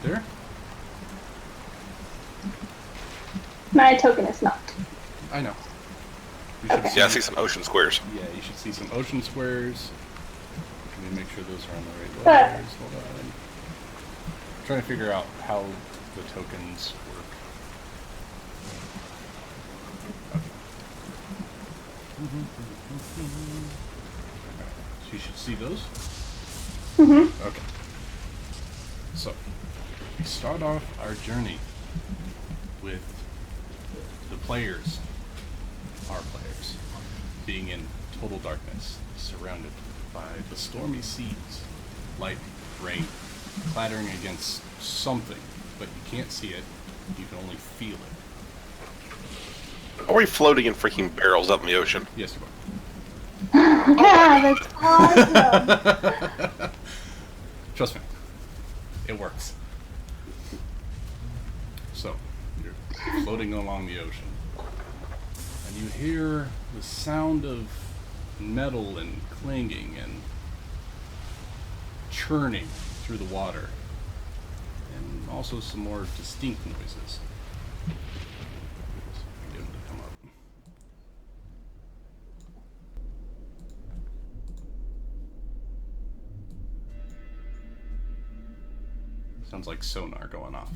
there? My token is not. I know. Okay. Yeah, I see some ocean squares. Yeah, you should see some ocean squares. Let me make sure those are on the right letters. Hold on. I'm trying to figure out how the tokens work. So you should see those? Mm-hmm. Okay. So, we start off our journey with the players, our players, being in total darkness, surrounded by the stormy seas, light, rain, clattering against something, but you can't see it, you can only feel it. Are we floating in freaking barrels out in the ocean? Yes, you are. That's awesome. Trust me, it works. So, you're floating along the ocean, and you hear the sound of metal and clanging and churning through the water, and also some more distinct noises. Get him to come up. Sounds like sonar going off.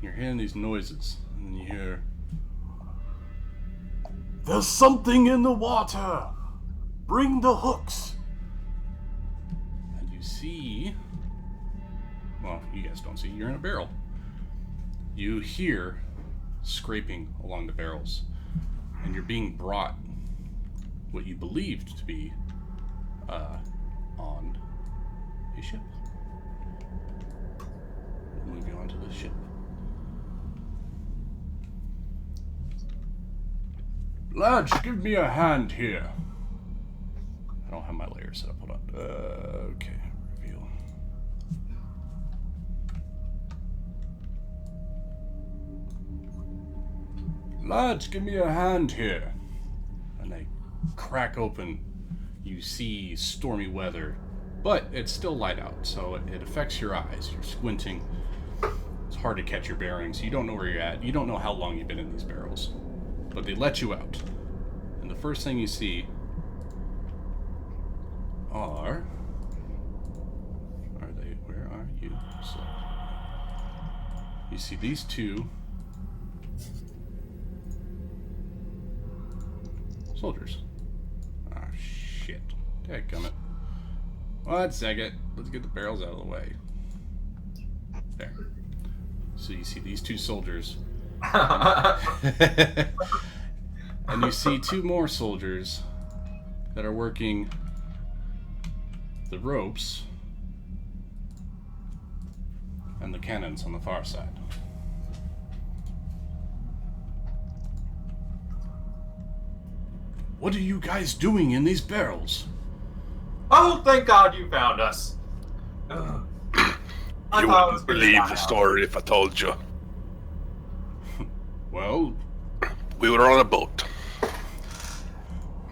You're hearing these noises, and then you hear, "There's something in the water! Bring the hooks!" And you see... Well, you guys don't see, you're in a barrel. You hear scraping along the barrels, and you're being brought what you believed to be on a ship. We'll move you onto the ship. Lads, give me a hand here. I don't have my layer set up. Hold on. Okay. Reveal. Lads, give me a hand here. And they crack open. You see stormy weather, but it's still light out, so it affects your eyes. You're squinting. It's hard to catch your bearings. You don't know where you're at. You don't know how long you've been in these barrels. But they let you out. And the first thing you see are they, where are you? So, you see these two soldiers. Ah, shit. Dadgummit. 1 second. Let's get the barrels out of the way. There. So you see these two soldiers. And you see two more soldiers that are working the ropes and the cannons on the far side. What are you guys doing in these barrels? Oh, thank God you found us. You I thought it was wouldn't gonna believe die the out. story if I told you. Well, We were on a boat.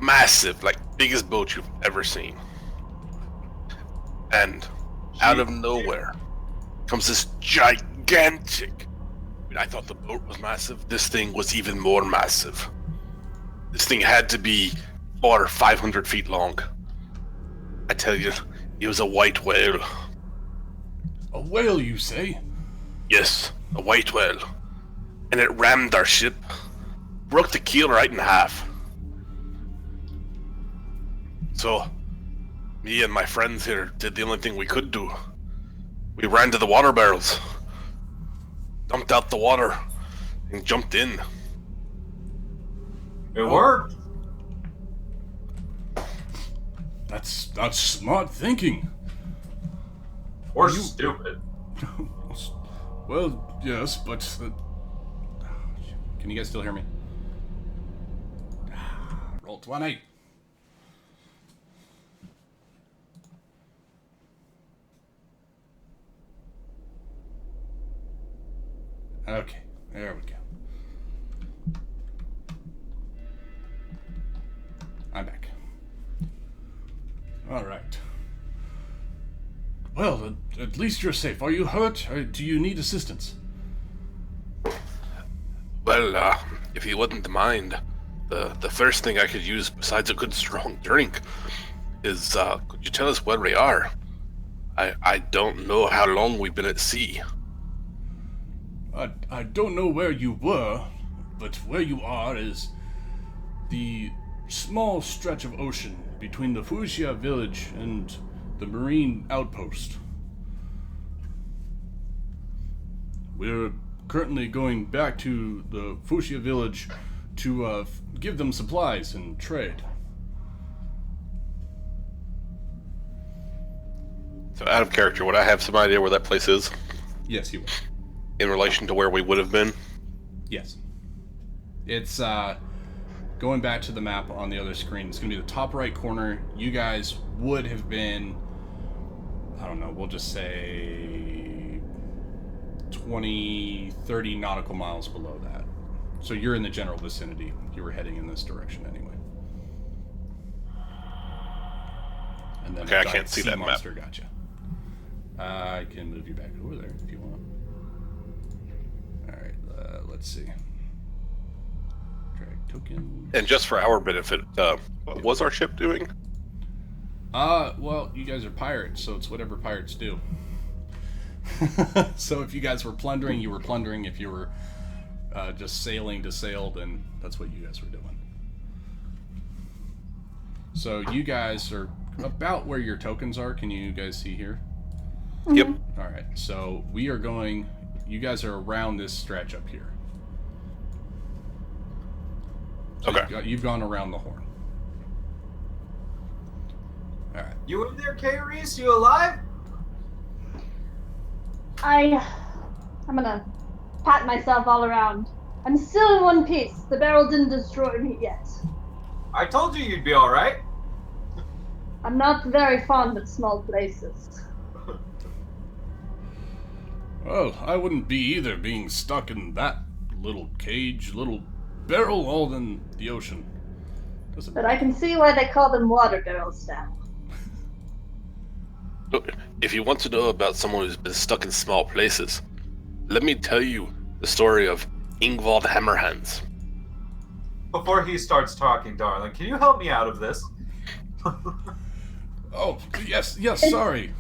Massive, like biggest boat you've ever seen. And out of nowhere comes this gigantic... I mean, I thought the boat was massive. This thing was even more massive. This thing had to be 400 or 500 feet long. I tell you, it was a white whale. a whale, you say? Yes, a white whale. And it rammed our ship. Broke the keel right in half. So, me and my friends here did the only thing we could do. We ran to the water barrels, dumped out the water, and jumped in. It worked. That's smart thinking. Or stupid. Well, yes, but... Can you guys still hear me? Roll 20. Okay, there we go. I'm back. All right. Well, at least you're safe. Are you hurt, or do you need assistance? Well, if you wouldn't mind, the first thing I could use besides a good strong drink is, could you tell us where we are? I don't know how long we've been at sea. I don't know where you were, but where you are is the small stretch of ocean between the Fuxia village and the marine outpost. We're currently going back to the Fuxia village to give them supplies and trade. So out of character, would I have some idea where that place is Yes, you will. in relation to where we would have been? Yes. It's going back to the map on the other screen. It's going to be the top right corner. You guys would have been, I don't know, we'll just say 20, 30 nautical miles below that. So you're in the general vicinity. You were heading in this direction anyway. And then Okay, I the can't see sea that map. monster got you. I can move you back over there if you want. Alright, let's see. Drag token. And just for our benefit, what was our ship doing? Well, you guys are pirates, so it's whatever pirates do. So if you guys were plundering, you were plundering. If you were just sailing to sail, then that's what you guys were doing. So you guys are about where your tokens are. Can you guys see here? Yep. Alright, so we are going... You guys are around this stretch up here. So Okay. you've gone around the horn. Alright. You in there, K. Reese? You alive? I'm gonna pat myself all around. I'm still in one piece. The barrel didn't destroy me yet. I told you you'd be alright. I'm not very fond of small places. Well, I wouldn't be either, being stuck in that little cage, little barrel all in the ocean. Doesn't But I can see why they call them water barrels now. Look, if you want to know about someone who's been stuck in small places, let me tell you the story of Ingvald Hammerhands. Before he starts talking, darling, can you help me out of this? Oh, yes, sorry.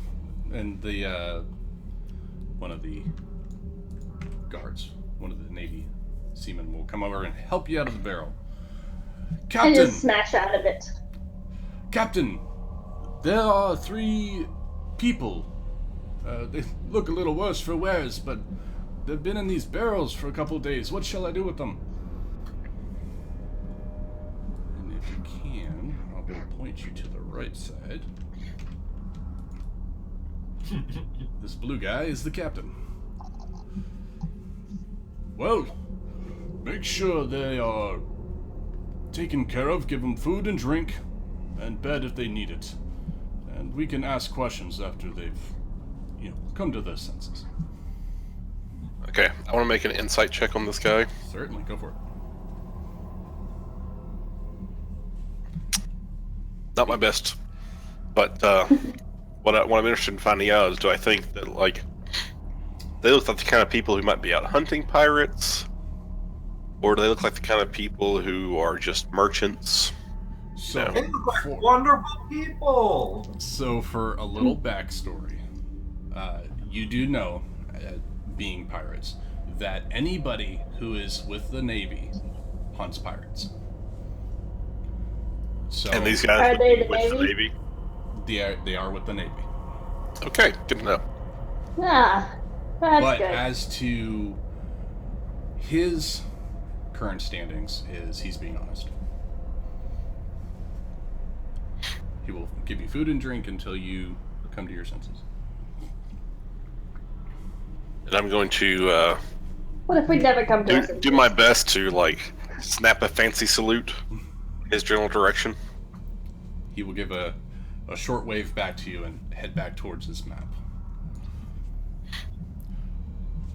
And the, one of the guards, one of the Navy seamen will come over and help you out of the barrel. I Captain! just smash out of it. Captain! There are 3 people. They look a little worse for wears, but they've been in these barrels for a couple days. What shall I do with them? And if you can, I'll go point you to the right side. This blue guy is the captain. Well, make sure they are taken care of, give them food and drink, and bed if they need it. And we can ask questions after they've, come to their senses. Okay, I want to make an insight check on this guy. Certainly, go for it. Not my best, but what I'm interested in finding out is, do I think that, like, they look like the kind of people who might be out hunting pirates, or do they look like the kind of people who are just merchants? So, Yeah. They look like for, wonderful people. so for a little backstory, you do know, being pirates, that anybody who is with the Navy hunts pirates. So And these Are guys they the with the Navy? Navy. they are with the Navy. Okay, good to know. Ah, that's But good. as to his current standings, is he's being honest. He will give you food and drink until you come to your senses. And I'm going to What if we never come to us? do my best to, like, snap a fancy salute in his general direction. He will give a short wave back to you and head back towards his map.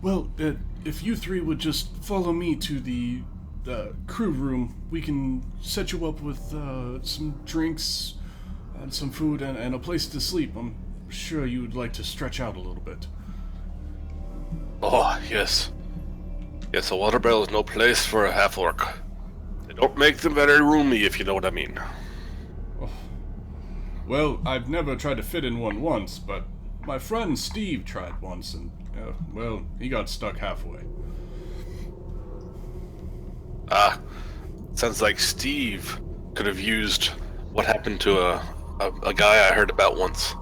Well, if you 3 would just follow me to the crew room, we can set you up with some drinks and some food and a place to sleep. I'm sure you would like to stretch out a little bit. Oh, yes. Yes, a water barrel is no place for a half-orc. They don't make them very roomy, if you know what I mean. Well, I've never tried to fit in one once, but my friend Steve tried once, and, well, he got stuck halfway. Sounds like Steve could have used what happened to a guy I heard about once.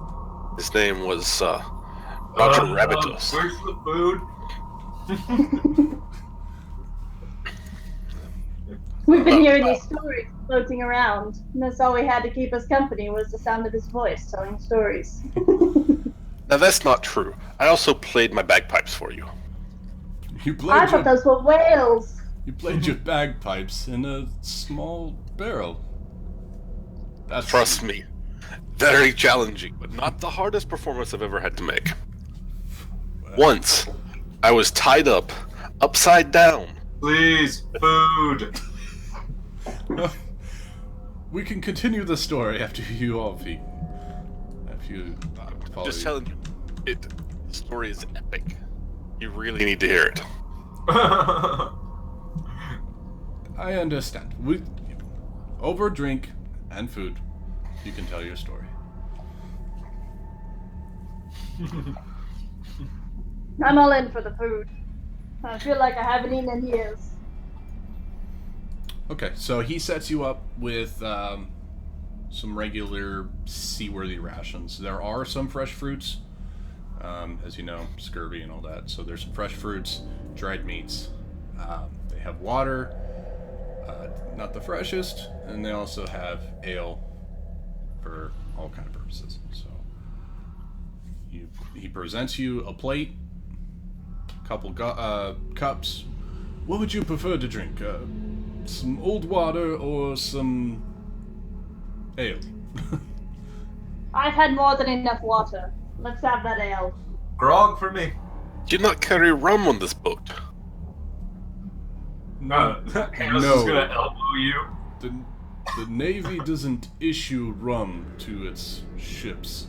His name was, Roger Rabitus. Where's the food? We've been hearing these stories floating around, and that's all we had to keep us company was the sound of his voice telling stories. Now that's not true. I also played my bagpipes for you. You I played thought those were whales. your bagpipes in a small barrel. That's Trust me. Very challenging, but not the hardest performance I've ever had to make. Once, I was tied up, upside down. Please, food. We can continue the story after you all have eaten. After you follow Just you. telling you, the story is epic. You really need to hear it. I understand. Over drink and food, you can tell your story. I'm all in for the food. I feel like I haven't eaten in years. Okay, so he sets you up with some regular seaworthy rations. There are some fresh fruits, as you know, scurvy and all that. So there's some fresh fruits, dried meats. They have water, not the freshest, and they also have ale for all kind of purposes. So he presents you a plate, couple cups. What would you prefer to drink? Some old water or some ale? I've had more than enough water. Let's have that ale. Grog for me. Do you not carry rum on this boat? Hanos is gonna elbow you. The Navy doesn't issue rum to its ships.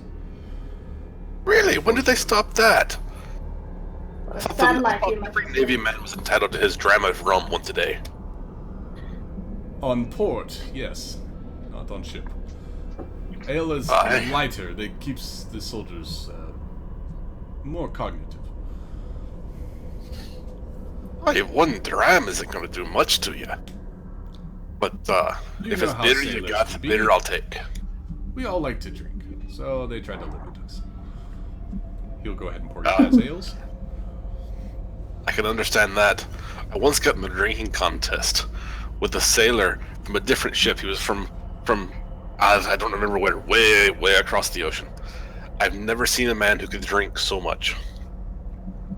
Really? When did they stop that? I thought Sound like you every must- Navy man was entitled to his dram of rum once a day. On port, yes. Not on ship. Ale is Aye. lighter. It keeps the soldiers more cognitive. Hey, one dram isn't going to do much to you. But You if know it's how bitter you sailors got, can the be. bitter I'll take. We all like to drink, so they try to limit us. He'll go ahead and pour you Ah. guys ales. I can understand that. I once got in a drinking contest with a sailor from a different ship. He was from I don't remember where, way across the ocean. I've never seen a man who could drink so much.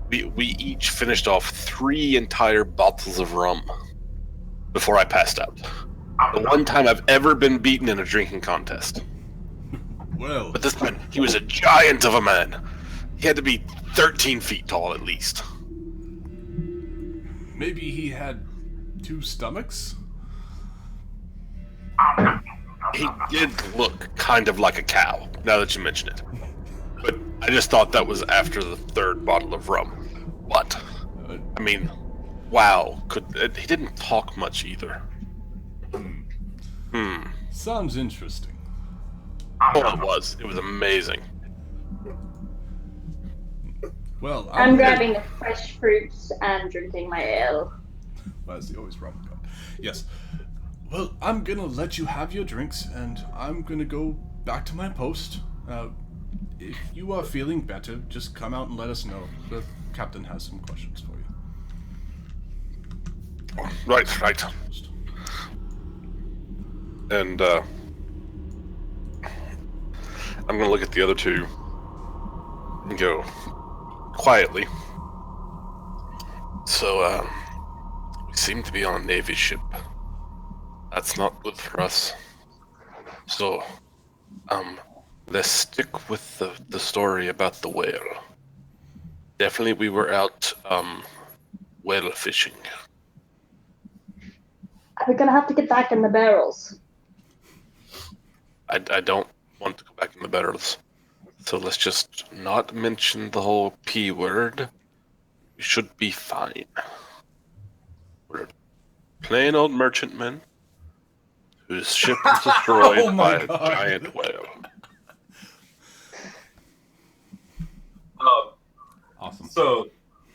We each finished off 3 entire bottles of rum before I passed out. The one time I've ever been beaten in a drinking contest. Well, But this man, he was a giant of a man. He had to be 13 feet tall at least. maybe he had 2 stomachs? He did look kind of like a cow, now that you mention it. But I just thought that was after the 3rd bottle of rum. But, I mean, wow. He didn't talk much either. Sounds interesting. Oh, it was. It was amazing. Well, I'm gonna- grabbing the fresh fruits and drinking my ale. As he always rum god. Yes. Well, I'm gonna let you have your drinks, and I'm gonna go back to my post. If you are feeling better, just come out and let us know. The captain has some questions for you. Right. And, I'm gonna look at the other 2 and go quietly. So, we seem to be on a Navy ship. That's not good for us. So, let's stick with the story about the whale. Definitely we were out, whale fishing. We're gonna have to get back in the barrels. I don't want to go back in the barrels. So let's just not mention the whole P word. We should be fine. We're plain old merchantmen whose ship was destroyed Oh my by a God. giant whale. Awesome.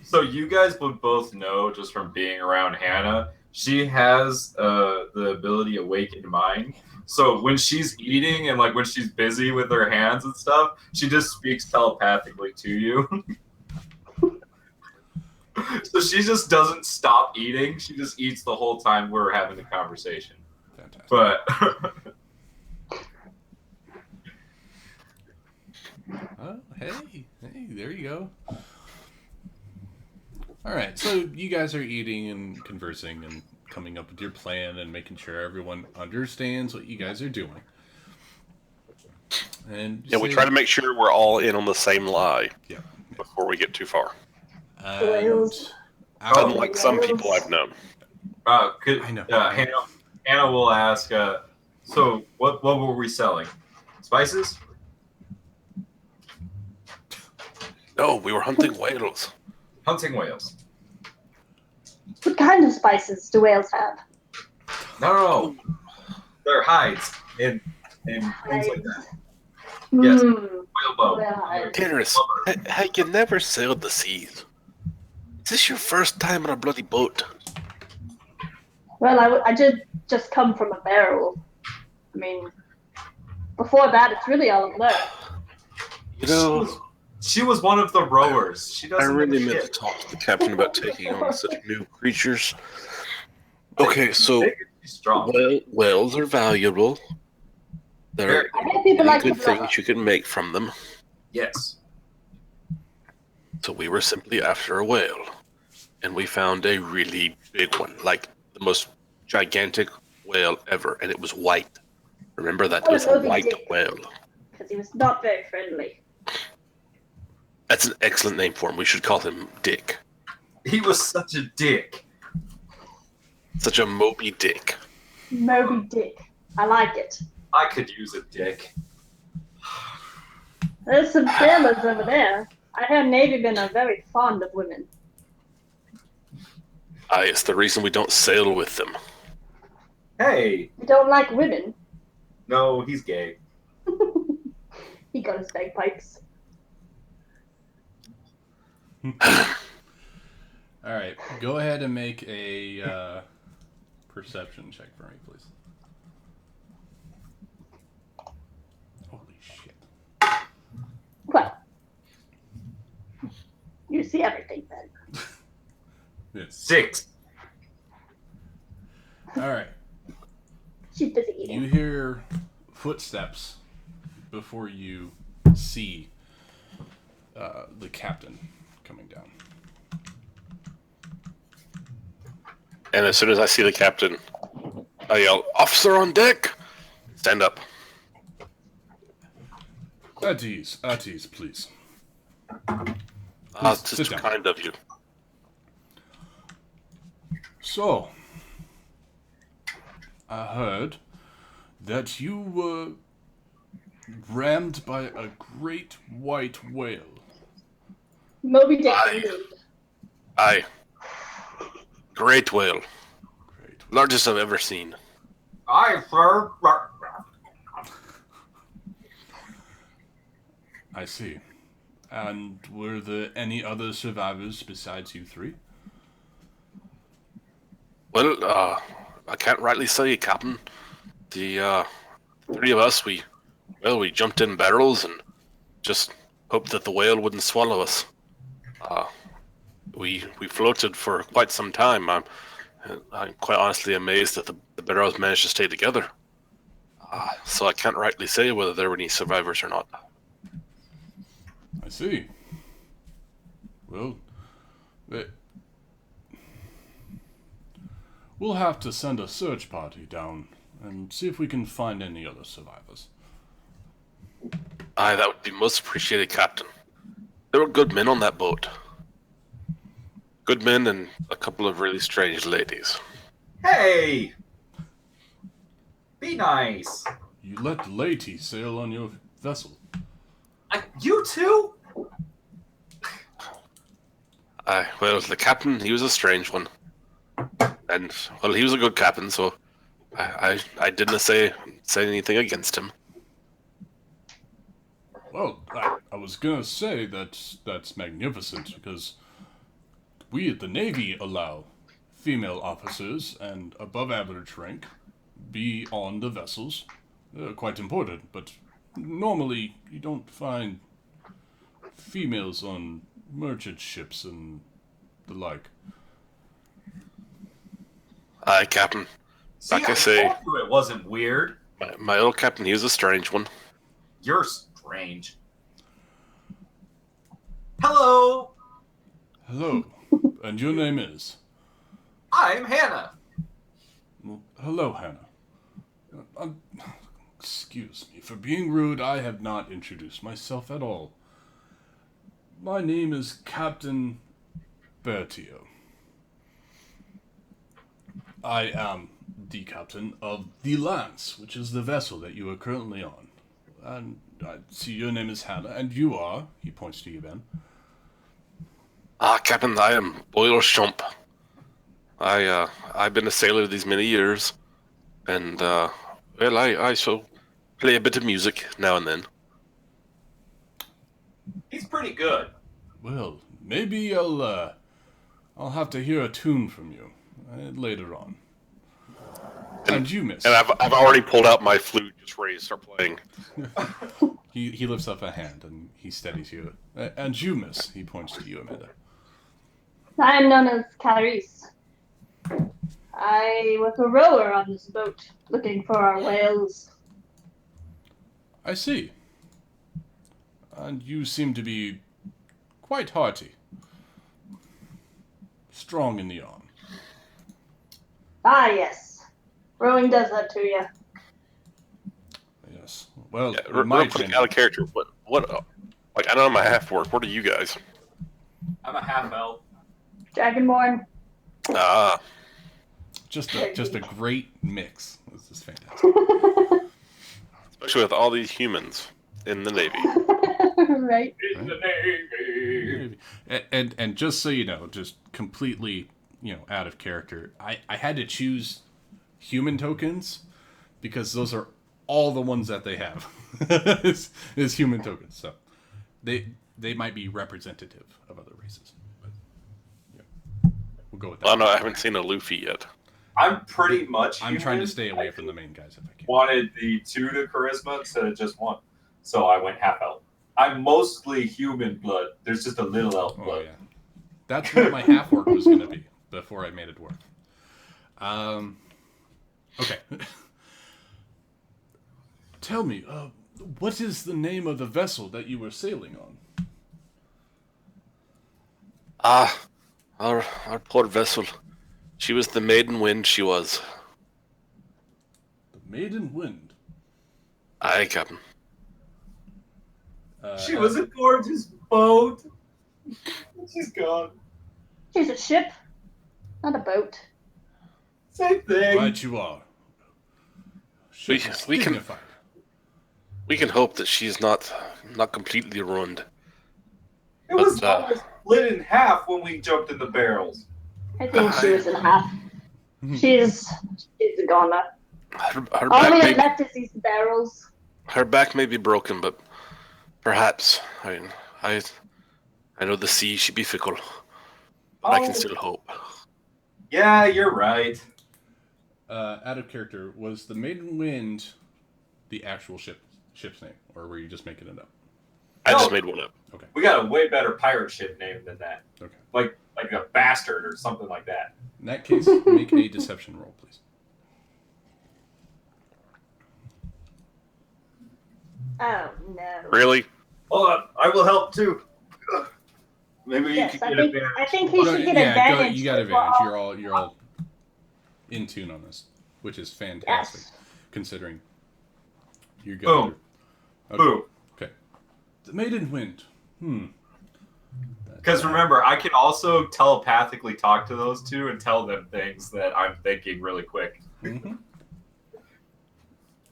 So you guys would both know just from being around Hannah, she has the ability Awakened Mind. So when she's eating and like when she's busy with her hands and stuff, she just speaks telepathically to you. So she just doesn't stop eating. She just eats the whole time we're having the conversation. Fantastic. But Hey, there you go. All right, so you guys are eating and conversing and coming up with your plan and making sure everyone understands what you guys are doing. And Yeah, we try to make sure we're all in on the same lie Yeah. before we get too far. Whales. Unlike some people I've known. I know. Hannah will ask. So what were we selling? Spices? No, we were hunting whales. Hunting whales. What kind of spices do whales have? No. They're hides and things like that. Hmm. Yes. Whale bone. Whale hides. Terrace, have you never sailed the seas? Is this your first time on a bloody boat? Well, I did just come from a barrel. I mean, before that, it's really all I've learned. You know, She was one of the rowers. She I doesn't really give a meant to shit. talk to the captain about taking on such new creatures. Okay, so She's strong. whales are valuable. There are I bet people many like good to things you can make from them. Yes. So we were simply after a whale, and we found a really big one, like the most gigantic whale ever, and it was white. Remember that? It was a Moby white Dick. whale. Because he was not very friendly. That's an excellent name for him. We should call him Dick. He was such a dick. Such a Moby Dick. Moby Dick. I like it. I could use a dick. There's some sailors over there. I hear Navy men are very fond of women. It's the reason we don't sail with them. Hey. You don't like women? No, he's gay. He got his bagpipes. All right, go ahead and make a perception check for me, please. Holy shit. Well, you see everything then. Yes. 6. All right. She's busy eating. You hear footsteps before you see the captain coming down. And as soon as I see the captain, I yell, "Officer on deck! Stand up." At ease, please. It's sit just down. kind of you. So, I heard that you were rammed by a great white whale. Moby Dick, Aye. indeed. Aye. Great whale. Great. Largest I've ever seen. I sir. I see. And were there any other survivors besides you three? Well, I can't rightly say, Captain. The three of us, we jumped in barrels and just hoped that the whale wouldn't swallow us. We floated for quite some time. I'm quite honestly amazed that the barrels managed to stay together. So I can't rightly say whether there were any survivors or not. I see. Well, we'll have to send a search party down and see if we can find any other survivors. Aye, that would be most appreciated, Captain. There were good men on that boat. Good men and a couple of really strange ladies. Hey. Be nice. You let Lady sail on your vessel. You too? Well, the captain, he was a strange one. And, well, he was a good captain, so I didn't say anything against him. Well, I was gonna say that's magnificent because we at the Navy allow female officers and above average rank be on the vessels. Quite important, but normally you don't find females on merchant ships and the like. Aye, captain. See, Like I say, told you it wasn't weird. my old captain, he was a strange one. You're strange. Hello, Hello, and your name is? I'm Hannah. Well, hello, Hannah. Excuse me for being rude. I have not introduced myself at all. My name is Captain Bertio. I am the captain of the Lance, which is the vessel that you are currently on. And I see your name is Hannah, and you are, he points to you, Ben. Captain, I am Boyle Shump. I've been a sailor these many years, and well, I so play a bit of music now and then. He's pretty good. Well, maybe I'll have to hear a tune from you later on. And you, miss. And I've already pulled out my flute, just ready to start playing. He lifts up a hand and he steadies you. And you, miss, he points to you, Amanda. I am known as Clarice. I was a rower on this boat, looking for our whales. I see. And you seem to be quite hearty. Strong in the arm. Ah, yes. Rowing does that to you. Yes. Well, Yeah, in my real quick, out of character. What? Like, I know my half work. What are you guys? I'm a half elf. Dragonborn. just a great mix. This is fantastic. Especially with all these humans in the Navy. Right. In the Navy. And just so you know, just completely, out of character, I had to choose human tokens because those are all the ones that they have is human tokens. So they might be representative of other races. But yeah, we'll go with that. Oh no, I haven't seen a Luffy yet. I'm pretty much I'm trying to human. stay away from the main guys if I can. Wanted the 2 to charisma instead of just 1. So I went half elf. I'm mostly human blood. There's just a little elf Oh blood. yeah, that's what my half work was gonna be before I made it work. Okay. Tell me, what is the name of the vessel that you were sailing on? Our poor vessel. She was the Maiden Wind, she was. The Maiden Wind. Aye, Captain. She was a gorgeous boat. She's gone. She's a ship, not a boat. Same thing. Right you are. We can- Dignified. We can hope that she's not completely ruined. It was But, almost split in half when we jumped in the barrels. I think she was in half. She's gone now. Her All we back have may left is these barrels. her back may be broken, but perhaps I know the sea should be fickle, but I can still hope. Yeah, you're right. Out of character, was the Maiden Wind the actual ship's name, or were you just making it up? I just No. made one up. Okay. We got a way better pirate ship name than that. Okay. Like a bastard or something like that. In that case, make a deception roll, please. Oh no. Really? Hold on, I will help too. Maybe Yes, you I can think get I think he should get yeah, advantage. you got as advantage. well. You're all in tune on this, which is fantastic, Yes. considering you guys. Boom. Okay. Boom. Okay. The Maiden Wind. Because remember, I can also telepathically talk to those two and tell them things that I'm thinking really quick. Mm-hmm.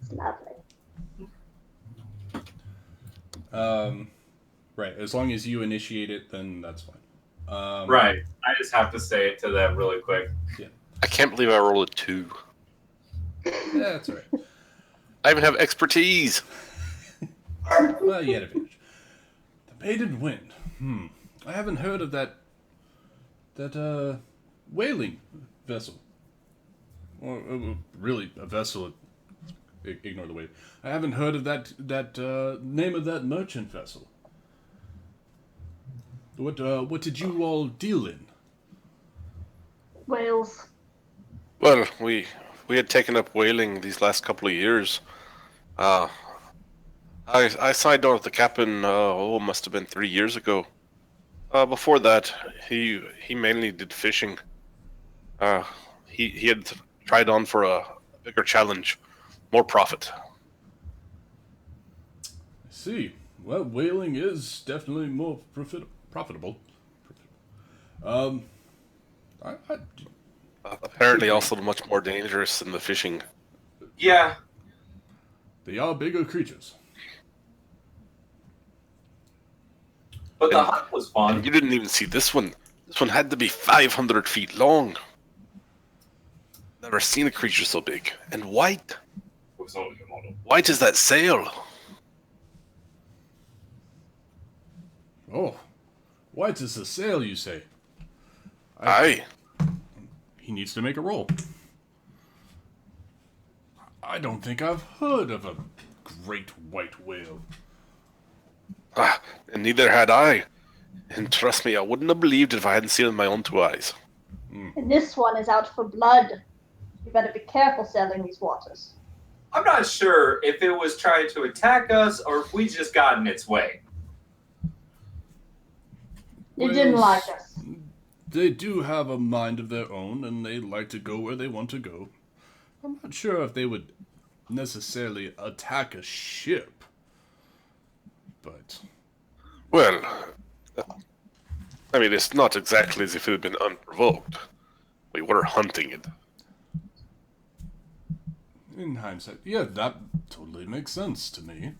It's lovely. Right. As long as you initiate it, then that's fine. Right. I just have to say it to them really quick. I can't believe I rolled a 2. Yeah, that's all right. I even have expertise. Well, you had advantage. The Maiden Wind. I haven't heard of that whaling vessel. Or really, a vessel. Ignore the wave. I haven't heard of that name of that merchant vessel. What did you all deal in? Whales. Well, we had taken up whaling these last couple of years. I signed on with the captain. Must have been 3 years ago. Before that, he mainly did fishing. He had tried on for a bigger challenge, more profit. I see. Well, whaling is definitely more profitable. Apparently, also much more dangerous than the fishing. Yeah. They are bigger creatures. But the hunt was fun. And you didn't even see this one. This one had to be 500 feet long. Never seen a creature so big. And white. White as that sail. Oh, white is the sail, you say? Aye. He needs to make a roll. I don't think I've heard of a great white whale. And neither had I. And trust me, I wouldn't have believed it if I hadn't seen it with my own 2 eyes. And this one is out for blood. You better be careful sailing these waters. I'm not sure if it was trying to attack us or if we just got in its way. It didn't Whales, like us. They do have a mind of their own, and they like to go where they want to go. I'm not sure if they would necessarily attack a ship. But... Well, I mean, it's not exactly as if it had been unprovoked. We were hunting it. in hindsight, yeah, that totally makes sense to me.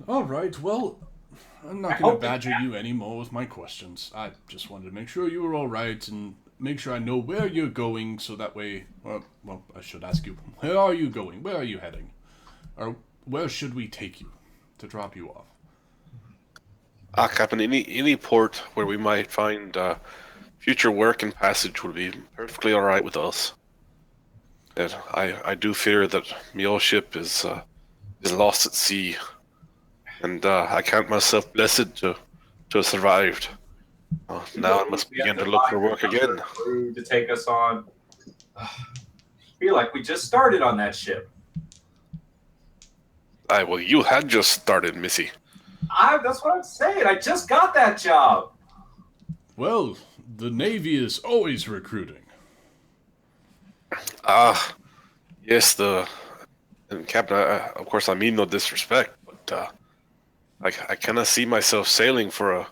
Alright, well, I'm not going to badger you anymore with my questions. I just wanted to make sure you were alright and make sure I know where you're going so that way... Well, I should ask you, where are you going? Where are you heading? Or where should we take you to drop you off? Captain, any port where we might find future work and passage would be perfectly alright with us. And I do fear that my ship is lost at sea, and I count myself blessed to have survived. Now I must begin to look for work again. To take us on. I feel like we just started on that ship. Well, you had just started, Missy. That's what I'm saying. I just got that job. Well, the Navy is always recruiting. Yes, and Captain, of course, I mean no disrespect, but I cannot see myself sailing for a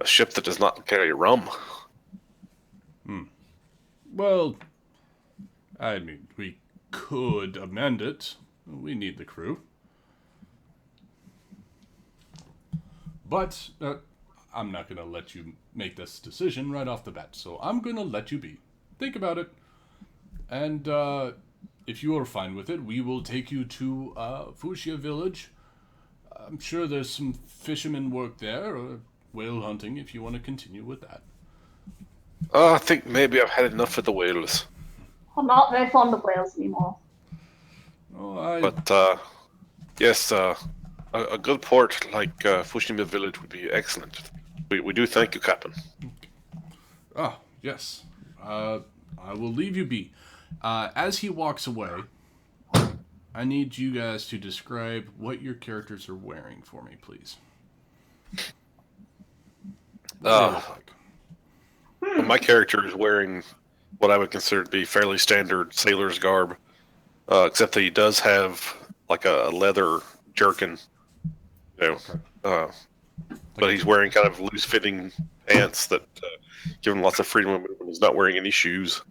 ship that does not carry rum. Well, I mean, we could amend it. We need the crew. But I'm not going to let you make this decision right off the bat, so I'm going to let you be. Think about it. And if you are fine with it, we will take you to Fuchsia Village. I'm sure there's some fishermen work there, or whale hunting, if you want to continue with that. I think maybe I've had enough of the whales. I'm not very fond of whales anymore. But, yes, a good port like Fushimi Village would be excellent. We do thank you, Captain. Yes. I will leave you be. As he walks away, I need you guys to describe what your characters are wearing for me, please. What do they look like? My character is wearing what I would consider to be fairly standard sailor's garb, except that he does have like a leather jerkin, but he's wearing kind of loose-fitting pants that give him lots of freedom when he's not wearing any shoes.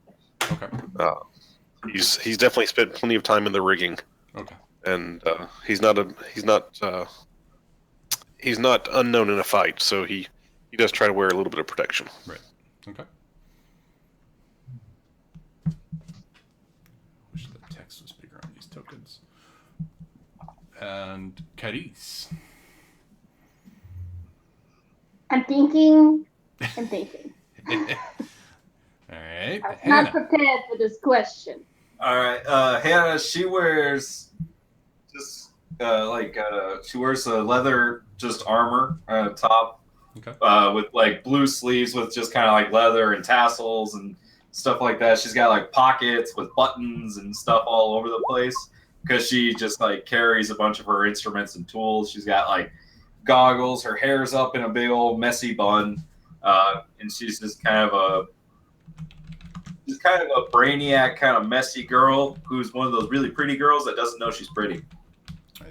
Okay. He's definitely spent plenty of time in the rigging. Okay. And he's not he's not unknown in a fight, so he does try to wear a little bit of protection. Right. Okay. Wish the text was bigger on these tokens. And Cadiz. I'm thinking. All right. I was Hannah. not prepared for this question. All right, Hannah. She wears just she wears a leather just armor top. Okay. With like blue sleeves with just kind of like leather and tassels and stuff like that. She's got like pockets with buttons and stuff all over the place because she just like carries a bunch of her instruments and tools. She's got like goggles. Her hair's up in a big old messy bun, and she's just kind of a brainiac, kind of messy girl who's one of those really pretty girls that doesn't know she's pretty.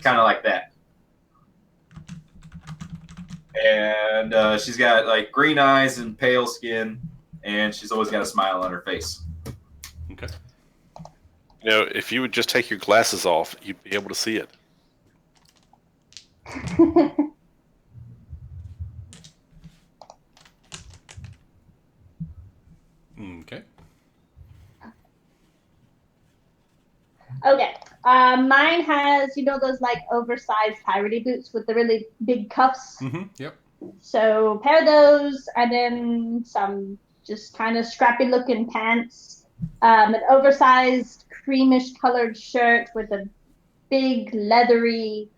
Kind of like that. And she's got like green eyes and pale skin, and she's always got a smile on her face. Okay. You know, if you would just take your glasses off, you'd be able to see it. Okay. Okay. Mine has, those like oversized piratey boots with the really big cuffs. Mm-hmm. Yep. So pair of those, and then some just kind of scrappy looking pants, an oversized creamish colored shirt with a big leathery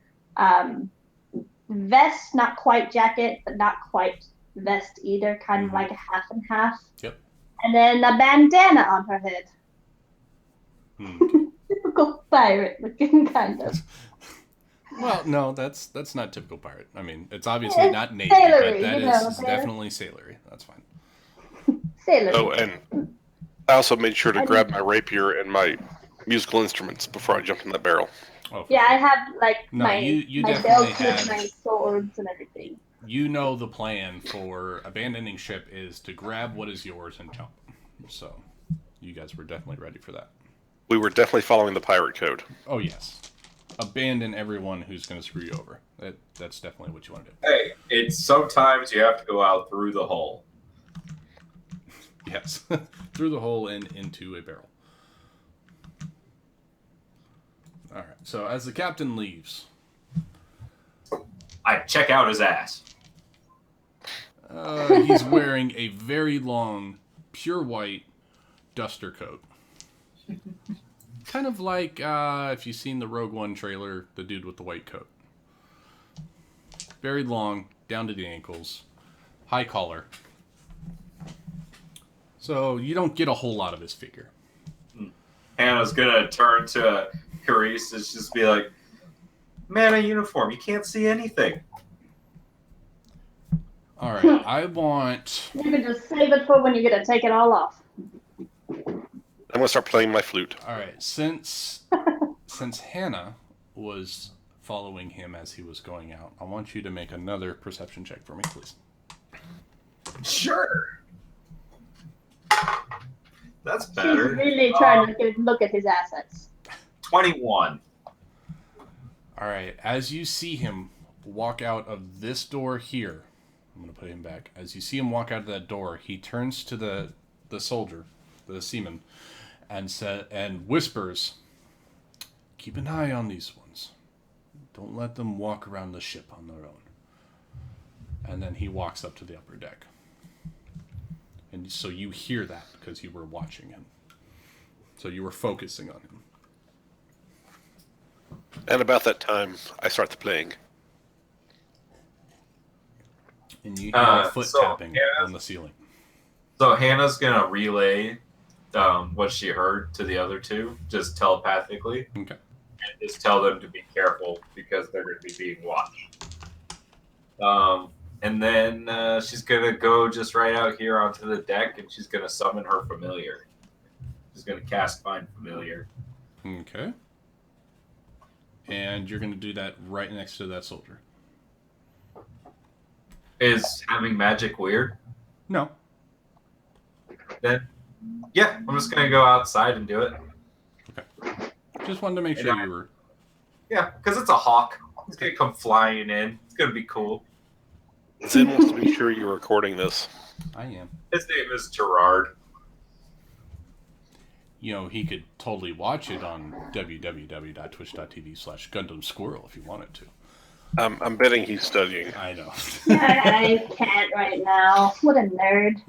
vest, not quite jacket, but not quite vest either, kind of like a half and half. Yep. And then a bandana on her head. Okay. Typical pirate looking, kind of. Well, no, that's not typical pirate. I mean, it's obviously It's not Navy, sailory, but that you is know, they're- definitely sailory. That's fine. Sailor. Oh, and I also made sure to grab my rapier and my musical instruments before I jumped in that barrel. Oh, Yeah, I have like No, my you my definitely belts with have- my swords and everything. You know the plan for abandoning ship is to grab what is yours and jump. So, you guys were definitely ready for that. We were definitely following the pirate code. Oh yes, abandon everyone who's going to screw you over. That's definitely what you want to do. Hey, it's sometimes you have to go out through the hole. Yes, through the hole and into a barrel. All right. So as the captain leaves, I check out his ass. he's wearing a very long, pure white duster coat. Kind of like if you've seen the Rogue One trailer, the dude with the white coat. Very long, down to the ankles, high collar. So you don't get a whole lot of his figure. Hannah's gonna turn to Carice and just be like, "Man, a uniform, you can't see anything." All right, I want... You can just save it for when you get to take it all off. I'm gonna start playing my flute. All right, since Hannah was following him as he was going out, I want you to make another perception check for me, please. Sure. That's She's better. really trying to look at his assets. 21. All right, as you see him walk out of this door here, I'm going to put him back. As you see him walk out of that door, he turns to the soldier, the seaman, and whispers, "Keep an eye on these ones. Don't let them walk around the ship on their own." And then he walks up to the upper deck. And so you hear that because you were watching him. So you were focusing on him. And about that time, I start the playing. And you hear a foot so, tapping yeah. on the ceiling. So Hannah's gonna relay what she heard to the other two, just telepathically, Okay. and just tell them to be careful because they're going to be being watched. And then she's gonna go just right out here onto the deck, and she's gonna summon her familiar. She's gonna cast Find Familiar. Okay. And you're going to do that right next to that soldier. Is having magic weird? No. Then, yeah, I'm just gonna go outside and do it. Just wanted to make sure you were... Yeah, because it's a hawk. It's gonna come flying in. It's gonna be cool. Zen wants to be sure you're recording this. I am. His name is Gerard. You know, he could totally watch it on www.twitch.tv/Gundam Squirrel if he wanted to. I'm betting he's studying. I know. I can't right now. What a nerd.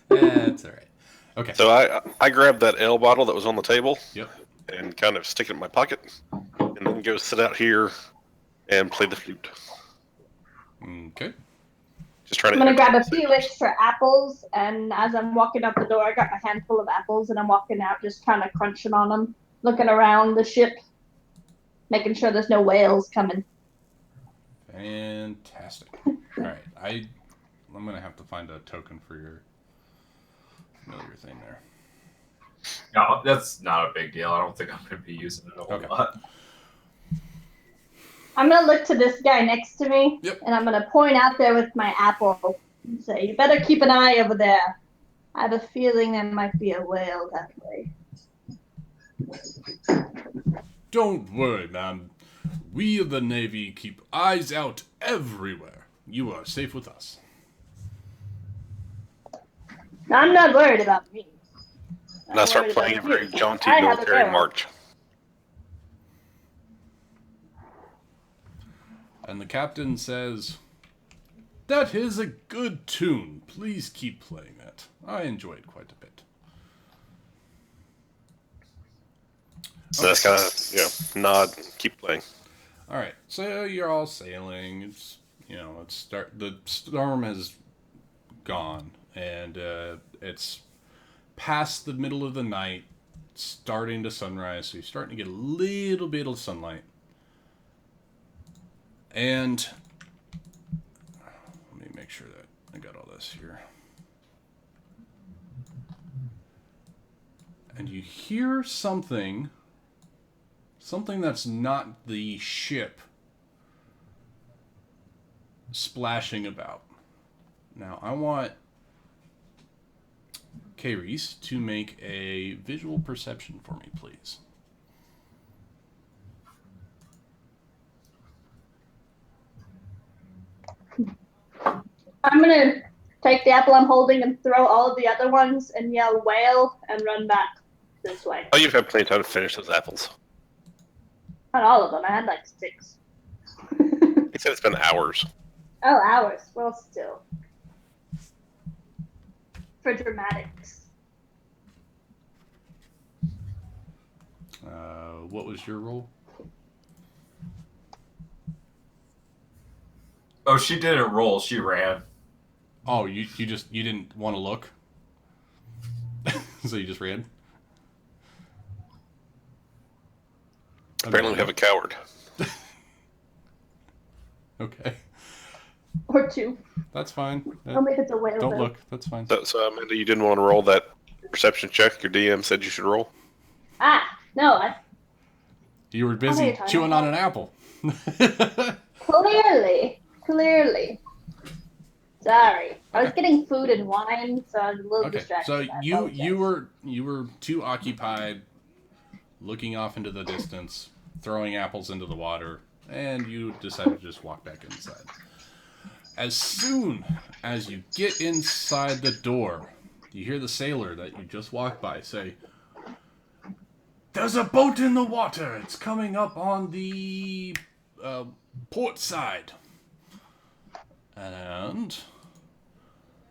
That's all right. Okay. So I grabbed that ale bottle that was on the table. Yep. And kind of stick it in my pocket, and then go sit out here and play the flute. Okay. Just trying I'm to. gonna grab a few extra apples, and as I'm walking out the door, I got my handful of apples, and I'm walking out, just kind of crunching on them, looking around the ship, making sure there's no whales coming. Fantastic. All right. I'm gonna have to find a token for your familiar thing there. No, that's not a big deal. I don't think I'm going to be using it a whole Okay. lot. I'm gonna look to this guy next to me, Yep. and I'm gonna point out there with my apple and say, "You better keep an eye over there. I have a feeling there might be a whale that way." Don't worry, ma'am. We of the Navy keep eyes out everywhere. You are safe with us. I'm not worried about me. And I start worried playing a about very you. jaunty I have a military barrel. march. And the captain says, "That is a good tune. Please keep playing it. I enjoy it quite a bit." So that's kind of, nod, keep playing. All right, so you're all sailing. It's the storm has gone, and it's past the middle of the night, starting to sunrise. So you're starting to get a little bit of sunlight. And let me make sure that I got all this here. And you hear something that's not the ship splashing about. Now, I want K-Reese to make a visual perception for me, please. I'm gonna take the apple I'm holding and throw all of the other ones and yell "whale" and run back this way. Oh, you've had plenty of time to finish those apples. Not all of them. I had like 6. He said it's been hours. Oh, hours. Well, still. For dramatics. What was your role? Oh, she didn't roll. She ran. Oh, you didn't want to look? So you just ran? Apparently we have a coward. Okay. Or 2. That's fine. Tell me if it's a whale. Don't though. look. That's fine. So Amanda, you didn't want to roll that perception check your DM said you should roll? Ah, no. You were Okay, busy fine. chewing on an apple. Clearly. Sorry. I was getting food and wine, so I was a little Okay, distracted. so I you apologize. were too occupied looking off into the distance, throwing apples into the water, and you decided to just walk back inside. As soon as you get inside the door, you hear the sailor that you just walked by say, "There's a boat in the water. It's coming up on the port side." And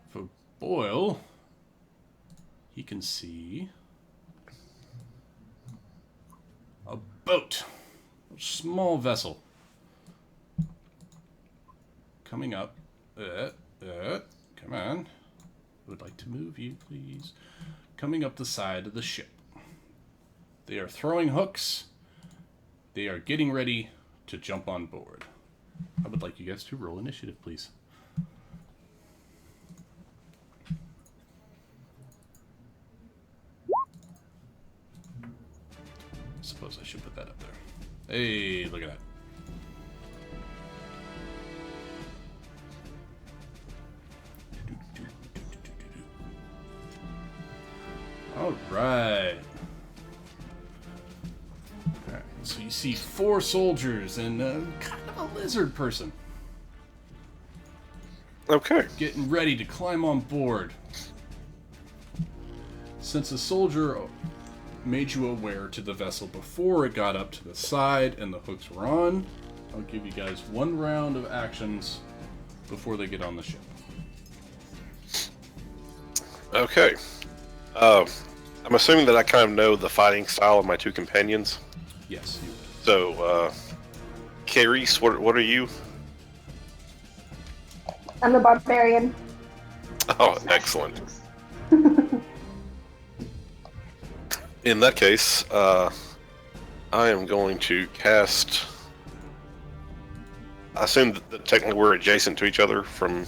for Boyle, he can see a boat, a small vessel, coming up. Come on. Would like to move you, please. Coming up the side of the ship. They are throwing hooks. They are getting ready to jump on board. I would like you guys to roll initiative, please. I suppose I should put that up there. Hey, look at that. All right. Okay, so you see 4 soldiers and kind of a lizard person. Okay. getting ready to climb on board. Since the soldier made you aware to the vessel before it got up to the side and the hooks were on, I'll give you guys 1 round of actions before they get on the ship. Okay. I'm assuming that I kind of know the fighting style of my 2 companions. Yes, you would. So, Carice, what are you? I'm the barbarian. Oh, excellent. In that case, I am going to cast. I assume that technically we're adjacent to each other from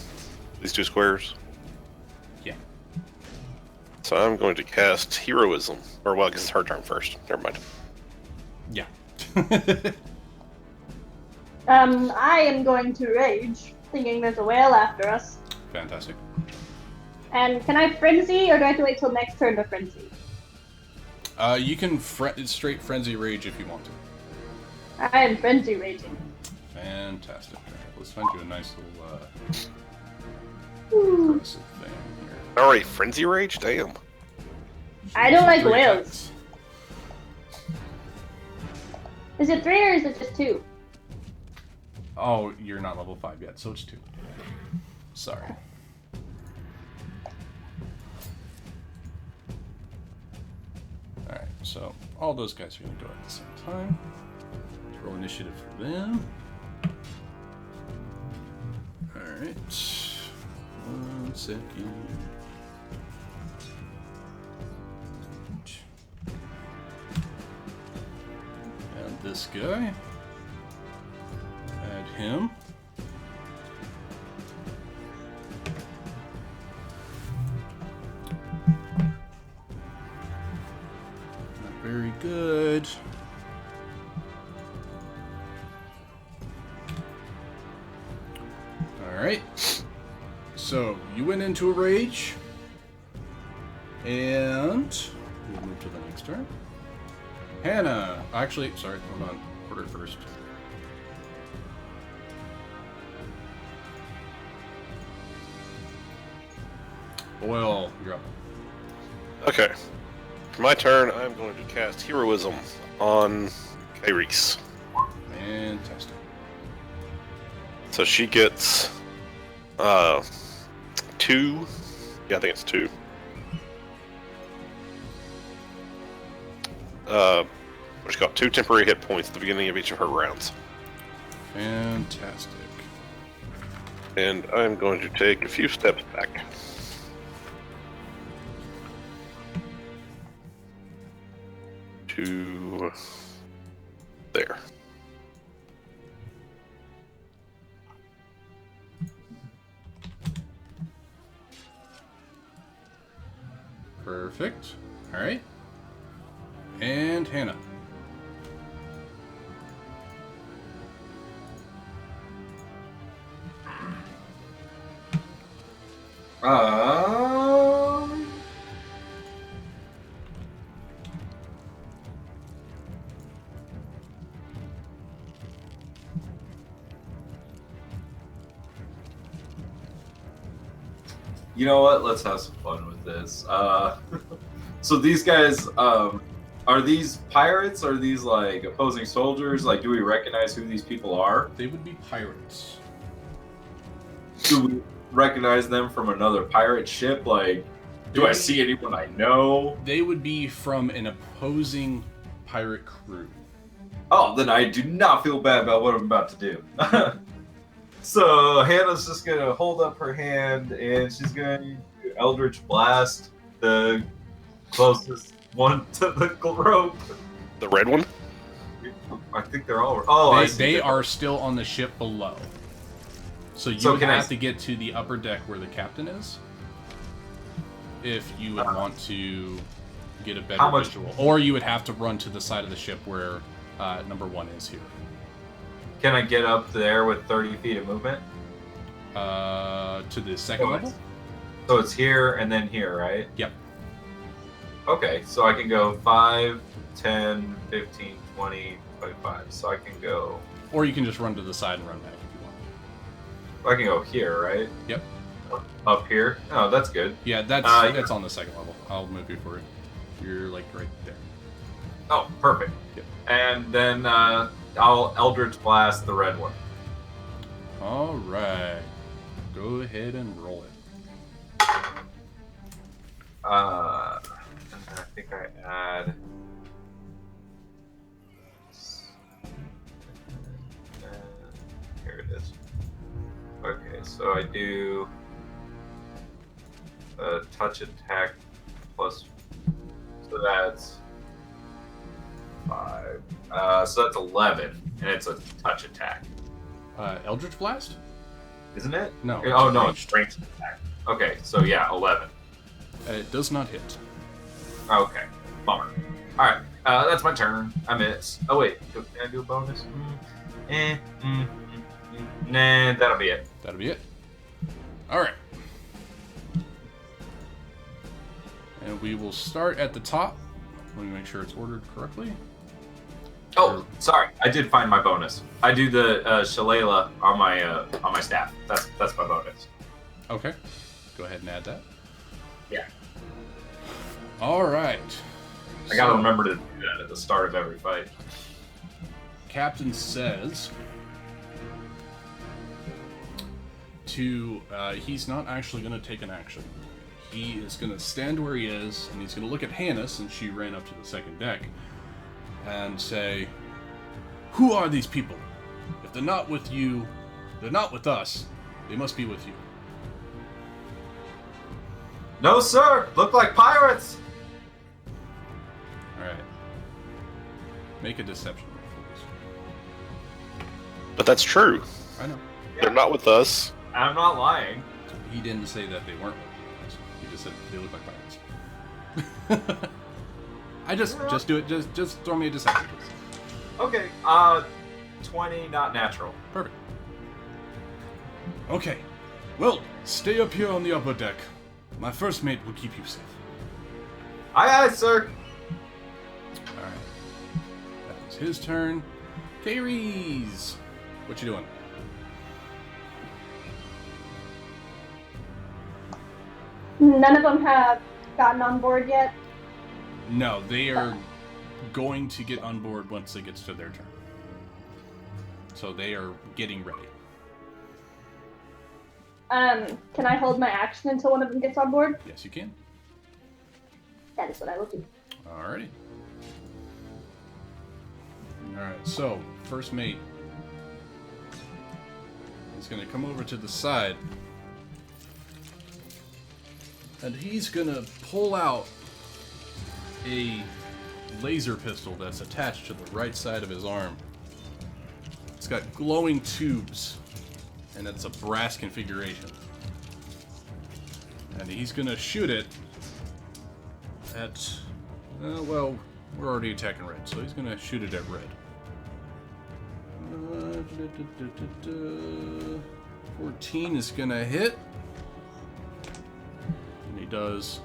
these 2 squares. Yeah. So I'm going to cast Heroism. Or, well, I guess it's her turn first. Never mind. Yeah. I am going to rage, thinking there's a whale after us. Fantastic. And can I frenzy, or do I have to wait till next turn to frenzy? You can straight frenzy rage if you want to. I am frenzy raging. Fantastic. All right, let's find you a nice little Ooh. aggressive thing here. Alright, Frenzy Rage? Damn. I don't like 3 whales. attacks. Is it 3 or is it just 2? Oh, you're not level 5 yet, so it's 2. Sorry. Alright, so all those guys are going to go at the same time. Let's roll initiative for them. Alright. 1 second. And this guy. Add him. Not very good. Alright. So, you went into a rage. And we'll move to the next turn. Hannah. Actually, sorry, hold on. Order first. Boyle, you're up. Okay. For my turn, I'm going to cast Heroism on Carice. Fantastic. So she gets 2. Yeah, I think it's 2. What's called 2 temporary hit points at the beginning of each of her rounds. Fantastic. And I'm going to take a few steps back. To there. Perfect. Alright. And Hannah. You know what? Let's have some fun with this. So these guys, are these pirates? Are these like opposing soldiers? Like, do we recognize who these people are? They would be pirates. Do we recognize them from another pirate ship? Like, do I see anyone I know? They would be from an opposing pirate crew. Oh, then I do not feel bad about what I'm about to do. So Hannah's just gonna hold up her hand and she's gonna Eldritch Blast the closest one to the rope. The red one? I think they're all. Oh, I see. They are still on the ship below. So you would have to get to the upper deck where the captain is, if you would want to get a better visual. Or you would have to run to the side of the ship where number 1 is here. Can I get up there with 30 feet of movement? To the second level? So it's here and then here, right? Yep. Okay, so I can go 5, 10, 15, 20, 25. So I can go... Or you can just run to the side and run back if you want. I can go here, right? Yep. Up here? Oh, that's good. Yeah, that's yeah. on the second level. I'll move you for it. You're like right there. Oh, perfect. Yep. And then I'll Eldritch Blast the red one. All right. Go ahead and roll it. And I think I add. Here it is. Okay, so I do a touch attack plus. So that's 5. So that's 11, and it's a touch attack, Eldritch Blast? isn't it? No. Oh no, it's ranged. strength attack. Okay, so yeah, 11. It does not hit. Okay, bummer. All right, that's my turn. I miss. Oh wait, can I do a bonus? Nah, that'll be it. That'll be it. All right. And we will start at the top. Let me make sure it's ordered correctly. Oh, sorry, I did find my bonus. I do the shillelagh on my staff. That's my bonus. Okay. Go ahead and add that. Yeah, All right. I gotta So, remember to do that at the start of every fight. Captain says he's not actually going to take an action. He is going to stand where he is, and he's going to look at Hannah, since she ran up to the second deck, and say, "Who are these people? If they're not with you, they're not with us. They must be with you." No, sir. Look like pirates. All right. Make a deception roll, please. But that's true. I know. They're not with us. I'm not lying. He didn't say that they weren't with us. He just said they look like pirates. I just do it. Just throw me a deception, please. Okay. 20, not natural. Perfect. Okay. Well, stay up here on the upper deck. My first mate will keep you safe. Aye, aye, sir. Alright. That was his turn. Kayries! What you doing? None of them have gotten on board yet. No, they are going to get on board once it gets to their turn. So they are getting ready. Can I hold my action until one of them gets on board? Yes, you can. That is what I will do. Alrighty. Alright, so, first mate is going to come over to the side. And he's going to pull out a laser pistol that's attached to the right side of his arm. It's got glowing tubes, and it's a brass configuration. And he's going to shoot it at... well, we're already attacking red, so he's going to shoot it at red. 14 is going to hit. And he does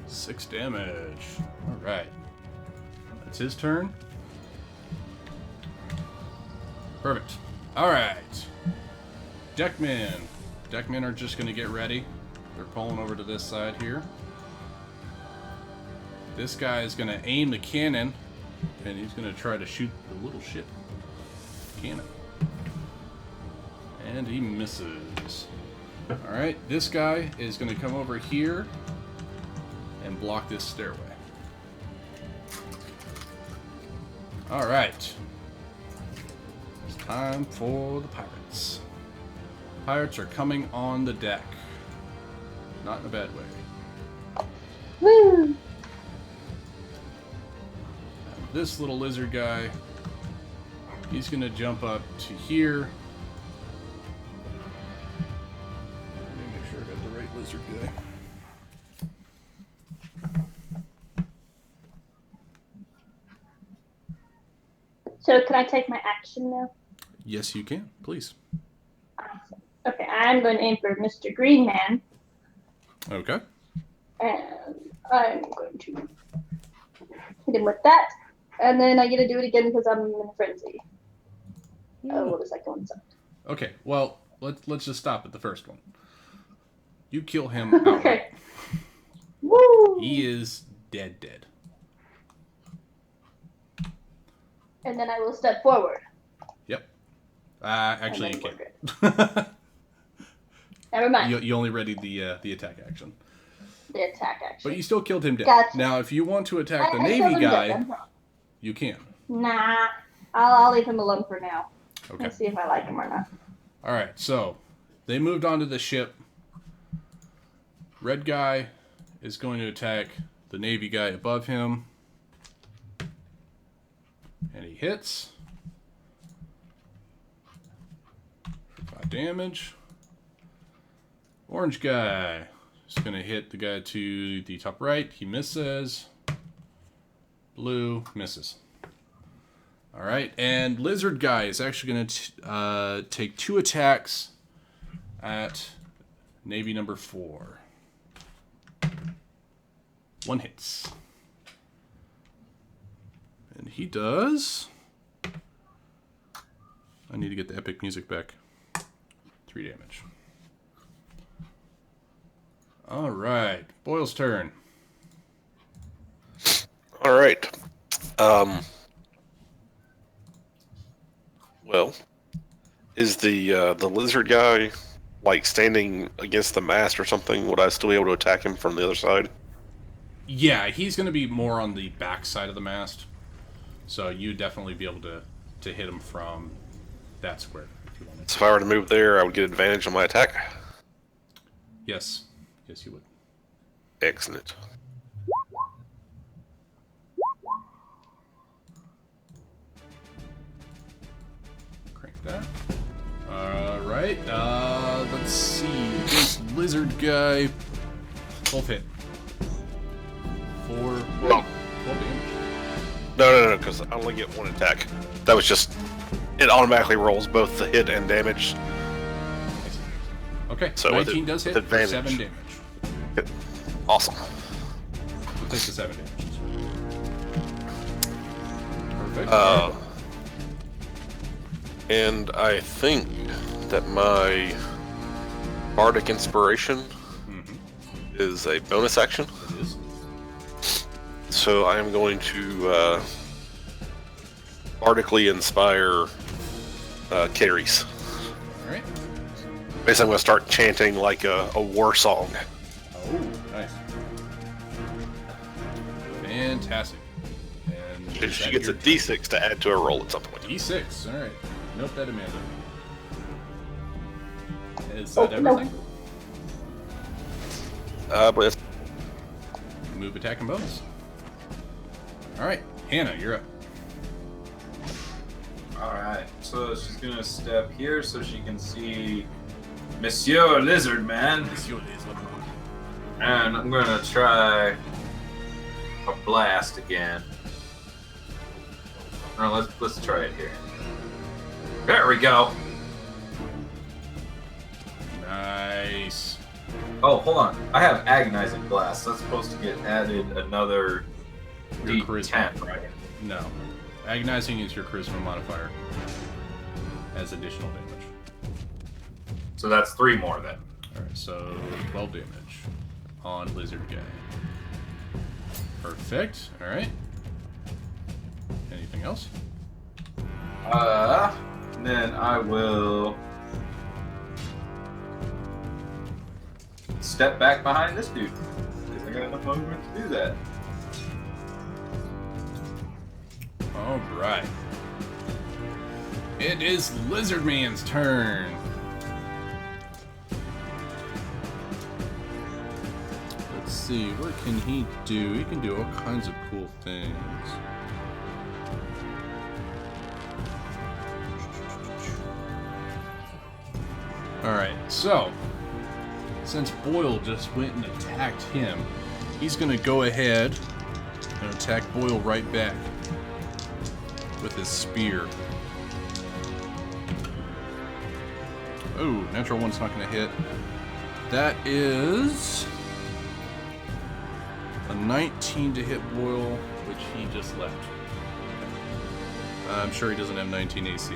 6 damage. Alright. That's his turn. Perfect. Alright. Deckmen. Deckmen are just going to get ready. They're pulling over to this side here. This guy is going to aim the cannon, and he's going to try to shoot the little ship cannon. And he misses. Alright, this guy is going to come over here and block this stairway. Alright. It's time for the pirates. Pirates are coming on the deck. Not in a bad way. Woo! This little lizard guy, he's gonna jump up to here. Let me make sure I got the right lizard guy. So can I take my action now? Yes, you can, please. Awesome. Okay, I'm going to aim for Mr. Green Man, Okay. and I'm going to hit him with that. And then I get to do it again because I'm in a frenzy. Oh, what was that going on? Okay, well, let's just stop at the first one. You kill him outright. Okay. Woo! He is dead. And then I will step forward. Yep. Actually, you And then can't. Never mind. You only readied the attack action. The attack action. But you still killed him dead. Gotcha. Now, if you want to attack the I Navy killed him dead, guy, I'm wrong. you can. Nah. I'll leave him alone for now. Okay. Let's see if I like him or not. All right, so they moved onto the ship. Red guy is going to attack the Navy guy above him. And he hits. For 5 damage. Orange guy is going to hit the guy to the top right. He misses. Blue misses. All right, and Lizard guy is actually going to take 2 attacks at Navy number 4. 1 hits. And he does... I need to get the epic music back. 3 damage. All right, Boyle's turn. All right. Well, is the lizard guy like standing against the mast or something? Would I still be able to attack him from the other side? Yeah, he's going to be more on the back side of the mast. So you'd definitely be able to hit him from that square if you wanted. So if I were to move there, I would get advantage on my attack? Yes. Yes, you would. Excellent. Crank that. Alright, let's see. This lizard guy. Both hit. 4. No. 12 damage. No, because I only get 1 attack. That was just... It automatically rolls both the hit and damage. Okay, So with 19 does hit with for advantage. 7 damage. Awesome. We'll take the 7 damage. Perfect. And I think that my Bardic Inspiration is a bonus action. It is. So I am going to Bardically inspire Caries. Alright. Basically, I'm going to start chanting like a war song. Oh, nice. Fantastic. And She gets a D6 to add to her roll at some point. D6. Alright. Note that, Amanda. Is that Oh, no. everything? But it's Move, attack, and bonus. Alright, Hannah, you're up. Alright, so she's gonna step here so she can see Monsieur Lizard Man. And I'm gonna try a blast again. No, let's try it here. There we go. Nice. Oh, hold on. I have agonizing blast. That's supposed to get added another Your D10, right? No. Agonizing is your charisma modifier. As additional damage. So that's 3 more then. Alright, so 12 damage on Lizard Guy. Perfect. Alright. Anything else? Then I will step back behind this dude. Because I got enough movement to do that. Alright. It is Lizard Man's turn. Let's see, what can he do? He can do all kinds of cool things. Alright, so since Boyle just went and attacked him, he's gonna go ahead and attack Boyle right back with his spear. Oh, natural one's not gonna hit. That is a 19 to hit Boyle, which he just left. I'm sure he doesn't have 19 AC.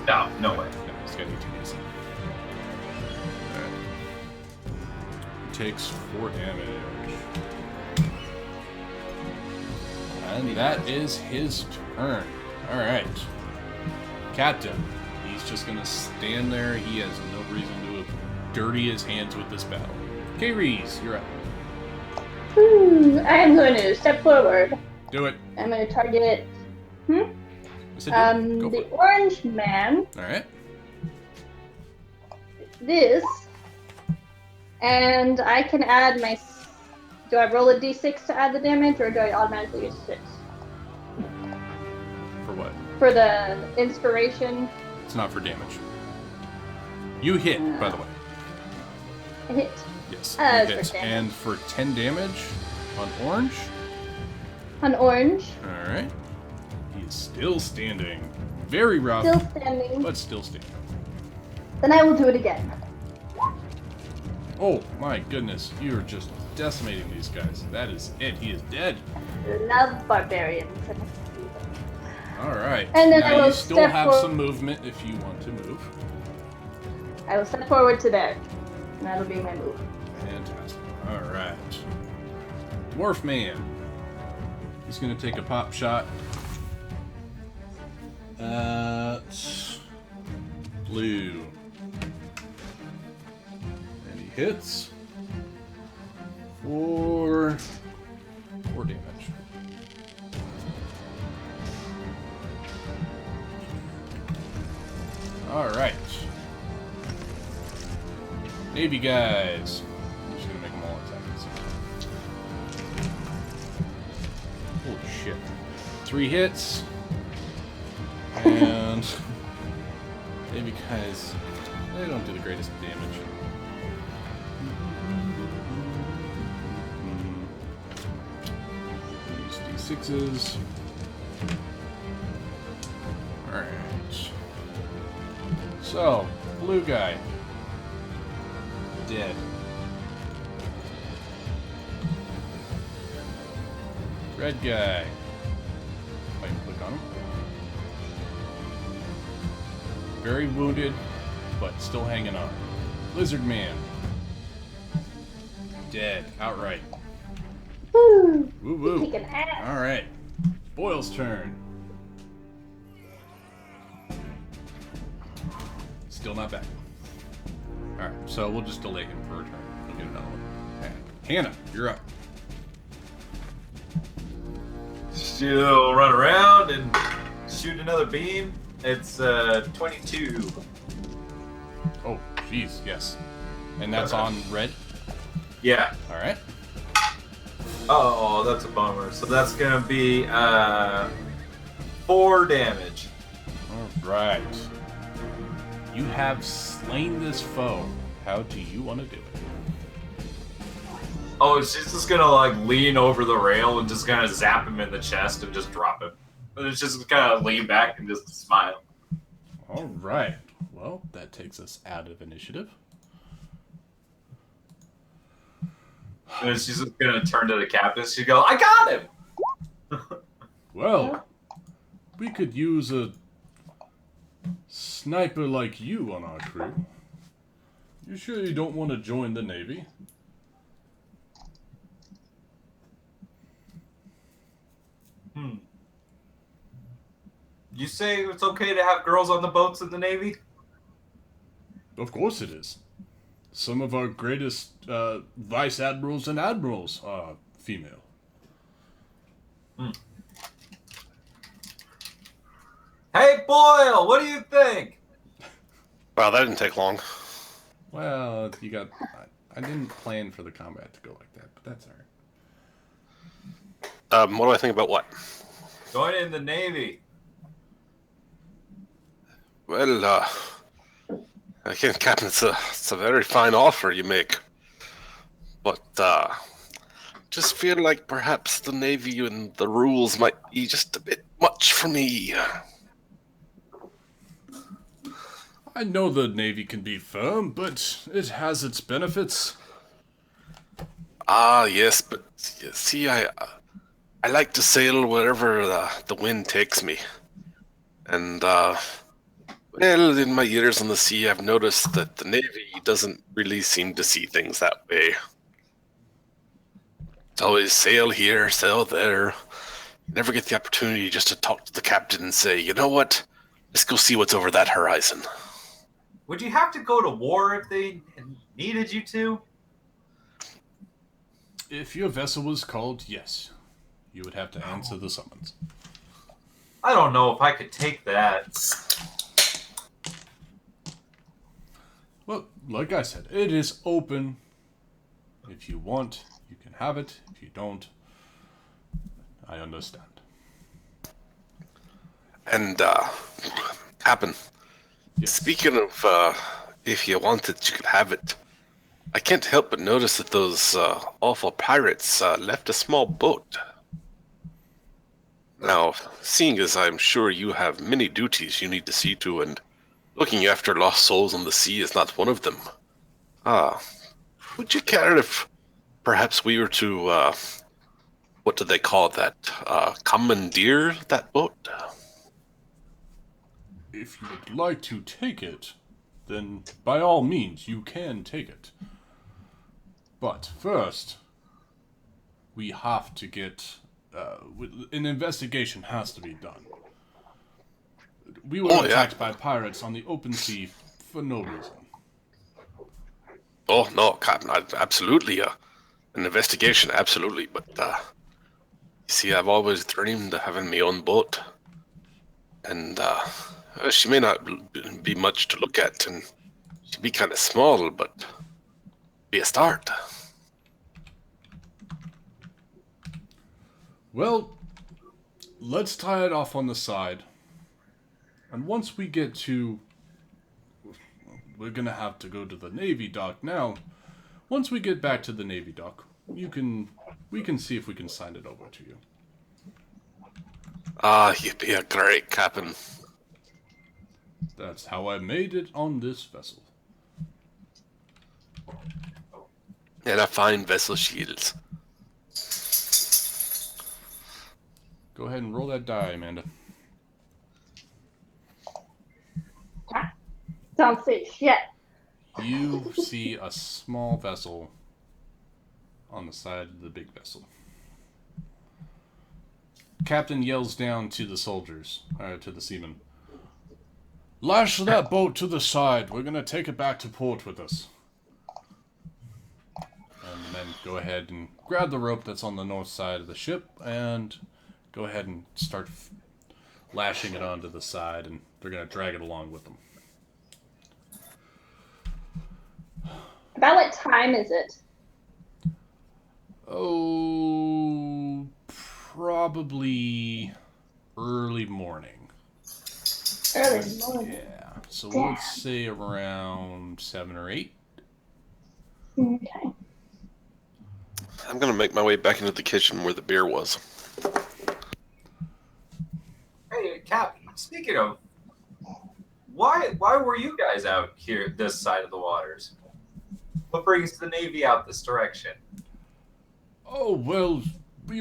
No way. No, he's got 18 AC. Alright. Takes 4 damage. And that is his turn. Alright. Captain. He's just gonna stand there. He has no reason to dirty his hands with this battle. K-Reese, you're up. I am going to step forward. Do it. I'm going to target I said do it. Go for the it. orange man. Alright. This. And I can add my... Do I roll a d6 to add the damage, or do I automatically use 6? For what? For the inspiration. It's not for damage. You hit, by the way. I hit. Yes, for you hit. 10. And for 10 damage on orange. On orange. Alright. He is still standing. Very rough, Still standing. but still standing. Then I will do it again. Oh my goodness, you are just decimating these guys. That is it. He is dead. Love barbarians. Alright. And then now I will you still step have for- some movement if you want to move. I will step forward to there. And that'll be my move. Fantastic. Alright. Dwarf Man. He's gonna take a pop shot at blue. And he hits for 4 damage. Alright. Navy guys. I'm just gonna make them all attack. Holy shit. 3 hits. And Navy guys, they don't do the greatest damage. Use D6s. Alright. So, blue guy. Dead. Red guy. If I can click on him. Very wounded, but still hanging on. Lizard man. Dead. Outright. Woo! Woo woo. Kick an ass. Alright. Boyle's turn. Still not back. Alright, so we'll just delay him for a turn. We'll get another one. Alright. Hannah, you're up. She'll run around and shoot another beam. It's 22. Oh, jeez, yes. And that's on red? Yeah. Alright. Oh, that's a bummer. So that's gonna be 4 damage. Alright. You have slain this foe. How do you want to do it? Oh, she's just gonna like lean over the rail and just kind of zap him in the chest and just drop him. And it's just kind of lean back and just smile. Alright. Well, that takes us out of initiative. And then she's just gonna turn to the captain. She go, "I got him." Well, we could use a sniper like you on our crew. You sure you don't want to join the Navy? You say it's okay to have girls on the boats in the Navy? Of course it is. Some of our greatest vice admirals and admirals are female. Hey, Boyle, what do you think? Wow, that didn't take long. Well, you got... I didn't plan for the combat to go like that, but that's alright. What do I think about what? Going in the Navy. Well, again, Captain, it's a very fine offer you make. But, just feel like perhaps the Navy and the rules might be just a bit much for me. I know the Navy can be firm, but it has its benefits. Ah, yes, but you see, I like to sail wherever the wind takes me. And, well, Well, in my years on the sea, I've noticed that the Navy doesn't really seem to see things that way. It's always sail here, sail there. You never get the opportunity just to talk to the captain and say, you know what? Let's go see what's over that horizon. Would you have to go to war if they needed you to? If your vessel was called, yes. You would have to answer the summons. I don't know if I could take that. Well, like I said, it is open. If you want, you can have it. If you don't, I understand. And, Captain, Yes. speaking of, if you want it, you could have it. I can't help but notice that those awful pirates left a small boat. Now, seeing as I'm sure you have many duties you need to see to, and looking after lost souls on the sea is not one of them. Would you care if perhaps we were to, what do they call that, commandeer that boat? If you would like to take it, then by all means you can take it. But first, we have to get... an investigation has to be done. We were attacked by pirates on the open sea for no reason. Oh, no, Captain, absolutely. An investigation, absolutely. But, you see, I've always dreamed of having my own boat. And, she may not be much to look at, and she'd be kind of small, but be a start. Well, let's tie it off on the side. And once we get to... We're gonna have to go to the Navy dock now. Once we get back to the Navy dock, we can see if we can sign it over to you. You'd be a great captain. That's how I made it on this vessel. And a fine vessel she is. Go ahead and roll that die, Amanda. Don't say shit. You see a small vessel on the side of the big vessel. Captain yells down to the soldiers, to the seamen. Lash that boat to the side. We're gonna take it back to port with us. And the men go ahead and grab the rope that's on the north side of the ship and go ahead and start lashing it onto the side, and they're gonna drag it along with them. About what time is it? Oh, probably early morning. Early morning. Yeah, so let's say around 7 or 8. Okay. I'm gonna make my way back into the kitchen where the beer was. Hey, Captain, speaking of, why were you guys out here this side of the waters? What brings the Navy out this direction? Oh, well, we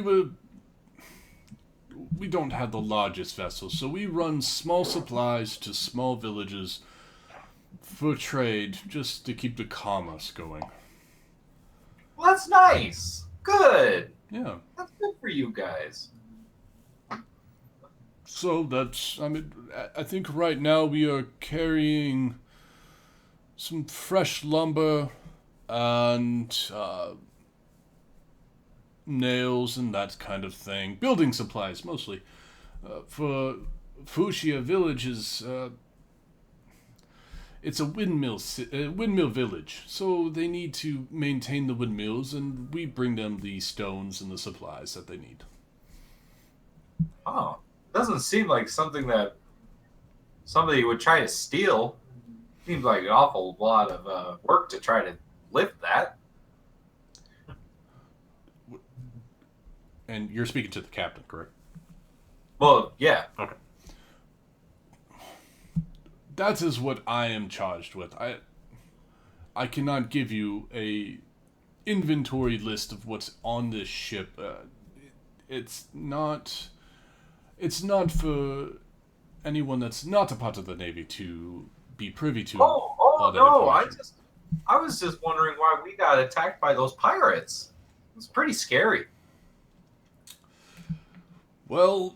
don't have the largest vessels, so we run small supplies to small villages for trade, just to keep the commerce going. Well, that's nice. Good. Yeah. That's good for you guys. So I think right now we are carrying some fresh lumber and nails and that kind of thing. Building supplies, mostly. For Fushia Village it's a windmill village, so they need to maintain the windmills, and we bring them the stones and the supplies that they need. Oh, doesn't seem like something that somebody would try to steal. Seems like an awful lot of work to try to lift that. And you're speaking to the captain, correct? Well, yeah. Okay. That is what I am charged with. I cannot give you a inventory list of what's on this ship. It's not for anyone that's not a part of the Navy to be privy to Oh all that no! information. I was just wondering why we got attacked by those pirates. It was pretty scary. Well,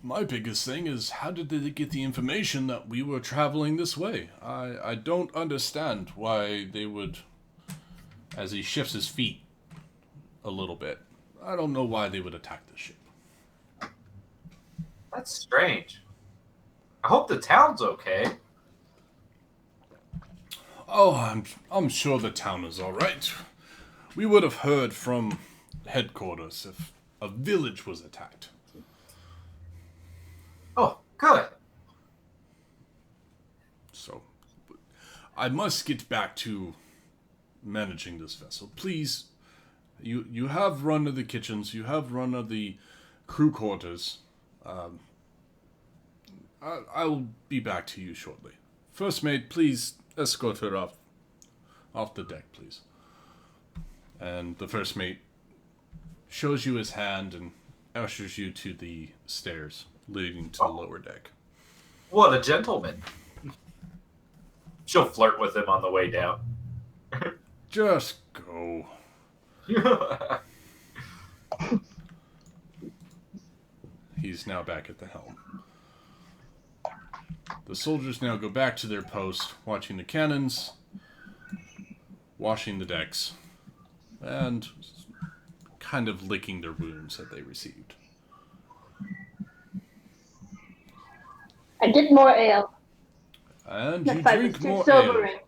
my biggest thing is how did they get the information that we were traveling this way? I don't understand why they would, as he shifts his feet a little bit, I don't know why they would attack this ship. That's strange. I hope the town's okay. Oh, I'm sure the town is all right. We would have heard from headquarters if a village was attacked. Oh, good. So, I must get back to managing this vessel. Please, you have run of the kitchens, you have run of the crew quarters. I'll be back to you shortly. First mate, please escort her off the deck, please. And the first mate shows you his hand and ushers you to the stairs leading to the lower deck. What a gentleman. She'll flirt with him on the way down. Just go. He's now back at the helm. The soldiers now go back to their post, watching the cannons, washing the decks, and kind of licking their wounds that they received. I get more ale. And The you fight drink was too more ale. sobering.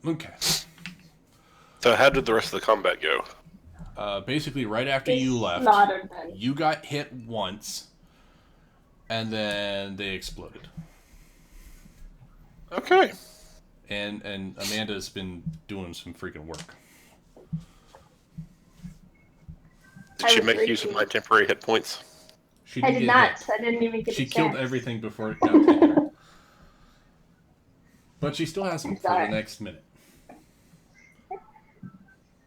Okay. So how did the rest of the combat go? Basically, right after They you left, slaughtered them. you got hit once, and then they exploded. Okay. And Amanda's been doing some freaking work. Did I she was make use of my temporary hit points? She I didn't did get not. hit. I didn't even get She a killed chance. everything before it got to hit her. But she still has them for the Sorry. next minute.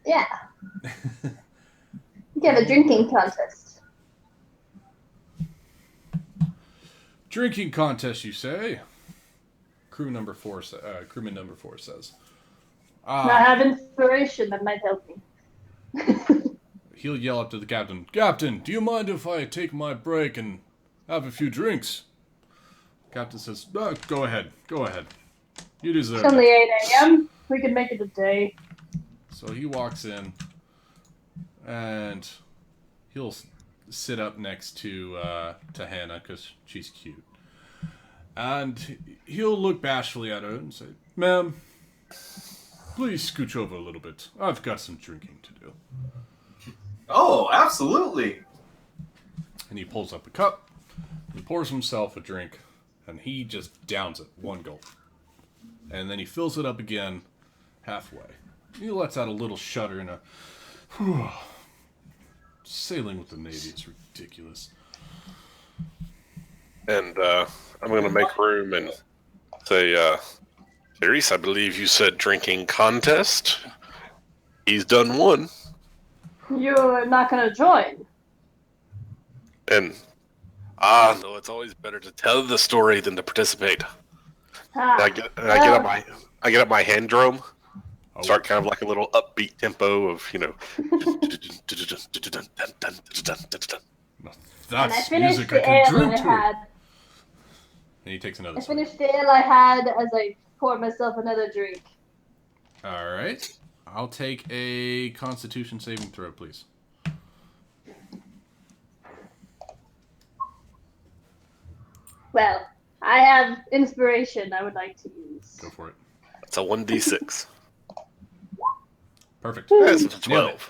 Yeah. We have a drinking contest. Drinking contest, you say? Crewman number 4 says. I have inspiration that might help me. He'll yell up to the captain, Captain, do you mind if I take my break and have a few drinks? Captain says, go ahead. You deserve It's only it. 8 a.m. We can make it a day. So he walks in, and he'll sit up next to Hannah, because she's cute. And he'll look bashfully at her and say, Ma'am, please scooch over a little bit. I've got some drinking to do. Oh, absolutely. And he pulls up a cup, he pours himself a drink, and he just downs it, one gulp. And then he fills it up again, halfway. He lets out a little shudder and a, whew. Sailing with the Navy is ridiculous. And I'm going to make room and say, Therese, I believe you said drinking contest. He's done one. You're not gonna join. And, no, it's always better to tell the story than to participate. Ah, I get up my hand drum, start kind of like a little upbeat tempo of, Now and I that's finished music I the can ale drink I to. had. And he takes another I swig. finished the ale I had as I poured myself another drink. Alright. I'll take a Constitution saving throw, please. Well, I have inspiration I would like to use. Go for it. it's a 1d6. Perfect. That's a Nailed it. 12.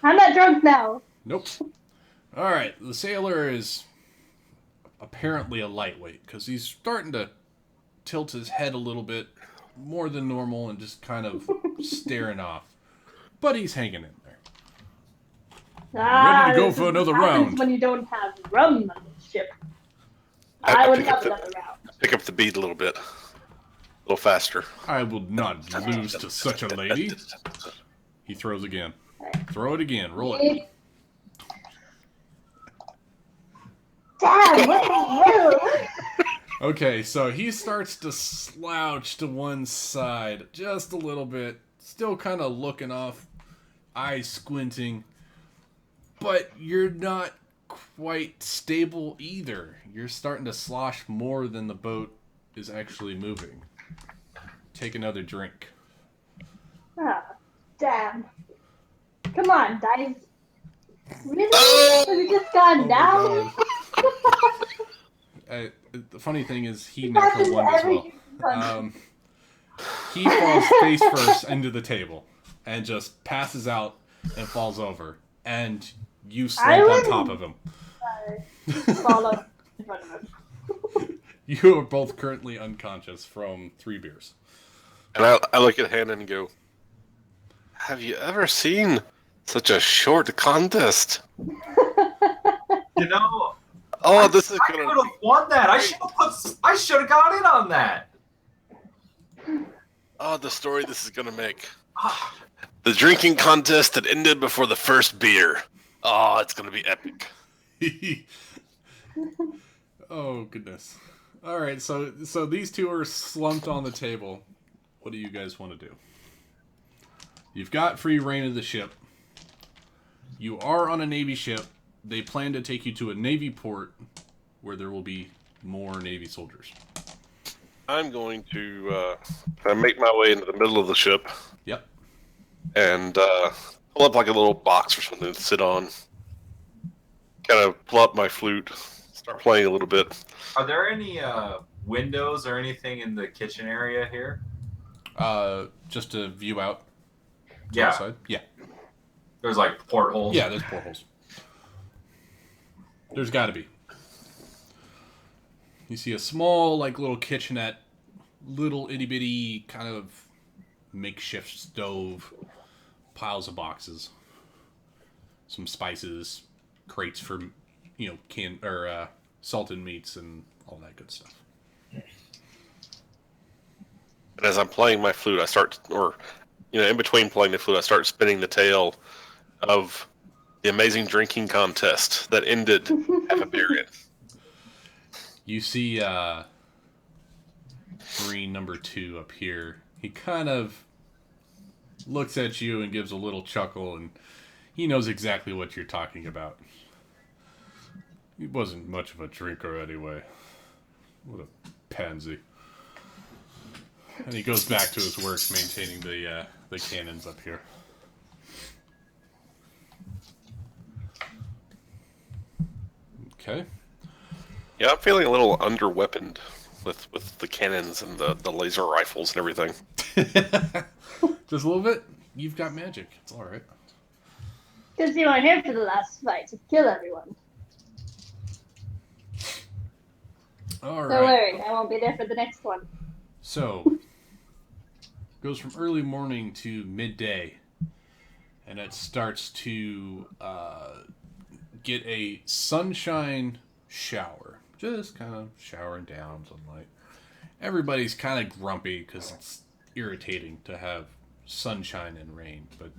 I'm not drunk now. Nope. Alright, the sailor is apparently a lightweight, because he's starting to tilt his head a little bit more than normal and just kind of staring off. But he's hanging in there. Ready to go this for is another what happens round. when you don't have rum on the ship. I I would pick have up the- another round. Pick up the beat a little bit. A little faster. I will not lose to such a lady. He throws again. Throw it again. Roll it. Damn, what the hell? Okay, so he starts to slouch to one side just a little bit, still kind of looking off, eyes squinting, but you're not quite stable either. You're starting to slosh more than the boat is actually moving. Take another drink. Oh, damn. Come on, dive. Really? Has it just gone down? The funny thing is, he It natural happens one as every well. time. He falls face first into the table and just passes out and falls over. And you slump on top of him. Follow in front of him. You are both currently unconscious from 3 beers. And I look at Hannah and go, have you ever seen such a short contest? You know, Oh, this is I gonna. could have won that. I should have got in on that. Oh, the story this is gonna make. The drinking contest that ended before the first beer. Oh, it's gonna be epic. Oh, goodness. Alright, so these two are slumped on the table. What do you guys want to do? You've got free reign of the ship. You are on a Navy ship. They plan to take you to a Navy port where there will be more Navy soldiers. I'm going to make my way into the middle of the ship Yep. and pull up like a little box or something to sit on. Kind of pull up my flute, start playing a little bit. Are there any windows or anything in the kitchen area here? Just to view out to Yeah. the side. Yeah. There's like portholes. Yeah, there's portholes. There's got to be. You see a small, like, little kitchenette, little itty-bitty kind of makeshift stove, piles of boxes, some spices, crates for, salted meats and all that good stuff. And as I'm playing my flute, in between playing the flute, I start spinning the tale of the amazing drinking contest that ended half a beer in. You see Marine number 2 up here. He kind of looks at you and gives a little chuckle, and he knows exactly what you're talking about. He wasn't much of a drinker anyway. What a pansy. And he goes back to his work maintaining the cannons up here. Okay. Yeah, I'm feeling a little under-weaponed with the cannons and the laser rifles and everything. Just a little bit? You've got magic. It's alright. Because you weren't here for the last fight to kill everyone. Alright. Don't worry, I won't be there for the next one. So, goes from early morning to midday, and it starts to get a sunshine shower. Just kind of showering down sunlight. Everybody's kind of grumpy because it's irritating to have sunshine and rain, but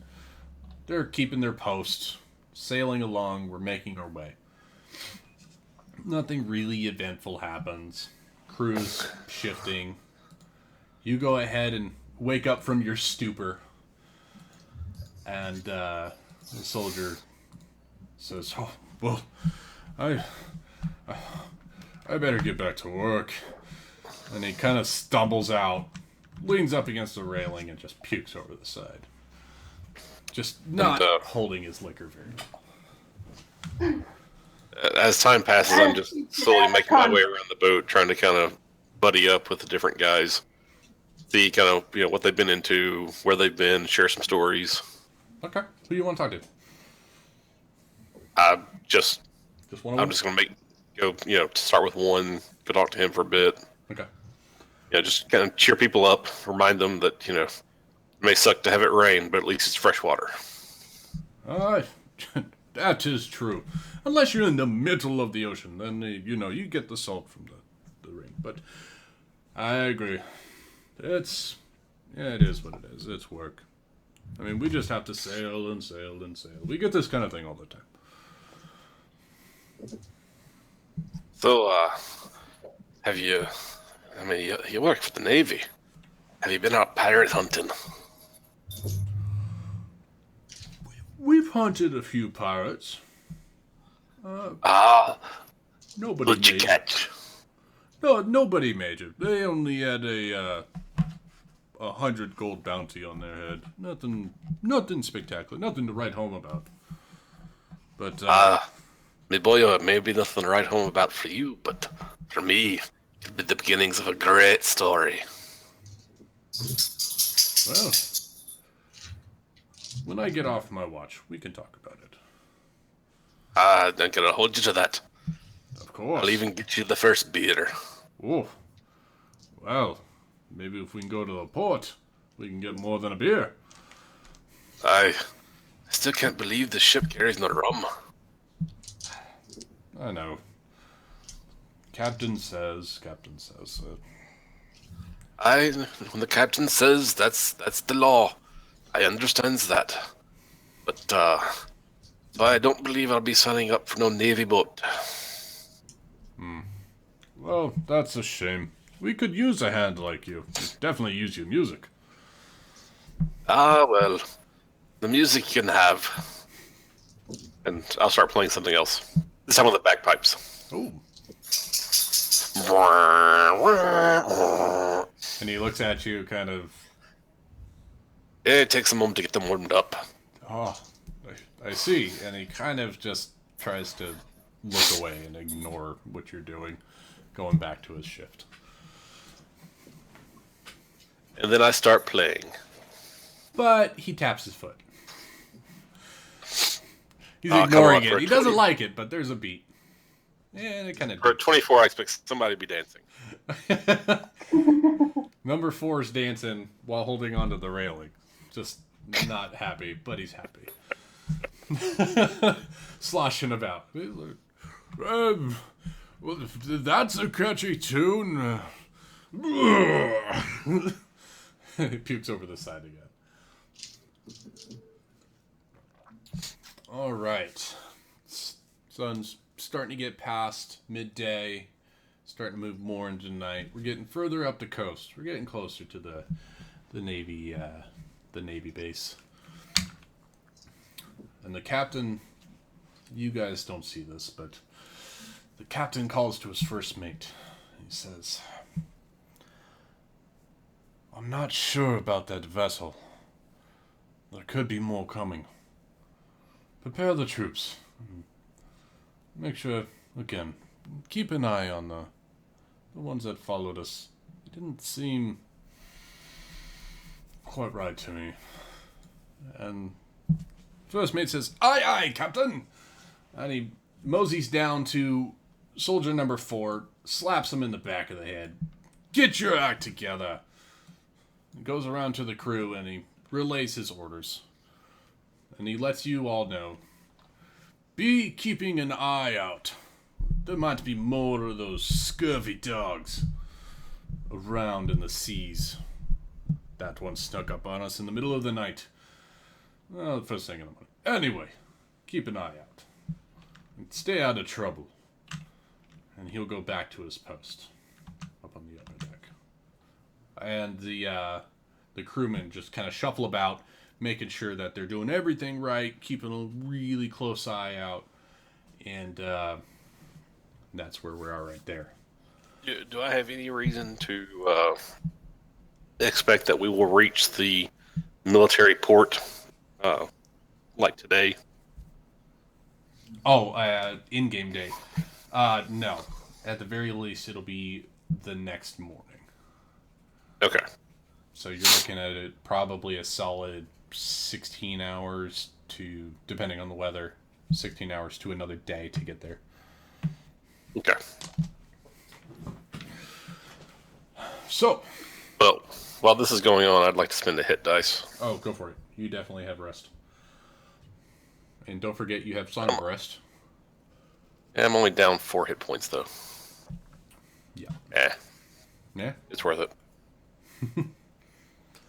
they're keeping their post, sailing along, we're making our way. Nothing really eventful happens. Crew's shifting. You go ahead and wake up from your stupor. And the soldier says, "Oh, well, I better get back to work." And he kind of stumbles out, leans up against the railing, and just pukes over the side. Just not holding his liquor very well. As time passes, I'm just slowly making my way around the boat, trying to kind of buddy up with the different guys. See kind of what they've been into, where they've been, share some stories. Okay. Who do you want to talk to? I'm just one of I'm them? just gonna start with one, go talk to him for a bit. Okay. Just kind of cheer people up, remind them that it may suck to have it rain, but at least it's fresh water. That is true. Unless you're in the middle of the ocean, then you get the salt from the rain. But I agree. It is what it is. It's work. I mean, we just have to sail and sail and sail. We get this kind of thing all the time. So, have you? I mean, you work for the Navy. Have you been out pirate hunting? We've hunted a few pirates. Ah, Nobody what'd you major. catch? No, nobody major. They only had a 100 gold bounty on their head. Nothing spectacular. Nothing to write home about. But Me boy, maybe nothing to write home about for you, but for me, it'd be the beginnings of a great story. well, when I get off my watch, we can talk about it. I'm gonna hold you to that. Of course. I'll even get you the first beer. Oh, well, maybe if we can go to the port, we can get more than a beer. I still can't believe the ship carries no rum. I know. Captain says that. When the captain says that's the law, I understands that. But, so I don't believe I'll be signing up for no Navy boat. Well, that's a shame. We could use a hand like you. We'd definitely use your music. Ah, well, the music you can have. And I'll start playing something else. This time with the bagpipes. Oh. And he looks at you kind of, It takes a moment to get them warmed up. oh, I see. And he kind of just tries to look away and ignore what you're doing, going back to his shift. And then I start playing. But he taps his foot. He's Oh, come ignoring on, it. for a He doesn't 20 like it, but there's a beat. And it kind of... For 24, I expect somebody to be dancing. Number 4 is dancing while holding onto the railing. Just not happy, but he's happy. Sloshing about. Well, that's a catchy tune. He pukes over the side again. All right. Sun's starting to get past midday. Starting to move more into night. We're getting further up the coast. We're getting closer to the Navy base. And the captain, you guys don't see this, but the captain calls to his first mate. He says, "I'm not sure about that vessel. There could be more coming. Prepare the troops. Make sure, again, keep an eye on the ones that followed us. It didn't seem quite right to me." And first mate says, "Aye, aye, Captain!" And he moseys down to soldier number 4, slaps him in the back of the head. "Get your act together!" He goes around to the crew and he relays his orders. And he lets you all know, be keeping an eye out. There might be more of those scurvy dogs around in the seas. That one snuck up on us in the middle of the night. Well, the first thing in the morning. Anyway, keep an eye out. And stay out of trouble. And he'll go back to his post up on the upper deck. And the crewmen just kind of shuffle about, making sure that they're doing everything right, keeping a really close eye out. And that's where we are right there. Do I have any reason to expect that we will reach the military port like today? Oh, in-game day. No. At the very least, it'll be the next morning. Okay. So you're looking at it probably a solid 16 hours to, depending on the weather, 16 hours to another day to get there. Okay. So, Well, while this is going on, I'd like to spend a hit dice. oh, go for it. You definitely have rest. And don't forget you have Song of Rest. Yeah, I'm only down 4 hit points, though. Yeah. Yeah, Yeah? it's worth it.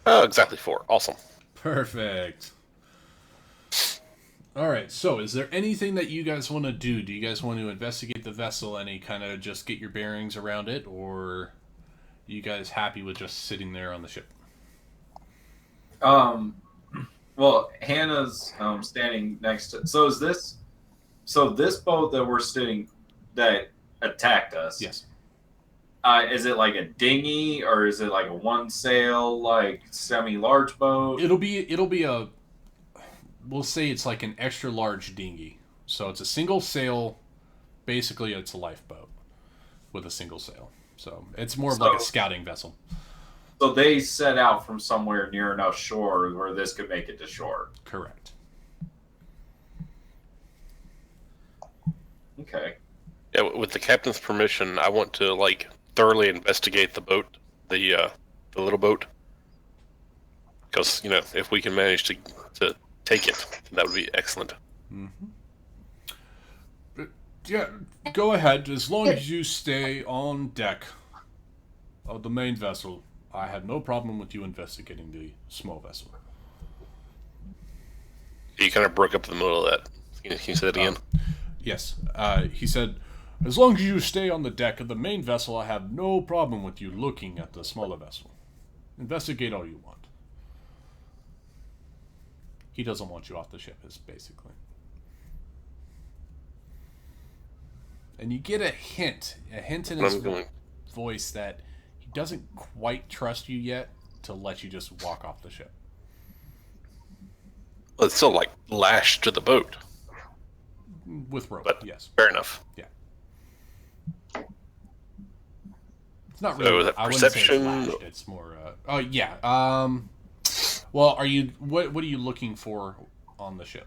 Oh, exactly 4. Awesome. Perfect. All right. So, is there anything that you guys want to do? Do you guys want to investigate the vessel? Any kind of just get your bearings around it, or are you guys happy with just sitting there on the ship? Well, Hannah's standing next to. So is this? So this boat that we're sitting that attacked us. Yes. Is it like a dinghy or is it like a one sail, like semi-large boat? It'll be a. We'll say it's like an extra large dinghy. So it's a single sail. Basically, it's a lifeboat with a single sail. So it's more of like a scouting vessel. So they set out from somewhere near enough shore where this could make it to shore. Correct. Okay. Yeah, with the captain's permission, I want to like thoroughly investigate the boat, the little boat, because if we can manage to take it, that would be excellent. Mm-hmm. But, yeah, go ahead. As long as you stay on deck of the main vessel, I have no problem with you investigating the small vessel. You kind of broke up in the middle of that. Can you say that again? Yes. He said, as long as you stay on the deck of the main vessel, I have no problem with you looking at the smaller vessel. Investigate all you want. He doesn't want you off the ship, is basically. And you get a hint in his voice that he doesn't quite trust you yet to let you just walk off the ship. Well, it's still like lashed to the boat. With rope, But yes. fair enough. Yeah. It's not So really. is that I wouldn't say perception? it's lashed. It's more. Oh yeah. Well, are you? What are you looking for on the ship?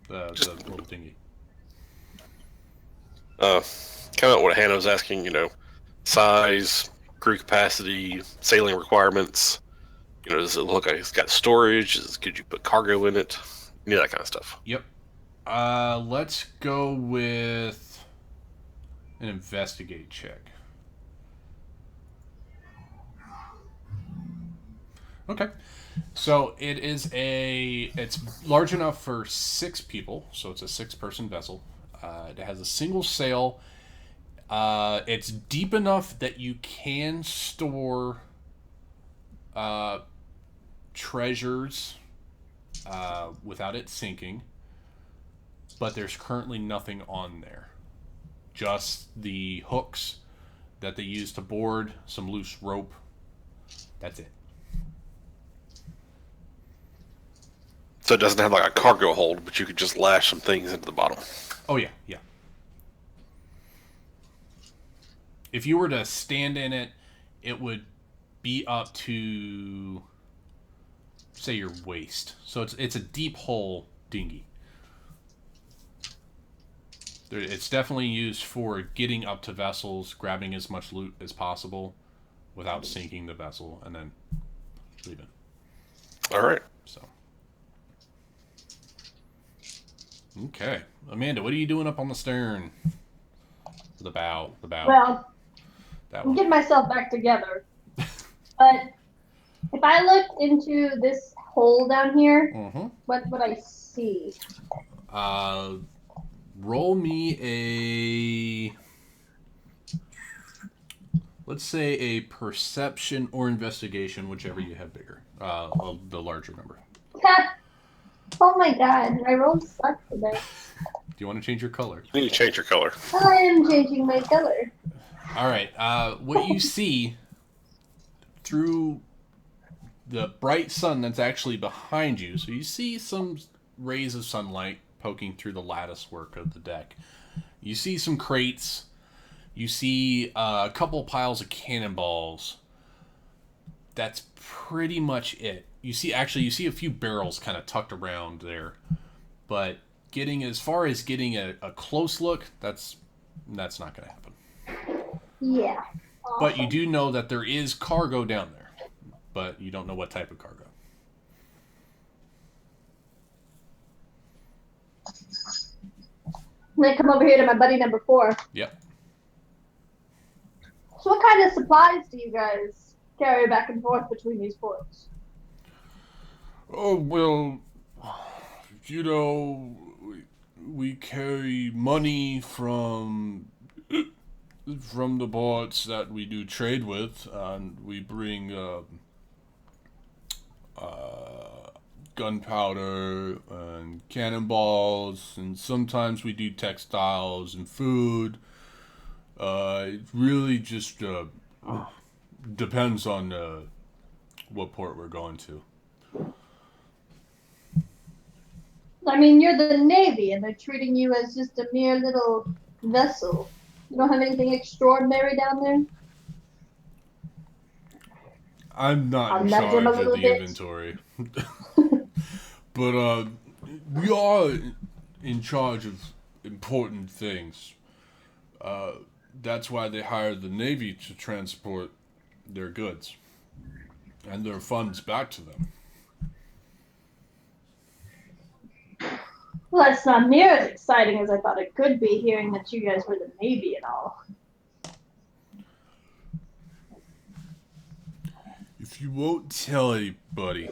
The little dinghy. Kind of what Hannah was asking. Size, crew capacity, sailing requirements. Does it look like it's got storage? Could you put cargo in it? That kind of stuff. Yep. Let's go with an investigate check. Okay. So it's large enough for 6 people, so it's a 6-person vessel. It has a single sail. It's deep enough that you can store treasures without it sinking, but there's currently nothing on there. Just the hooks that they use to board, some loose rope. That's it. So it doesn't have like a cargo hold, but you could just lash some things into the bottom. Oh yeah, yeah. If you were to stand in it, it would be up to, say, your waist. So it's a deep hole dinghy. It's definitely used for getting up to vessels, grabbing as much loot as possible without sinking the vessel, and then leaving. All right. So. Okay. Amanda, what are you doing up on the stern? The bow. Well, That I'm one. getting myself back together. But if I look into this hole down here, Mm-hmm. what would I see? Roll me let's say a perception or investigation, whichever you have bigger. The larger number. Oh my god, my rolls suck today. Do you want to change your color? You need to change your color. I am changing my color. All right. What you see through the bright sun that's actually behind you, so you see some rays of sunlight poking through the lattice work of the deck. You see some crates. You see a couple piles of cannonballs. That's pretty much it. You see a few barrels kind of tucked around there, but getting as far as getting a close look, that's not going to happen. Yeah. But you do know that there is cargo down there, but you don't know what type of cargo. I'm gonna come over here to my buddy number 4. Yep. So what kind of supplies do you guys carry back and forth between these ports? Oh, well, we carry money from the ports that we do trade with, and we bring gunpowder and cannonballs, and sometimes we do textiles and food. It really just depends on what port we're going to. I mean, you're the Navy, and they're treating you as just a mere little vessel. You don't have anything extraordinary down there? I'm not I'll in nudge him a charge of little the bit. inventory. But we are in charge of important things. That's why they hired the Navy to transport their goods and their funds back to them. Well, that's not near as exciting as I thought it could be, hearing that you guys were the Navy and all. If you won't tell anybody,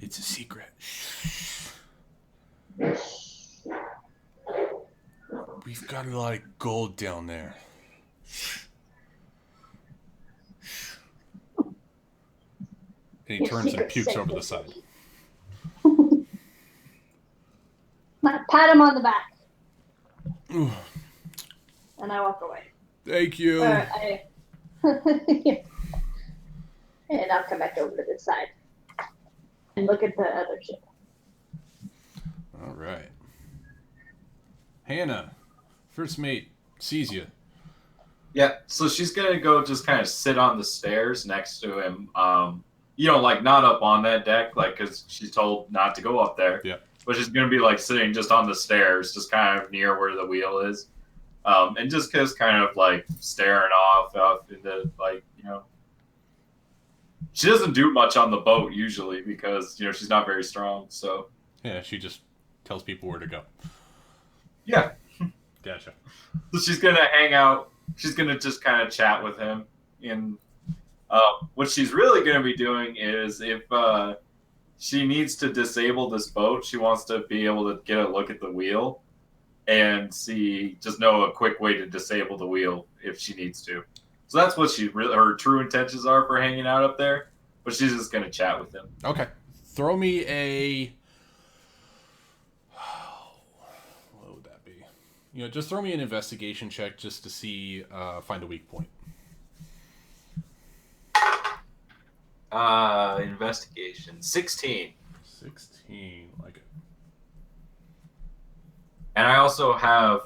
it's a secret. We've got a lot of gold down there. And he Your turns and secret's pukes safe over the with side. me. Pat him on the back. And I walk away. Thank you. And I'll come back over to this side and look at the other ship. All right. Hannah, first mate, sees you. Yeah, so she's gonna go just kind of sit on the stairs next to him. Like not up on that deck, like because she's told not to go up there. Yeah. But she's gonna be like sitting just on the stairs, just kind of near where the wheel is, and just kind of like staring off into She doesn't do much on the boat usually because she's not very strong. So Yeah, she just tells people where to go. yeah, Gotcha. so she's gonna hang out. She's gonna just kind of chat with him. And what she's really gonna be doing is if she needs to disable this boat, she wants to be able to get a look at the wheel and know a quick way to disable the wheel if she needs to. So that's what her true intentions are for hanging out up there. But she's just gonna chat with him. Okay. Throw me a... What would that be? Just throw me an investigation check just to see, find a weak point. Investigation 16. 16. Like it. And I also have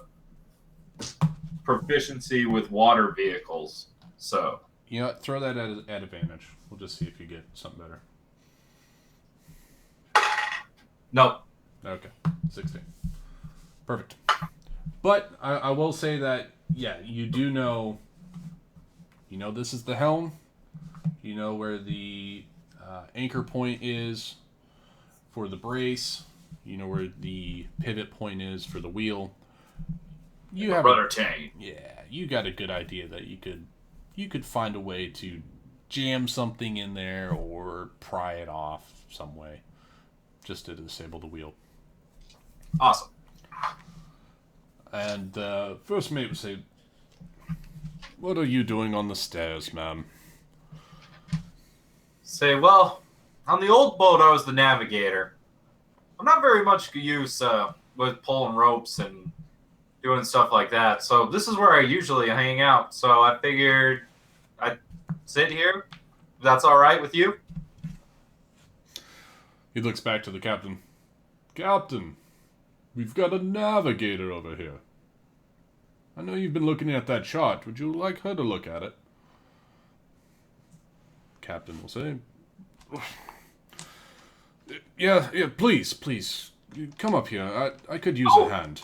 proficiency with water vehicles. So Throw that at advantage. We'll just see if you get something better. nope. Okay. 16. Perfect. But I will say that, yeah, you do know... this is the helm. You know where the anchor point is for the brace. You know where the pivot point is for the wheel. You have Rudder chain. Yeah, you got a good idea that you could find a way to jam something in there or pry it off some way just to disable the wheel. Awesome. And first mate would say, "What are you doing on the stairs, ma'am?" Say, well, on the old boat, I was the navigator. I'm not very much use with pulling ropes and doing stuff like that. So this is where I usually hang out. So I figured I'd sit here. If that's all right with you? He looks back to the captain. "Captain, we've got a navigator over here. I know you've been looking at that chart. Would you like her to look at it?" Captain will say, Yeah, please. You come up here. I could use a hand."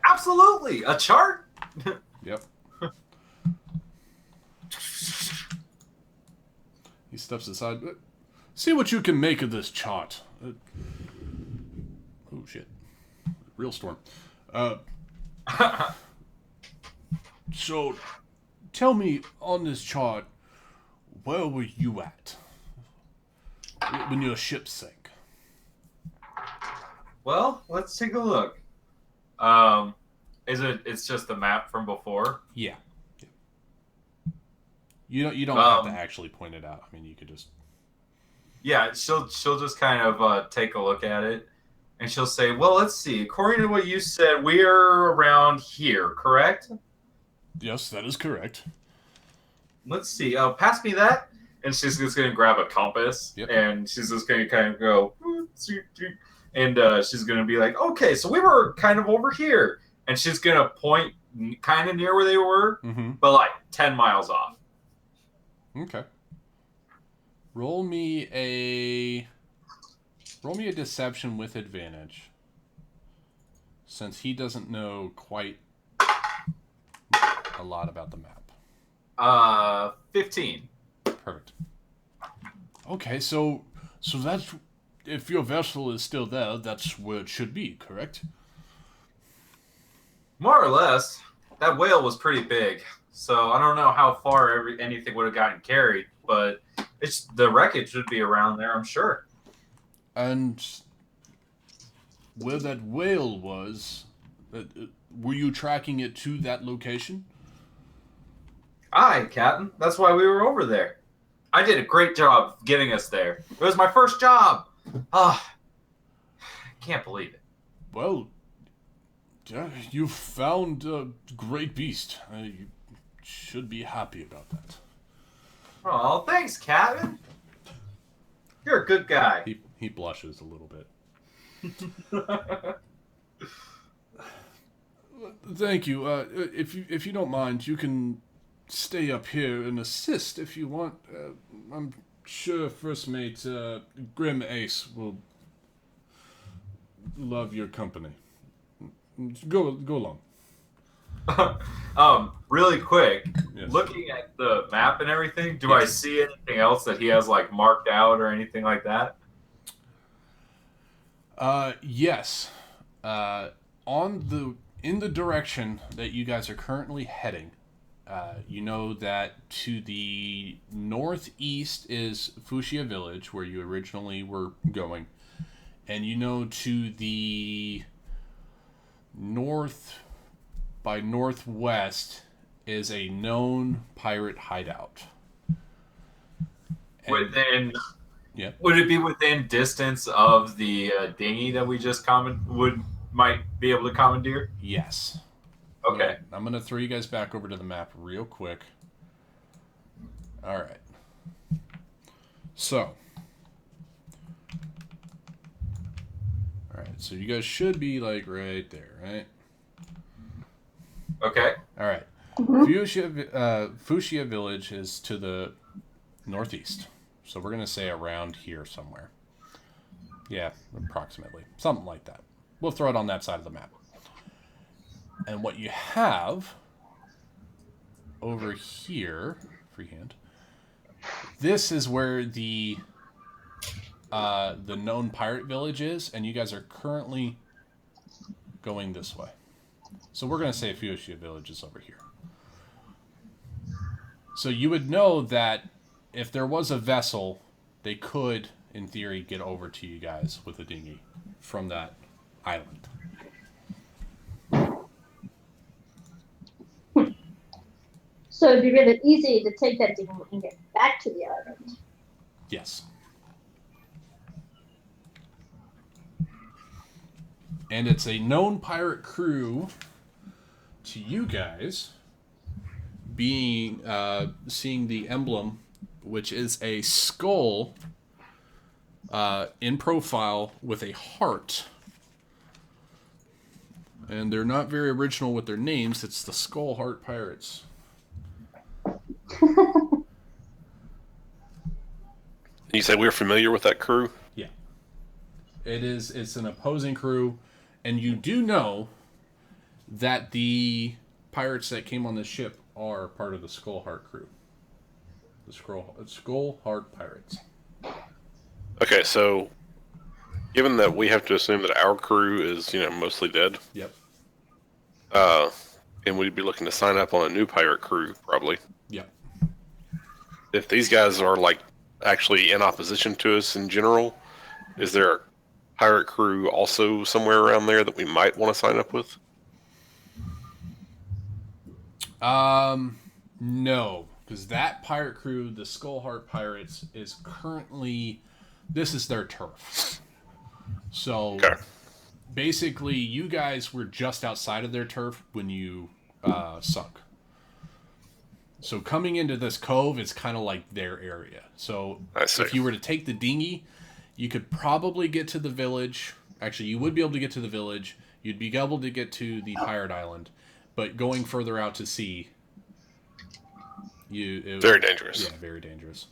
Absolutely. A chart? Yep. He steps aside. "See what you can make of this chart." Oh, shit. Real storm. So, tell me, on this chart, where were you at when your ship sank? Well, let's take a look. It's just the map from before? Yeah. You don't have to Um, actually point it out. I mean, you could just. Yeah, she'll just kind of take a look at it, and she'll say, "Well, let's see. According to what you said, we're around here, correct? Yes, that is correct. Let's see. Pass me that." And she's just gonna grab a compass, Yep. and she's just gonna kind of go, and she's gonna be like, "Okay, so we were kind of over here," and she's gonna point kind of near where they were, Mm-hmm. but like 10 miles off. Okay. Roll me a deception with advantage. Since he doesn't know quite a lot about the map. 15. Perfect. Okay, so that's if your vessel is still there, that's where it should be, correct? More or less. That whale was pretty big, so I don't know how far anything would have gotten carried, but the wreckage should be around there, I'm sure. And where that whale was, were you tracking it to that location? Aye, Captain. That's why we were over there. I did a great job getting us there. It was my first job. Ah, I can't believe it. Well, yeah, you found a great beast. You should be happy about that. Oh, thanks, Captain. You're a good guy. He blushes a little bit. Thank you. If you don't mind, you can stay up here and assist if you want. I'm sure First Mate Grim Ace will love your company. Go along. Really quick, Yes. looking at the map and everything, do I see anything else that he has like marked out or anything like that? Yes. In the direction that you guys are currently heading, you know that to the northeast is Fuchsia Village, where you originally were going, and you know to the north by northwest is a known pirate hideout. And- Yeah. Would it be within distance of the dinghy that we just might be able to commandeer? Yes. Okay. I'm going to throw you guys back over to the map real quick. All right. So. All right. So you guys should be like right there, right? Okay. All right. Fuchsia Village is to the northeast. So we're going to say around here somewhere. Yeah, approximately. Something like that. We'll throw it on that side of the map. And what you have over here, freehand, this is where the known pirate village is, and you guys are currently going this way. So we're going to say Fuchsia Village is over here. So you would know that if there was a vessel, they could, in theory, get over to you guys with a dinghy from that island. So it'd be really easy to take that dinghy and get back to the island. Yes. And it's a known pirate crew to you guys, being seeing the emblem, which is a skull in profile with a heart. And they're not very original with their names. It's the Skull Heart Pirates. You said we were familiar with that crew? Yeah. It's an opposing crew, and you do know that the pirates that came on the ship are part of the Skull Heart crew. The Skull Heart Pirates. Okay, so given that we have to assume that our crew is, mostly dead, Yep. and we'd be looking to sign up on a new pirate crew, probably. Yep. If these guys are, actually in opposition to us in general, is there pirate crew also somewhere around there that we might want to sign up with? No, because that pirate crew, the Skullheart Pirates, is currently, this is their turf. So Okay. basically, you guys were just outside of their turf when you sunk. So coming into this cove is kind of like their area. So I see. if you were to take the dinghy, you could probably get to the village. Actually, you would be able to get to the village. You'd be able to get to the pirate island, but going further out to sea, Very dangerous. Yeah, very dangerous.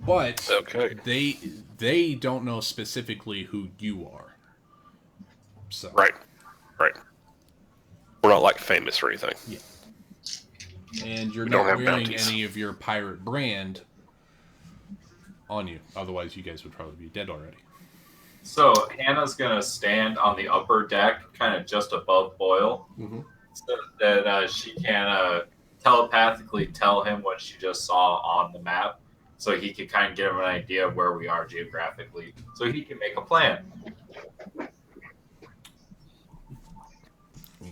But Okay. they don't know specifically who you are. So Right. We're not like famous or anything. yeah. And you're We not don't have wearing bounties. any of your pirate brand on you. Otherwise, you guys would probably be dead already. So Hannah's gonna stand on the upper deck, kind of just above Boyle, so that she can telepathically tell him what she just saw on the map, so he can kind of give him an idea of where we are geographically, so he can make a plan.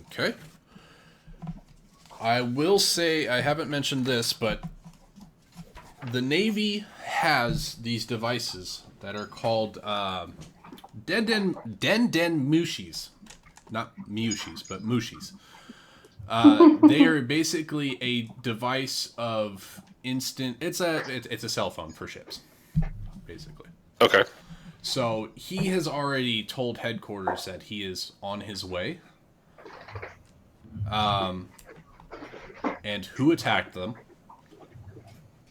Okay. I will say, I haven't mentioned this, but the Navy has these devices that are called Den Mushis. Not Mushis, but Mushis. They are basically a device of instant... It's a cell phone for ships, basically. Okay. So he has already told headquarters that he is on his way. And who attacked them,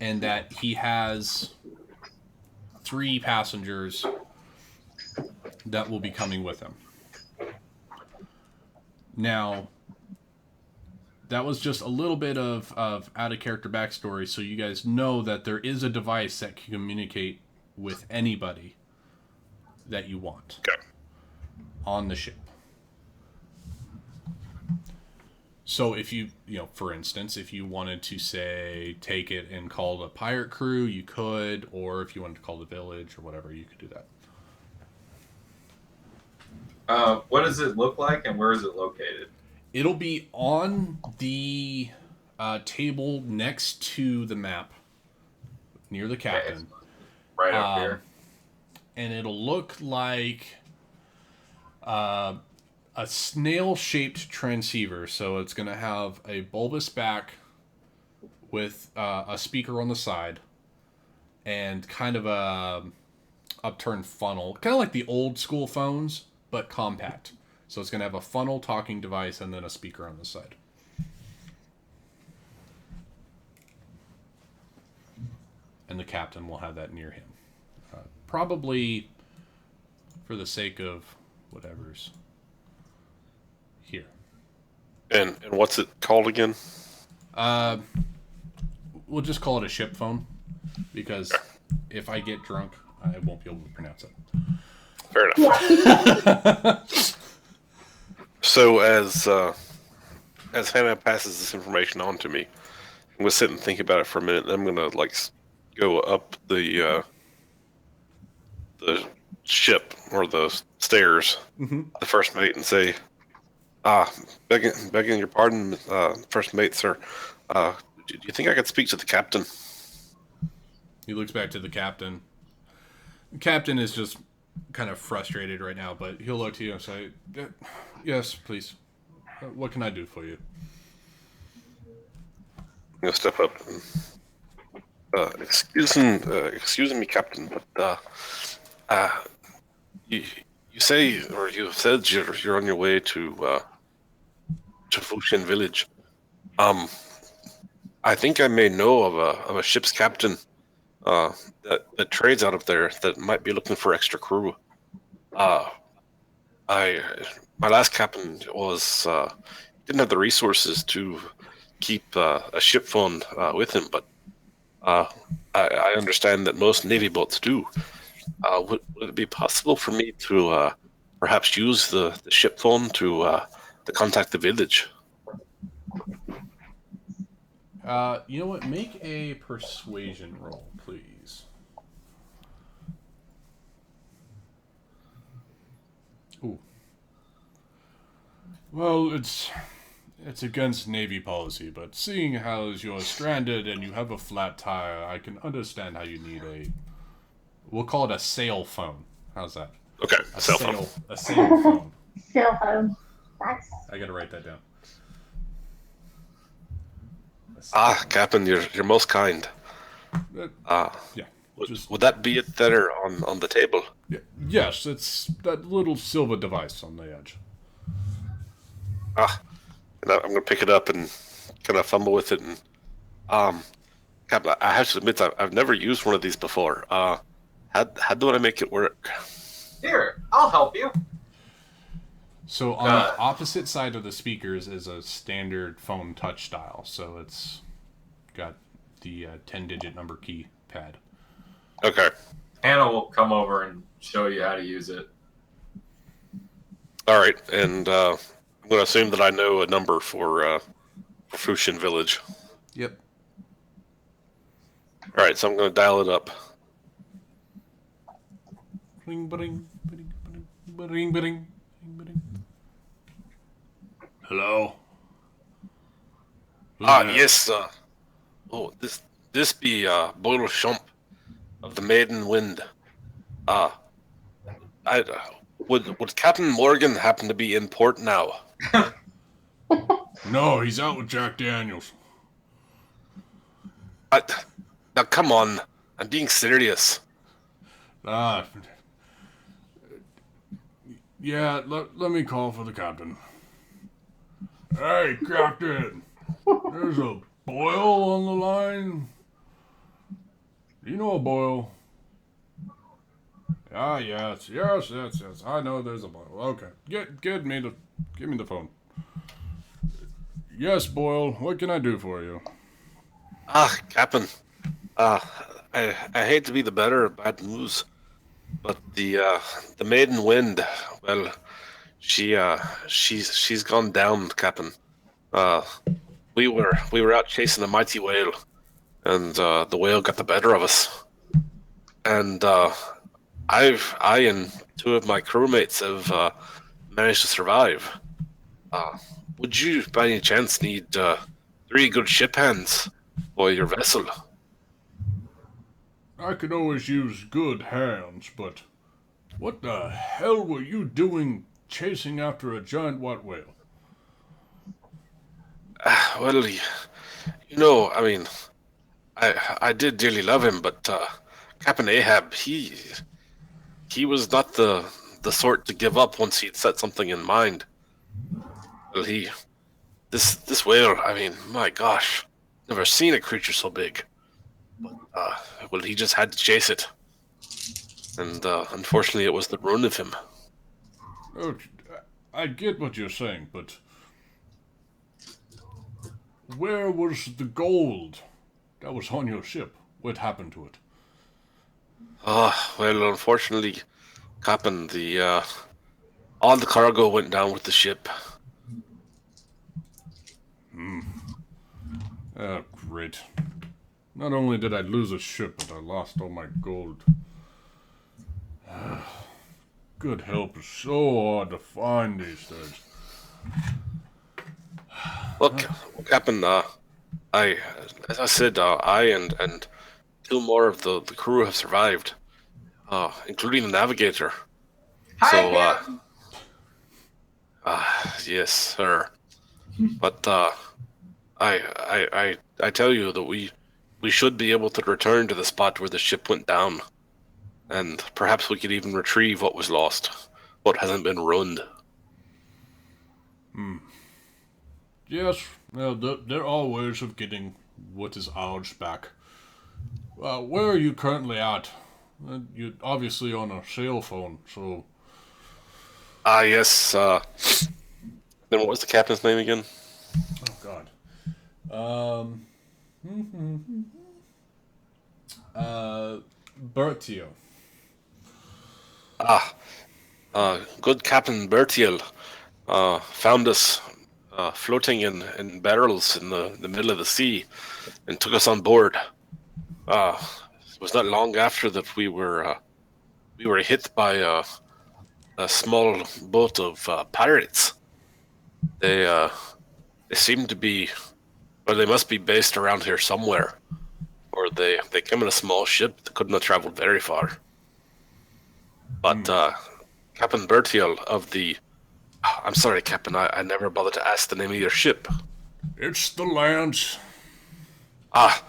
and that he has 3 passengers that will be coming with him. Now, that was just a little bit of out-of-character backstory, so you guys know that there is a device that can communicate with anybody that you want Okay. on the ship. So if you for instance, if you wanted to say take it and call the pirate crew, you could, or if you wanted to call the village or whatever, you could do that. What does it look like, and where is it located? It'll be on the table next to the map, near the captain. Right up here. And it'll look like a snail-shaped transceiver. So it's going to have a bulbous back with a speaker on the side and kind of a upturned funnel, kind of like the old school phones, but compact. So it's going to have a funnel talking device and then a speaker on the side. And the captain will have that near him. Probably for the sake of whatever's here. And what's it called again? We'll just call it a ship phone, because if I get drunk, I won't be able to pronounce it. Fair enough. So as Hannah passes this information on to me, I'm gonna sit and think about it for a minute. Then I'm gonna go up the ship or the stairs, the first mate, and say, begging your pardon, first mate, sir. Do you think I could speak to the captain? He looks back to the captain. The captain is just kind of frustrated right now, but he'll look to you and say, yes, please. What can I do for you? I'm gonna step up. And, excuse me, Captain, but you say, or you have said you're on your way to Fushin Village. I think I may know of a ship's captain that trades out of there that might be looking for extra crew. My last captain was didn't have the resources to keep a ship phone with him, but I understand that most Navy boats do. Would it be possible for me to perhaps use the ship phone to contact the village? You know what? Make a persuasion roll, please. Ooh. Well, it's against Navy policy, but seeing how you're stranded and you have a flat tire, I can understand how you need we'll call it a sail phone. How's that? Okay, cell phone. A sail phone. Cell phone. Nice. I gotta write that down. Ah, Captain, you're most kind. Yeah. Would that be it there on the table? Yeah, yes, it's that little silver device on the edge. And I'm gonna pick it up and kind of fumble with it. And Captain, I have to admit I've never used one of these before. How do I make it work? Here, I'll help you. So on the opposite side of the speakers is a standard phone touch dial. So it's got the 10-digit number keypad. Okay. Hannah will come over and show you how to use it. All right, and I'm gonna assume that I know a number for Fushin Village. Yep. All right, so I'm gonna dial it up. Ring, ba-ding, ba-ding, ba-ding, ba-ding, ba-ding, ba-ding. Hello. Who's that? Yes. This be Boyle Shump of the Maiden Wind. Would Captain Morgan happen to be in port now? No, he's out with Jack Daniels. Now come on, I'm being serious. Yeah, let me call for the captain. Hey, Captain. There's a Boyle on the line. Do you know a Boyle? Ah, yes. I know there's a Boyle. Okay, give me the phone. Yes, Boyle. What can I do for you? Captain. I hate to be the bearer of bad news, but the Maiden Wind, well, she's gone down, Captain. We were out chasing a mighty whale, and the whale got the better of us. And I and two of my crewmates have managed to survive. Would you, by any chance, need 3 good ship hands for your vessel? I could always use good hands, but what the hell were you doing chasing after a giant white whale? Well, you know, I mean, I did dearly love him, but Captain Ahab, he was not the sort to give up once he'd set something in mind. Well, this whale, I mean, my gosh, never seen a creature so big. Well, he just had to chase it, and unfortunately, it was the ruin of him. Oh, I get what you're saying, but where was the gold that was on your ship? What happened to it? Well, unfortunately, Captain, all the cargo went down with the ship. Oh, great. Not only did I lose a ship, but I lost all my gold. Good help is so hard to find these days. Look, Captain, as I said, I and 2 more of the crew have survived, including the navigator. Hi, Yes, sir. But I tell you that we should be able to return to the spot where the ship went down, and perhaps we could even retrieve what was lost, what hasn't been ruined. Yes, well, there are ways of getting what is ours back. Where are you currently at? You're obviously on a cell phone, so... Yes, then what was the captain's name again? Oh, God. Bertio. Good Captain Bertiel found us floating in barrels in the middle of the sea and took us on board. It was not long after that we were hit by a small boat of pirates. They seem to be, well, they must be based around here somewhere. Or they came in a small ship that couldn't have traveled very far. But Captain Bertiel of the... I'm sorry, Captain, I never bothered to ask the name of your ship. It's the Lance. Ah,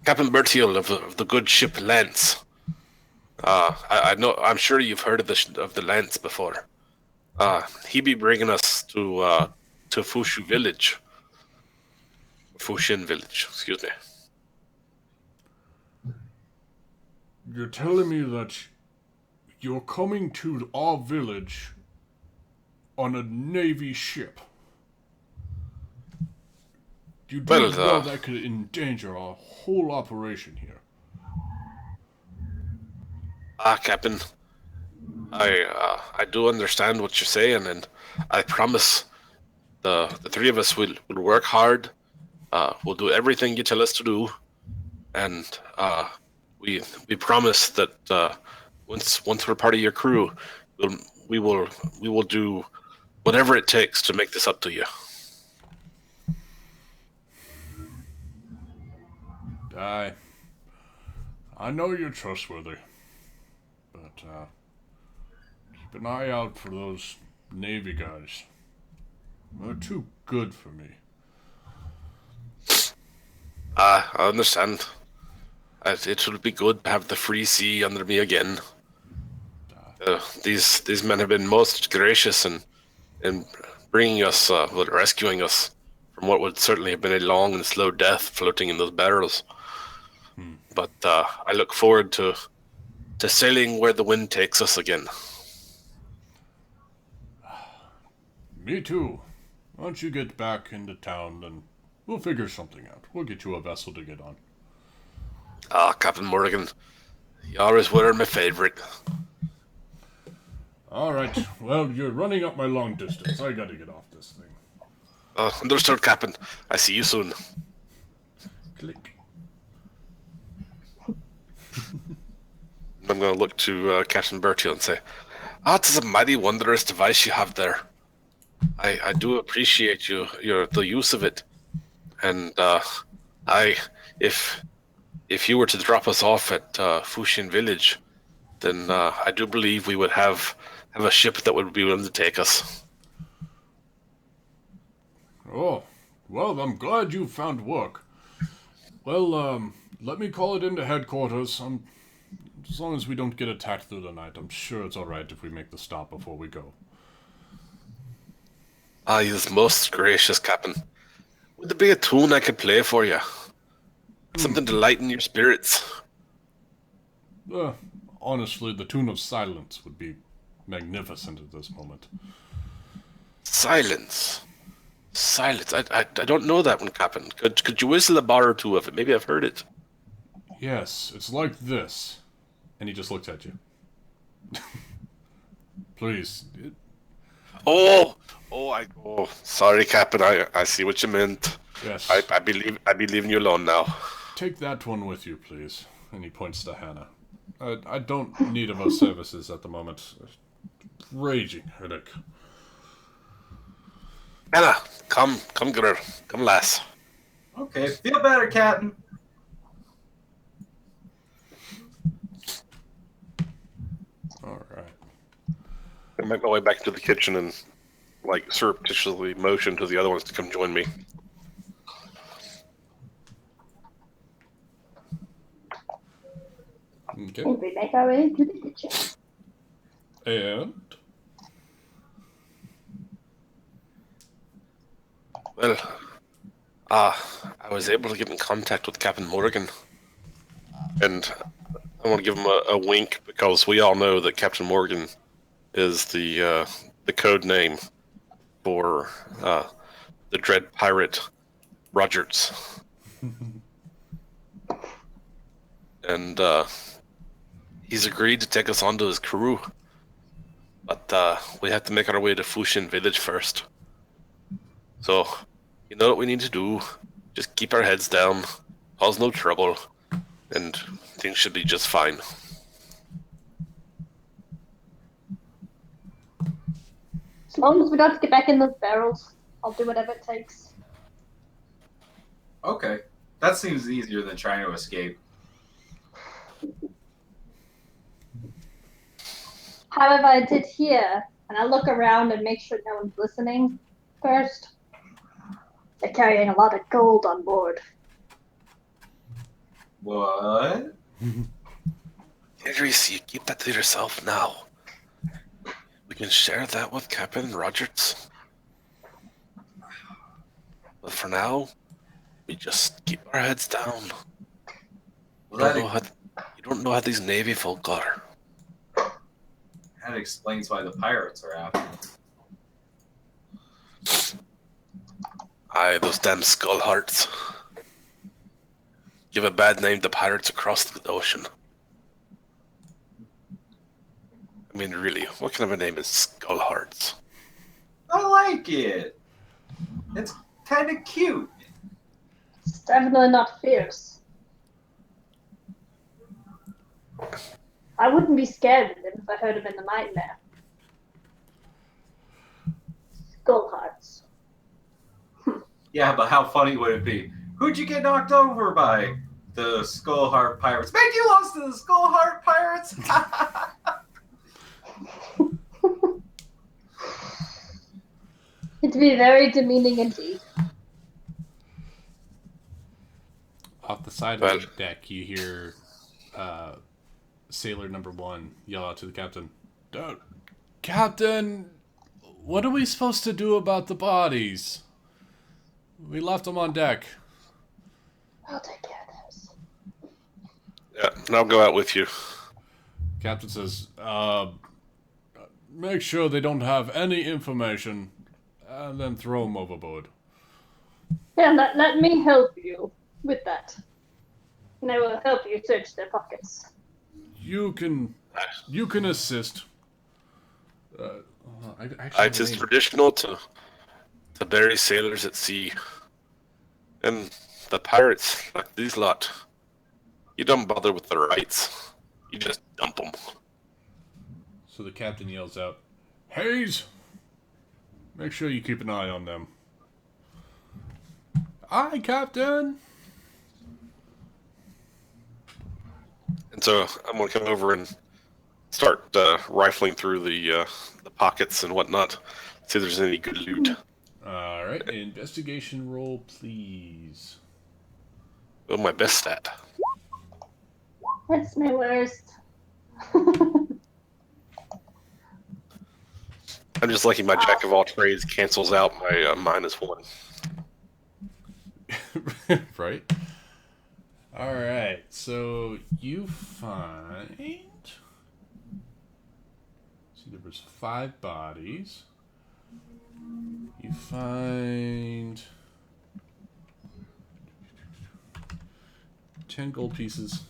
Captain Bertiel of the good ship Lance. I know. I'm sure you've heard of the Lance before. He be bringing us to Fushu Village. Fushin Village, excuse me. You're telling me that you're coming to our village on a Navy ship? You do know that could endanger our whole operation here. Captain, I do understand what you're saying, and I promise the three of us will work hard. We'll do everything you tell us to do, and we promise that once we're part of your crew, we will do whatever it takes to make this up to you. I know you're trustworthy, but keep an eye out for those Navy guys. They're too good for me. I understand. It will be good to have the free sea under me again. These men have been most gracious in bringing us, rescuing us from what would certainly have been a long and slow death floating in those barrels. But I look forward to sailing where the wind takes us again. Me too. Once you get back into town, then we'll figure something out. We'll get you a vessel to get on. Captain Morgan, you always were my favorite. Alright, well, you're running up my long distance. I gotta get off this thing. Understood, Captain. I see you soon. Click. I'm going to look to Captain Bertiel and say, it is a mighty wondrous device you have there. I do appreciate the use of it. And if you were to drop us off at Fushin Village, then I do believe we would have a ship that would be willing to take us. Oh, well, I'm glad you found work. Well, let me call it into headquarters. As long as we don't get attacked through the night, I'm sure it's alright if we make the stop before we go. He is most gracious, Captain. Would there be a tune I could play for you? Something to lighten your spirits? Honestly, the tune of Silence would be magnificent at this moment. Silence? Silence? I don't know that one, Captain. Could you whistle a bar or two of it? Maybe I've heard it. Yes, it's like this. And he just looks at you. Please. Sorry, Captain. I see what you meant. Yes. I be leaving you alone now. Take that one with you, please. And he points to Hannah. I don't need of her services at the moment. Raging headache. Hannah, come, girl. Come, lass. Okay, feel better, Captain. Alright. I make my way back to the kitchen and, surreptitiously motion to the other ones to come join me. Okay. And we make our way to the kitchen. And? Well, I was able to get in contact with Captain Morgan. And I want to give him a wink because we all know that Captain Morgan is the code name for the dread pirate Rogers. And he's agreed to take us onto his crew. But we have to make our way to Fushin Village first. So, you know what we need to do. Just keep our heads down, cause no trouble, and things should be just fine. As long as we don't have to get back in those barrels, I'll do whatever it takes. Okay. That seems easier than trying to escape. However, I did hear, and I look around and make sure no one's listening first. They're carrying a lot of gold on board. What? Idris, you keep that to yourself now. We can share that with Captain Rogers. But for now, we just keep our heads down. You don't know how these Navy folk are. That explains why the pirates are after them. Aye, those damn skull hearts. Give a bad name to pirates across the ocean. I mean, really, what kind of a name is Skull Hearts? I like it. It's kind of cute. It's definitely not fierce. I wouldn't be scared of him if I heard him in the nightmare. Skull hearts. Yeah, but how funny would it be? Who'd you get knocked over by? The Skullheart Pirates. Man, you lost to the Skullheart Pirates? It'd be very demeaning indeed. Off the side of the deck, you hear Sailor Number 1 yell out to the captain, Captain, what are we supposed to do about the bodies? We left them on deck. I'll take care of those. Yeah, and I'll go out with you. Captain says, make sure they don't have any information, and then throw them overboard. Yeah, let me help you with that. And I will help you search their pockets. You can assist. It is traditional to bury sailors at sea. And the pirates, like these lot, you don't bother with the rights. You just dump them. So the captain yells out, Hayes! Make sure you keep an eye on them. Aye, Captain! And so I'm going to come over and start rifling through the pockets and whatnot, see if there's any good loot. Alright, investigation roll, please. Oh, my best stat. That's my worst. I'm just lucky my jack of all trades cancels out my -1. Right? Alright, so you find... See, there was 5 bodies. You find 10 gold pieces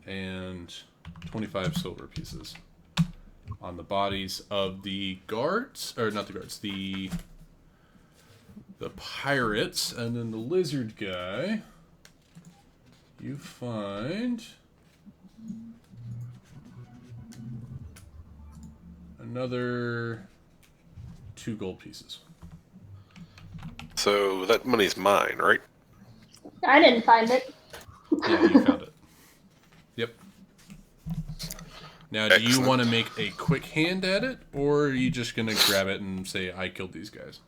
and 25 silver pieces on the bodies of the guards, or not the guards, the pirates, and then the lizard guy. You find another 2 gold pieces. So that money's mine, right? I didn't find it. Yeah, you found it. Yep. Now, do you Excellent. want to make a quick hand at it, or are you just going to grab it and say, I killed these guys?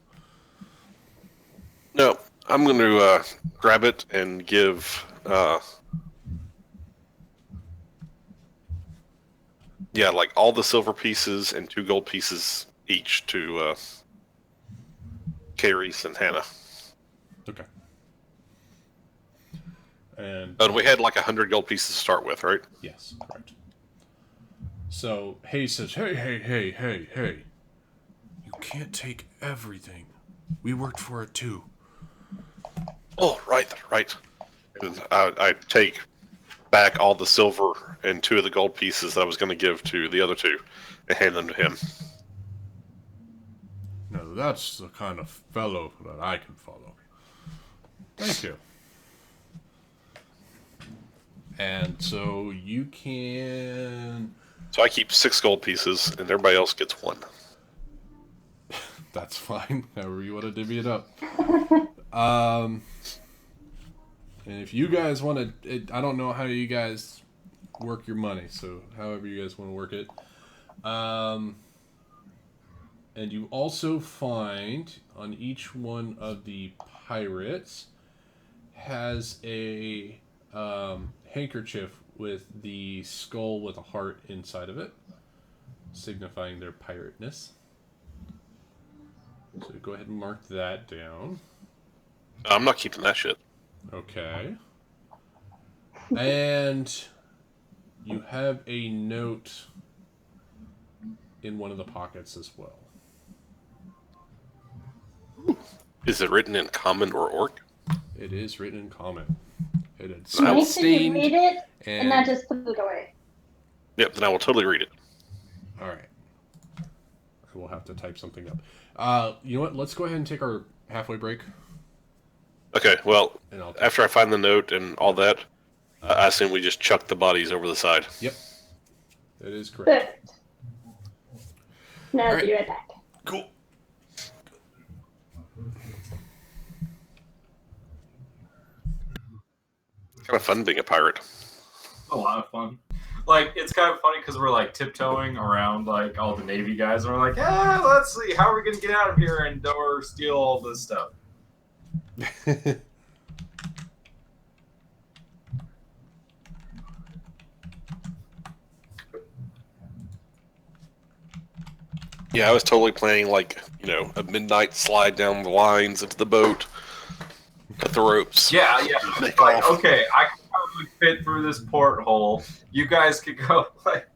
No, I'm going to grab it and give... like all the silver pieces and 2 gold pieces each to Carice and Hannah. Okay. And But we had like 100 gold pieces to start with, right? yes, correct. So Hayes says, hey. You can't take everything. We worked for it too. Oh, right. And I take back all the silver and 2 of the gold pieces that I was going to give to the other 2 and hand them to him. Now that's the kind of fellow that I can follow. Thank you. And so you can... So I keep 6 gold pieces and everybody else gets 1. That's fine. However you want to divvy it up. And if you guys want to, I don't know how you guys work your money, so however you guys want to work it. And you also find on each one of the pirates has a handkerchief with the skull with a heart inside of it, signifying their pirateness. So go ahead and mark that down. I'm not keeping that shit. Okay. And you have a note in one of the pockets as well. Is it written in common or orc? It is written in common. It is Make sure you stained. read it And and not just put it away. Yep, then I will totally read it. all right. We'll have to type something up. You know what? Let's go ahead and take our halfway break. Okay, well, And I'll after I find the note and all that, I assume we just chuck the bodies over the side. Yep. That is correct. Perfect. No, All right. be right back. Cool. Kind of fun being a pirate. A lot of fun. Like, it's kind of funny because we're like tiptoeing around like all the Navy guys, and we're like, let's see, how are we gonna get out of here and or steal all this stuff? Yeah, I was totally planning like, a midnight slide down the lines into the boat, cut the ropes. Yeah. Make Like, off. okay, I can probably fit through this porthole. You guys could go like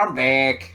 I'm back.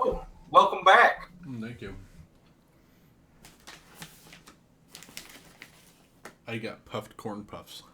Oh, welcome back. Thank you. I got puffed corn puffs.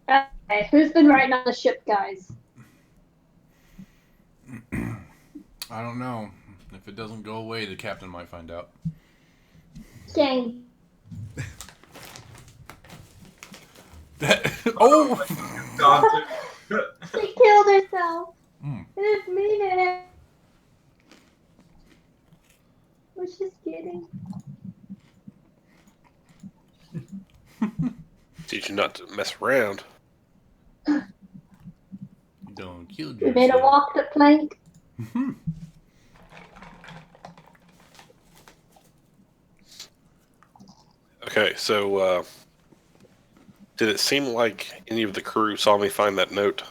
Okay, who's been riding on the ship, guys? I don't know. If it doesn't go away, the captain might find out. Gang. Oh! She killed herself. Mm. I didn't mean it. Was just kidding. Teach you not to mess around. Don't kill We made a yourself. walk the plank. Okay, so did it seem like any of the crew saw me find that note?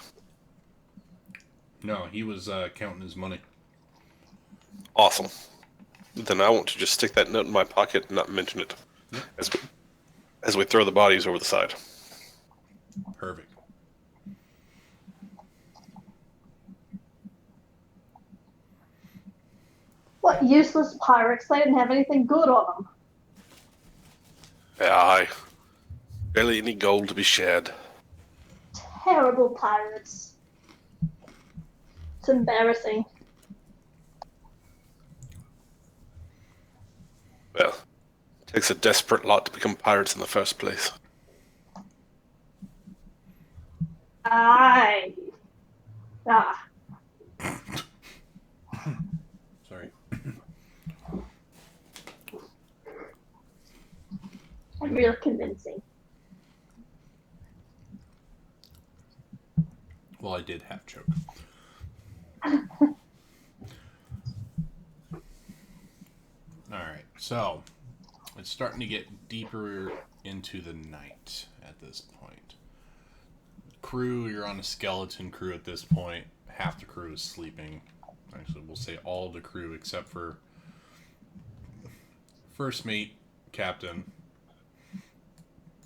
No, he was counting his money. Awesome. Then I want to just stick that note in my pocket and not mention it as we throw the bodies over the side. Perfect. What useless pirates? They didn't have anything good on them. Aye. Barely any gold to be shed. Terrible pirates. It's embarrassing. Well, it takes a desperate lot to become pirates in the first place. Aye. Ah. Sorry. Real convincing. Well, I did half choke. Alright, so it's starting to get deeper into the night at this point. Crew, you're on a skeleton crew at this point. Half the crew is sleeping. Actually, we'll say all the crew except for first mate, captain,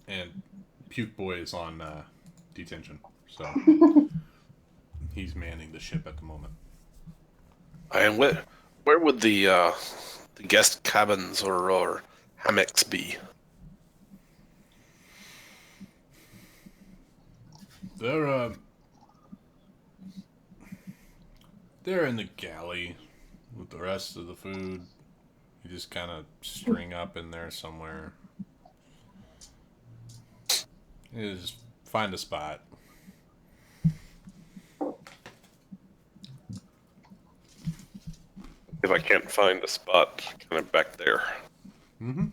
And Puke Boy is on detention, so he's manning the ship at the moment. And where would the guest cabins or hammocks be? They're in the galley with the rest of the food. You just kind of string up in there somewhere. You just find a spot. If I can't find a spot, kind of back there. Mm-hmm.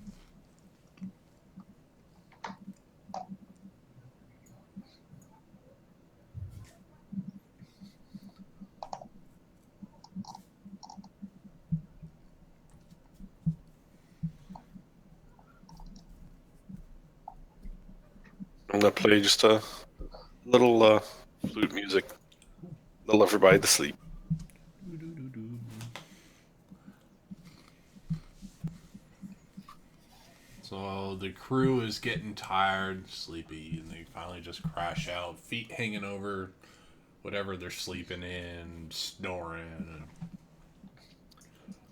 I'm gonna play just a little flute music. Lull everybody to sleep. So the crew is getting tired, sleepy, and they finally just crash out, feet hanging over whatever they're sleeping in, snoring.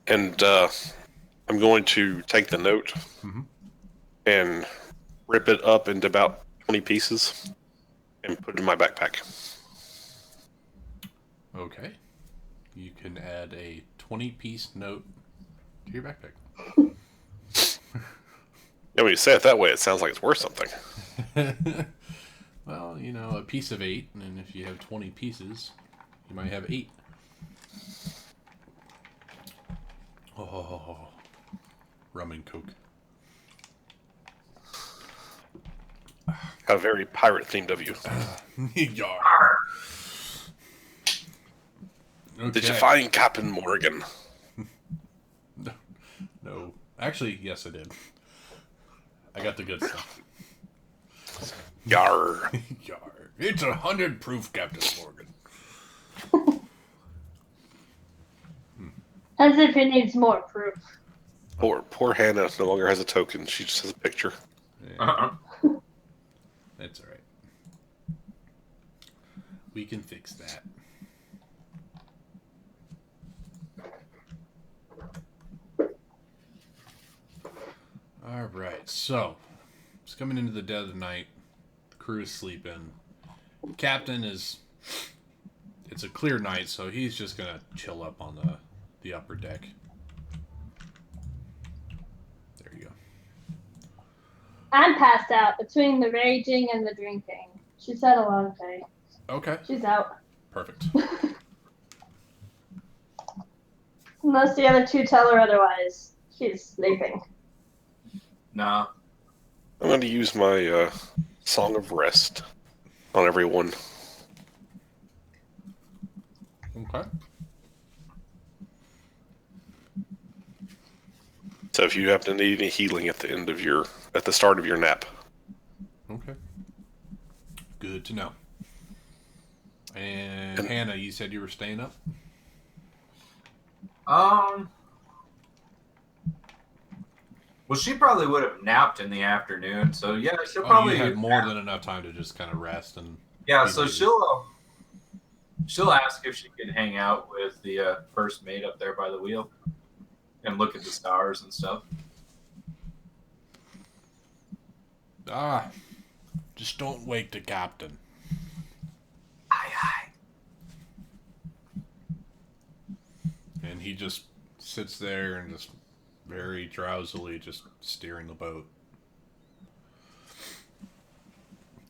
And I'm going to take the note and rip it up into about 20 pieces and put it in my backpack. Okay. You can add a 20-piece note to your backpack. Yeah, when you say it that way, it sounds like it's worth something. Well, you know, a piece of 8, and if you have 20 pieces, you might have 8. Oh, rum and coke. How very pirate themed of you. Yar. Okay. Did you find Captain Morgan? No. Actually, yes, I did. I got the good stuff. Yar. Yar. It's 100 proof, Captain Morgan. As if it needs more proof. Poor Hannah no longer has a token. She just has a picture. Yeah, that's all right. We can fix that. All right, so it's coming into the dead of night. The crew is sleeping. Captain is. It's a clear night, so he's just gonna chill up on the upper deck. There you go. I'm passed out between the raging and the drinking. She's had a long day. Okay, She's out. perfect. Unless the other two tell her otherwise. She's sleeping. Nah. I'm going to use my Song of Rest on everyone. Okay. So if you happen to need any healing at the start of your nap. Okay. Good to know. And Hannah, you said you were staying up? Well, she probably would have napped in the afternoon, so yeah, she'll Oh, probably you had more than enough time to just kind of rest and. Yeah, be so busy. she'll ask if she can hang out with the first mate up there by the wheel and look at the stars and stuff. Just don't wake the captain. Aye. And he just sits there and just very drowsily just steering the boat.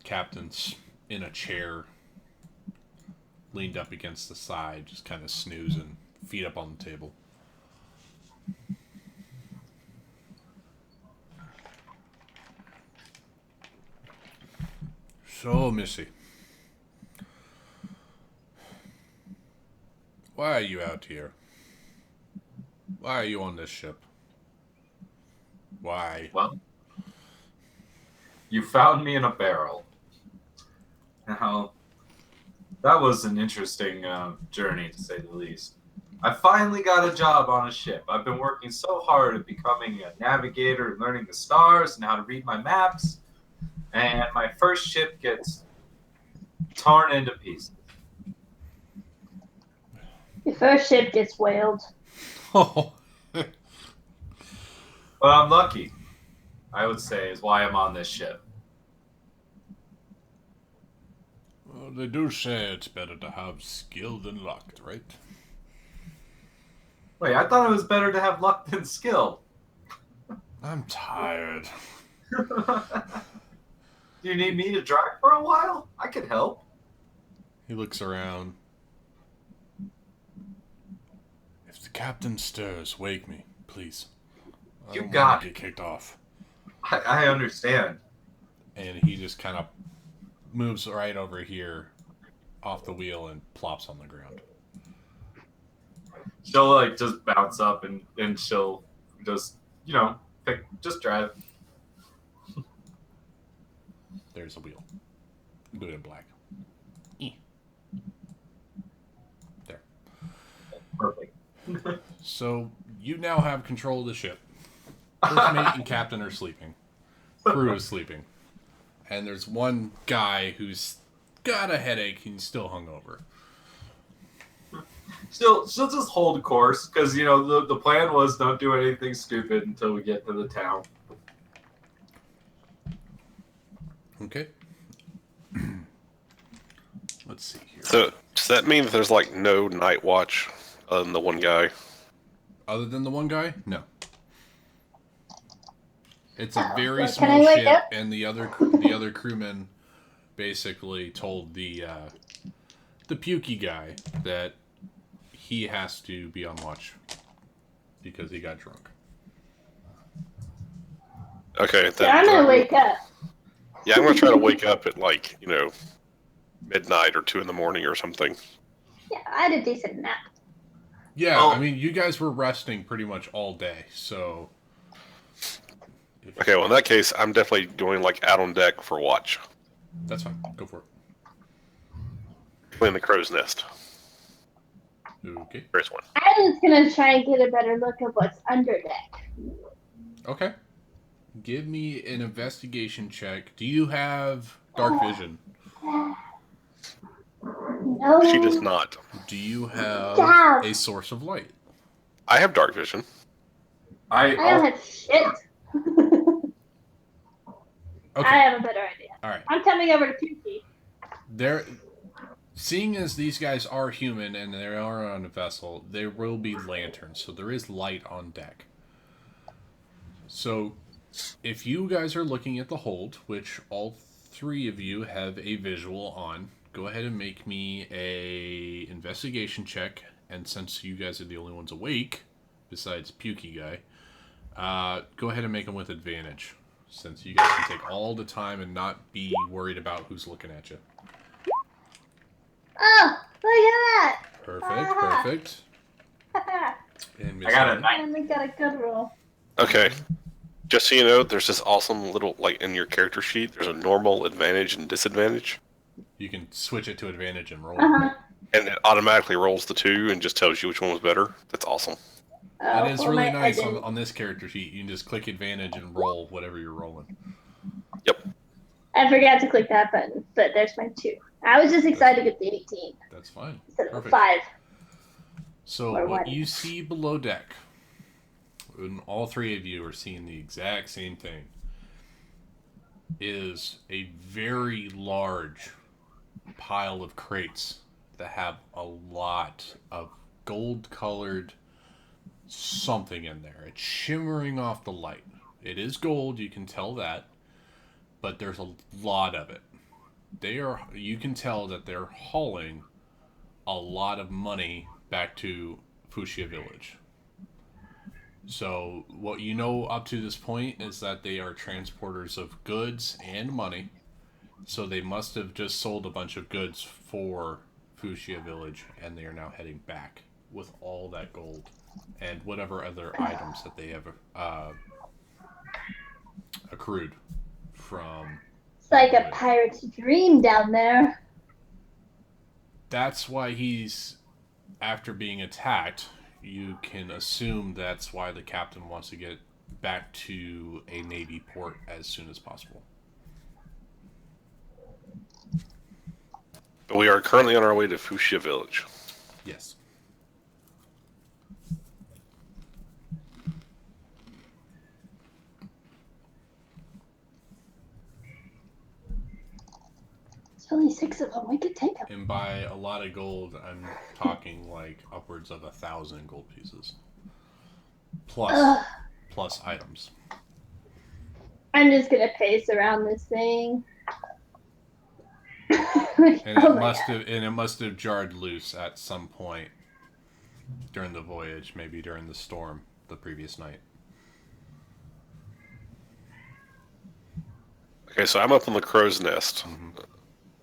Captain's in a chair, leaned up against the side, just kind of snoozing, feet up on the table. So, Missy, why are you out here? Why are you on this ship? Why? Well, you found me in a barrel. Now, that was an interesting journey, to say the least. I finally got a job on a ship. I've been working so hard at becoming a navigator and learning the stars and how to read my maps. and my first ship gets torn into pieces. Your first ship gets whaled. Oh. But I'm lucky, I would say, is why I'm on this ship. Well, they do say it's better to have skill than luck, right? Wait, I thought it was better to have luck than skill. I'm tired. Do you need me to drive for a while? I could help. He looks around. If the captain stirs, wake me, please. I You don't got want to it. get kicked off. I understand. And he just kind of moves right over here off the wheel and plops on the ground. She'll like just bounce up and she'll just just drive. There's a wheel. Do it in black. There. Perfect. So you now have control of the ship. First mate and captain are sleeping. Crew is sleeping. And there's one guy who's got a headache and he's still hungover. She'll just hold course because the plan was don't do anything stupid until we get to the town. Okay. Let's see here. So does that mean that there's like no night watch other than the one guy? Other than the one guy? No. It's a very Well, can small I wake ship, up? and the other crewmen basically told the pukey guy that he has to be on watch because he got drunk. Okay, So I'm gonna wake up. Yeah, I'm gonna try to wake up at like midnight or 2 in the morning or something. Yeah, I had a decent nap. Yeah, Oh. I mean, you guys were resting pretty much all day, so. Okay, well in that case, I'm definitely going like out on deck for watch. That's fine. Go for it. Playing the crow's nest. Okay. There's one. I'm just gonna try and get a better look at what's under deck. Okay. Give me an investigation check. Do you have dark vision? No. She does not. Do you have Damn. a source of light? I have dark vision. I don't have shit. Okay. I have a better idea. All right. I'm coming over to Pukey. Seeing as these guys are human and they are on a vessel, there will be lanterns, so there is light on deck. So, if you guys are looking at the hold, which all three of you have a visual on, go ahead and make me a investigation check. And since you guys are the only ones awake, besides Pukey guy, go ahead and make them with advantage, since you guys can take all the time and not be worried about who's looking at you. Oh, look at Perfect. that! And Miss I got a Anne? I 9. only got a good roll. Okay. Just so you know, there's this awesome little like in your character sheet. There's a normal, advantage, and disadvantage, You can switch it to advantage and roll. and it automatically rolls the 2 and just tells you which one was better. That's awesome. That is really nice I on this character sheet. You can just click advantage and roll whatever you're rolling. forgot to click that button, but there's my 2. I was just excited to get the 18 That's fine. instead of a Perfect. 5. So Or what what? you see below deck, and all three of you are seeing the exact same thing, is a very large pile of crates that have a lot of gold-colored something in there. It's shimmering off the light. It is gold, you can tell that, but there's a lot of it. You can tell that they're hauling a lot of money back to Fuchsia Village. So what you know up to this point is that they are transporters of goods and money. So they must have just sold a bunch of goods for Fuchsia Village, and they are now heading back with all that gold and whatever other items that they have accrued from. It's like a pirate's dream down there. That's why he's, after being attacked, you can assume that's why the captain wants to get back to a Navy port as soon as possible. We are currently on our way to Fuchsia Village. Yes. There's only 6 of them. We could take them. And by a lot of gold, I'm talking like upwards of 1,000 gold pieces. Plus items. I'm just gonna pace around this thing. And Oh it my must have jarred loose at some point during the voyage, maybe during the storm the previous night. Okay, so I'm up on the crow's nest. Mm-hmm.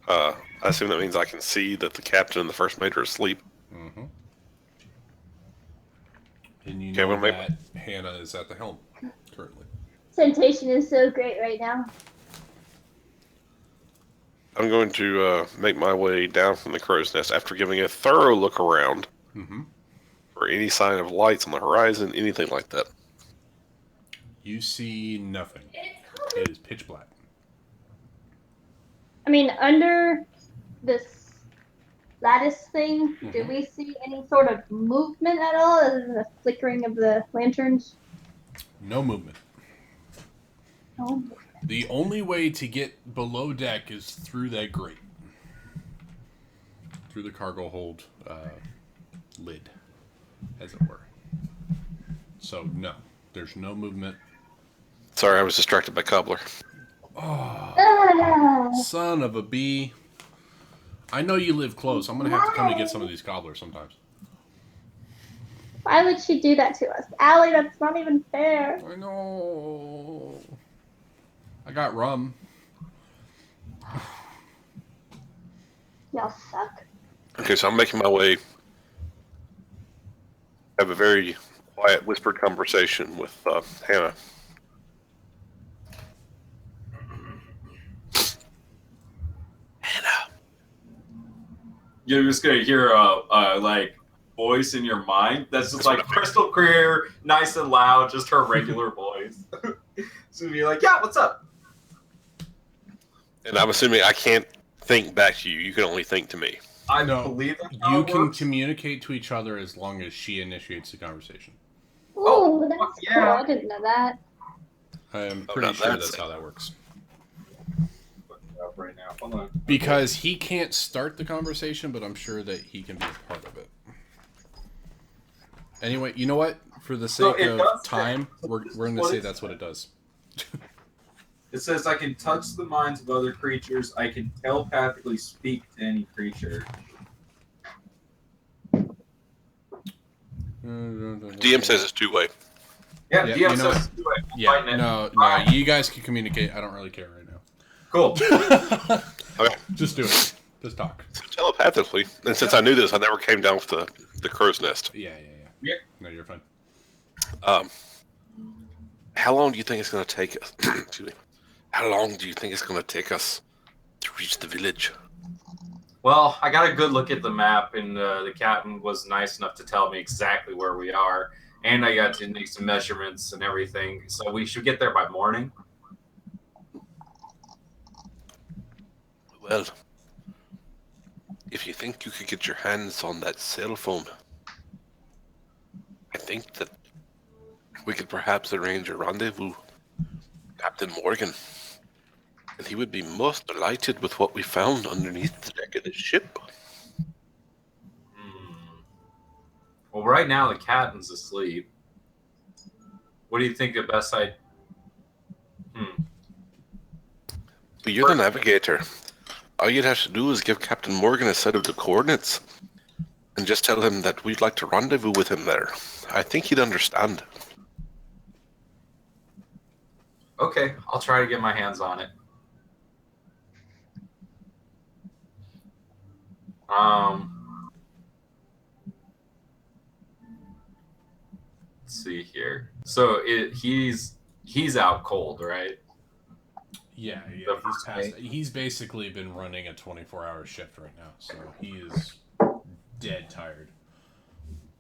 I assume that means I can see that the captain and the first mate are asleep. Mm-hmm. And you Okay, know well, maybe- that Hannah is at the helm currently. Sensation is so great right now. I'm going to make my way down from the crow's nest after giving a thorough look around Mm-hmm. for any sign of lights on the horizon, anything like that. You see nothing. It is pitch black. I mean, under this lattice thing, do Mhm. we see any sort of movement at all other than the flickering of the lanterns? No movement. No. The only way to get below deck is through that grate. Through the cargo hold lid, as it were. So, no. There's no movement. Sorry, I was distracted by Cobbler. Oh, Ah, son of a bee. I know you live close. I'm going to have to come to get some of these cobblers sometimes. why would she do that to us? Allie, that's not even fair. I know. I got rum. Y'all suck. Okay, so I'm making my way. Have a very quiet, whispered conversation with Hannah. Hannah. You're just gonna hear a like voice in your mind that's just like crystal clear, nice and loud, just her regular voice. So you're like, yeah, what's up? And I'm assuming I can't think back to you. You can only think to me. I No, believe that's how You it can works. communicate to each other as long as she initiates the conversation. Ooh, Oh, that's fuck cool. yeah. I didn't know that. I'm Oh, pretty now sure that's that's it. how that works. Right now. Hold on. Because he can't start the conversation, but I'm sure that he can be a part of it. Anyway, you know what? For the So sake it of does say- time, so we're this is going to what say it that's what says. it does. It says I can touch the minds of other creatures. I can telepathically speak to any creature. DM says it's two-way. Yeah, Yeah, DM you know says do it. I'm Yeah, fighting it. no, Alright. you guys can communicate. I don't really care right Cool. now. Okay. Just do it. Just talk. So telepathically, and since I knew this, I never came down with the crow's nest. Yeah. Yeah. No, you're fine. How long do you think it's going to take us? Excuse me. How long do you think it's going to take us to reach the village? Well, I got a good look at the map, and the captain was nice enough to tell me exactly where we are. And I got to make some measurements and everything. So we should get there by morning. Well, if you think you could get your hands on that cell phone, I think that we could perhaps arrange a rendezvous with Captain Morgan. And he would be most delighted with what we found underneath the deck of the ship. Well, right now the captain's asleep. What do you think the best I? But you're the navigator. All you'd have to do is give Captain Morgan a set of the coordinates and just tell him that we'd like to rendezvous with him there. I think he'd understand. Okay, I'll try to get my hands on it. Let's see here. So he's out cold, right? Yeah. The He's first past. He's basically been running a 24-hour shift right now, so he is dead tired.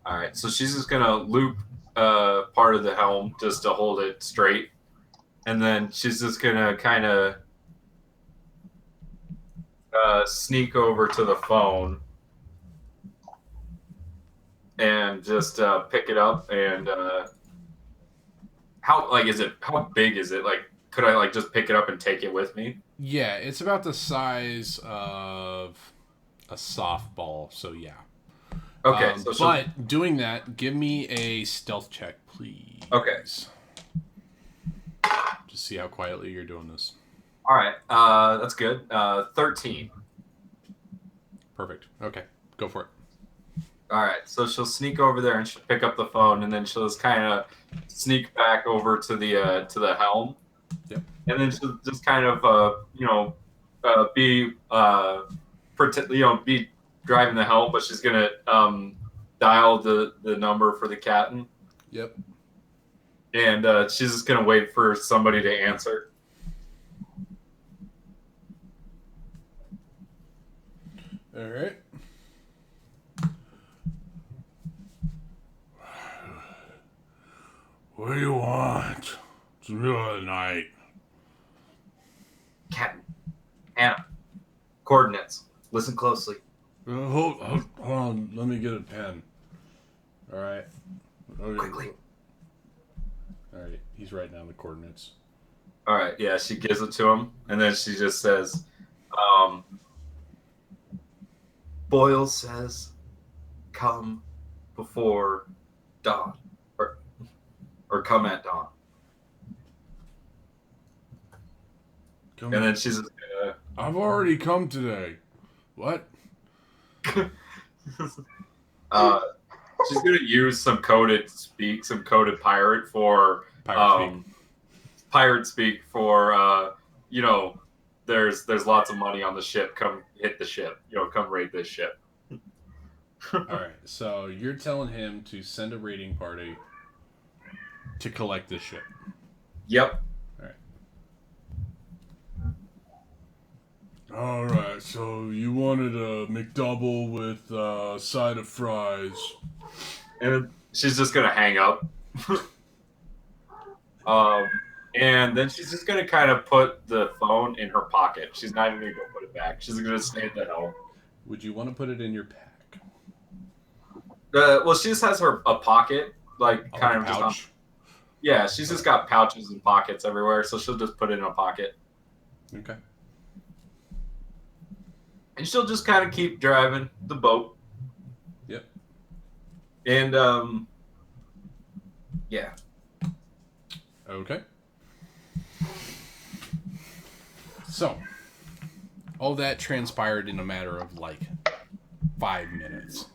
All right, so she's just gonna loop part of the helm just to hold it straight, and then she's just gonna kind of sneak over to the phone and just pick it up and how big is it? Like, could I like just pick it up and take it with me? Yeah, it's about the size of a softball, so yeah. Okay, but doing that, give me a stealth check, please. Okay. Just see how quietly you're doing this. All right, that's good. 13. Perfect. Okay, go for it. All right, so she'll sneak over there and she'll pick up the phone, and then she'll just kind of sneak back over to the helm. Yep. And then she'll just kind of be be driving the helm, but she's gonna dial the number for the captain. Yep. And she's just gonna wait for somebody to answer. All right. What do you want? It's the middle of the night. Captain, Hannah, coordinates. Listen closely. Hold on. Let me get a pen. All right. Okay. Quickly. All right. He's writing down the coordinates. All right. Yeah, she gives it to him, and then she just says, "Boyle says, come before dawn, or come at dawn." Come And on. then she's just gonna. I've already come today. What? She's gonna use some coded pirate for pirate speak for there's lots of money on the ship. Come hit the ship. Come raid this ship. All right. So you're telling him to send a raiding party to collect this ship. Yep. All right, so you wanted a McDouble with a side of fries. And she's just gonna hang up. And then she's just gonna kind of put the phone in her pocket. She's not even gonna go put it back. She's gonna stay at the helm. Would you want to put it in your pack? Well, she just has a pocket, like kind of pouch. just. Yeah, she's just got pouches and pockets everywhere, so she'll just put it in a pocket. Okay. And she'll just kind of keep driving the boat. Yep. And, yeah. Okay. So, all that transpired in a matter of like 5 minutes.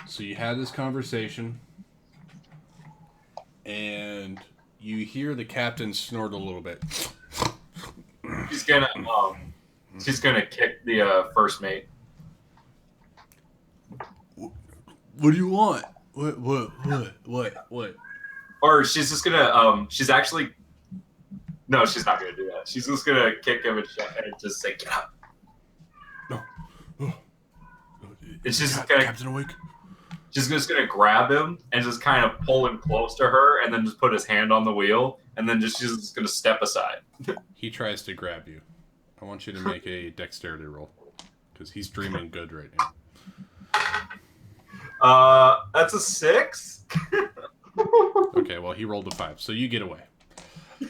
So you had this conversation, and you hear the captain snort a little bit. She's gonna kick the first mate. What do you want? What? Or she's just gonna no, she's not gonna do that. She's just gonna kick him and just say, "Get up." It's just gonna Captain awake. She's just gonna grab him and just kind of pull him close to her, and then just put his hand on the wheel, and then she's just gonna step aside. He tries to grab you. I want you to make a dexterity roll, because he's dreaming good right now. That's a 6. Okay, well, he rolled a 5, so you get away. He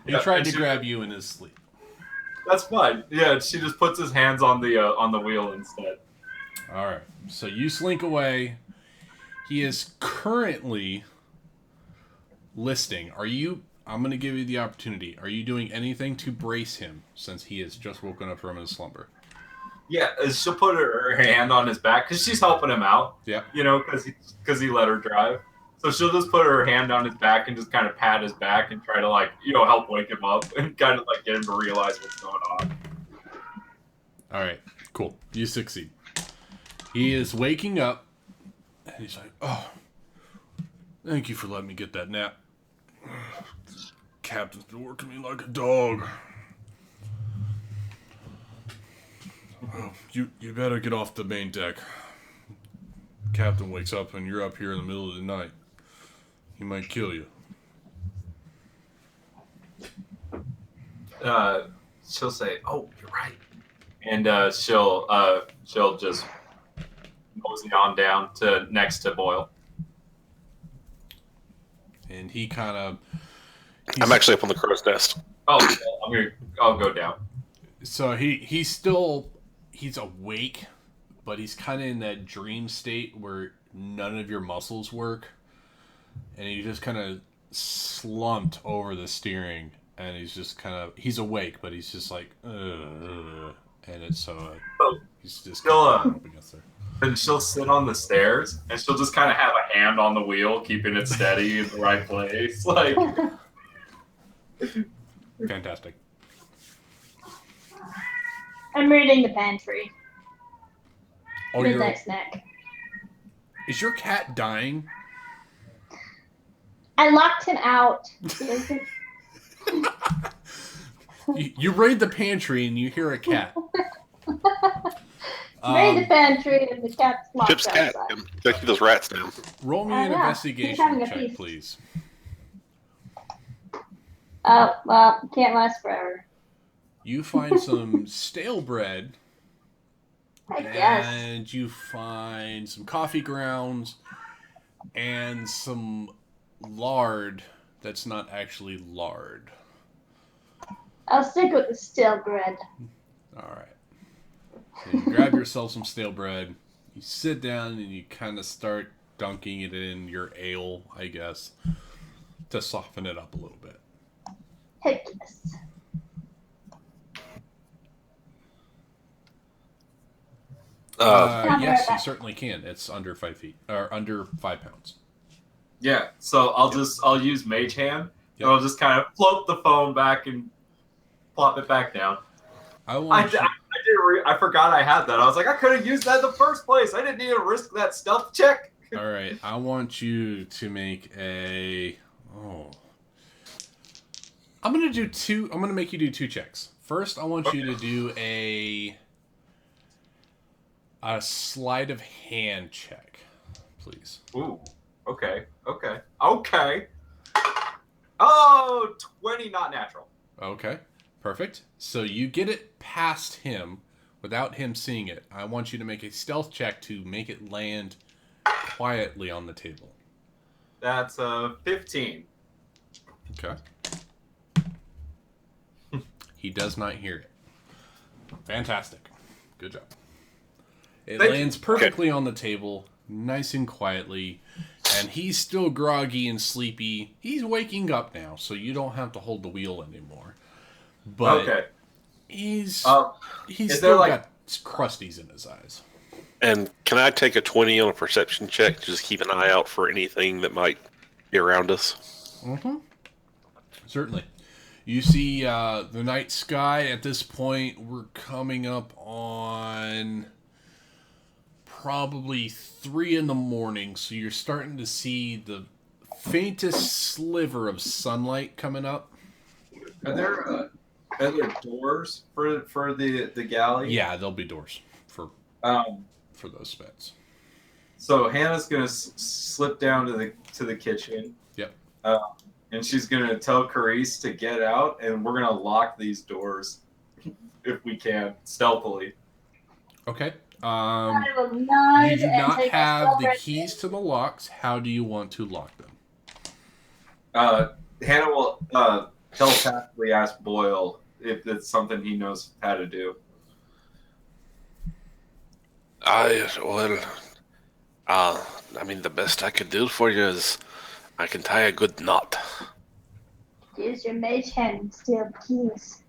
Yeah, tried and to she- grab you in his sleep. That's fine. Yeah, she just puts his hands on the wheel instead. All right, so you slink away. He is currently listing. I'm going to give you the opportunity. Are you doing anything to brace him since he has just woken up from his slumber? Yeah, she'll put her hand on his back because she's helping him out. Yeah. Because he let her drive. So she'll just put her hand on his back and just kind of pat his back and try to help wake him up and kind of get him to realize what's going on. All right, cool. You succeed. He is waking up, and he's like, "Oh, thank you for letting me get that nap. Captain's been working me like a dog. Well, you better get off the main deck. Captain wakes up and you're up here in the middle of the night. He might kill you." she'll say, "Oh, you're right," and she'll just mosey on down to next to Boyle. And he kind of. I'm actually up on the crow's nest. Oh, I'll go down. So he's awake, but he's kind of in that dream state where none of your muscles work, and he just kind of slumped over the steering, and he's awake, but he's just like, and it's he's just up against there. And she'll sit on the stairs, and she'll just kind of have a hand on the wheel, keeping it steady in the right place. Like, Fantastic. I'm reading the pantry. Oh, Midnight snack. Is your cat dying? I locked him out. You raid the pantry and you hear a cat. Raid the pantry and the cat's locked Chip's cat. outside. Gotta keep those rats down. Roll me an Yeah, he's investigation having a check, feast. please. Oh, well, can't last forever. You find some stale bread, I guess. and you find some coffee grounds, and some lard that's not actually lard. I'll stick with the stale bread. All right. So you grab yourself some stale bread. You sit down and you kind of start dunking it in your ale, I guess, to soften it up a little bit. Heck yes. Yes, you certainly can. It's under 5 feet or under 5 pounds. yeah. So I'll use Mage Hand, Yep. and I'll just kind of float the phone back and plop it back down. I forgot I had that. I was like, I could have used that in the first place. I didn't need to risk that stealth check. All right, I want you to make a. Oh. I'm gonna make you do 2 checks. First, I want you to do a sleight of hand check, please. Ooh. Okay. Oh, 20 not natural. Okay, perfect. So you get it past him without him seeing it. I want you to make a stealth check to make it land quietly on the table. That's 15. Okay. He does not hear it. Fantastic. Good job. It Thank lands perfectly on the table, nice and quietly, and he's still groggy and sleepy. He's waking up now, so you don't have to hold the wheel anymore. But Okay. he's is still there, got crusties in his eyes. And can I take a 20 on a perception check? Just keep an eye out for anything that might be around us. Mm-hmm. Certainly. You see the night sky. At this point, we're coming up on probably 3 in the morning, so you're starting to see the faintest sliver of sunlight coming up. Are there doors for the galley? Yeah, there'll be doors for those speds. So Hannah's gonna slip down to the kitchen. Yep. And she's gonna tell Carice to get out, and we're gonna lock these doors if we can stealthily. Okay. I will nod You do and not take a have stale the bread. keys to the locks. How do you want to lock them? Hannah will telepathically ask Boyle if it's something he knows how to do. I mean, the best I could do for you is I can tie a good knot. Use your mage hand and steal the keys.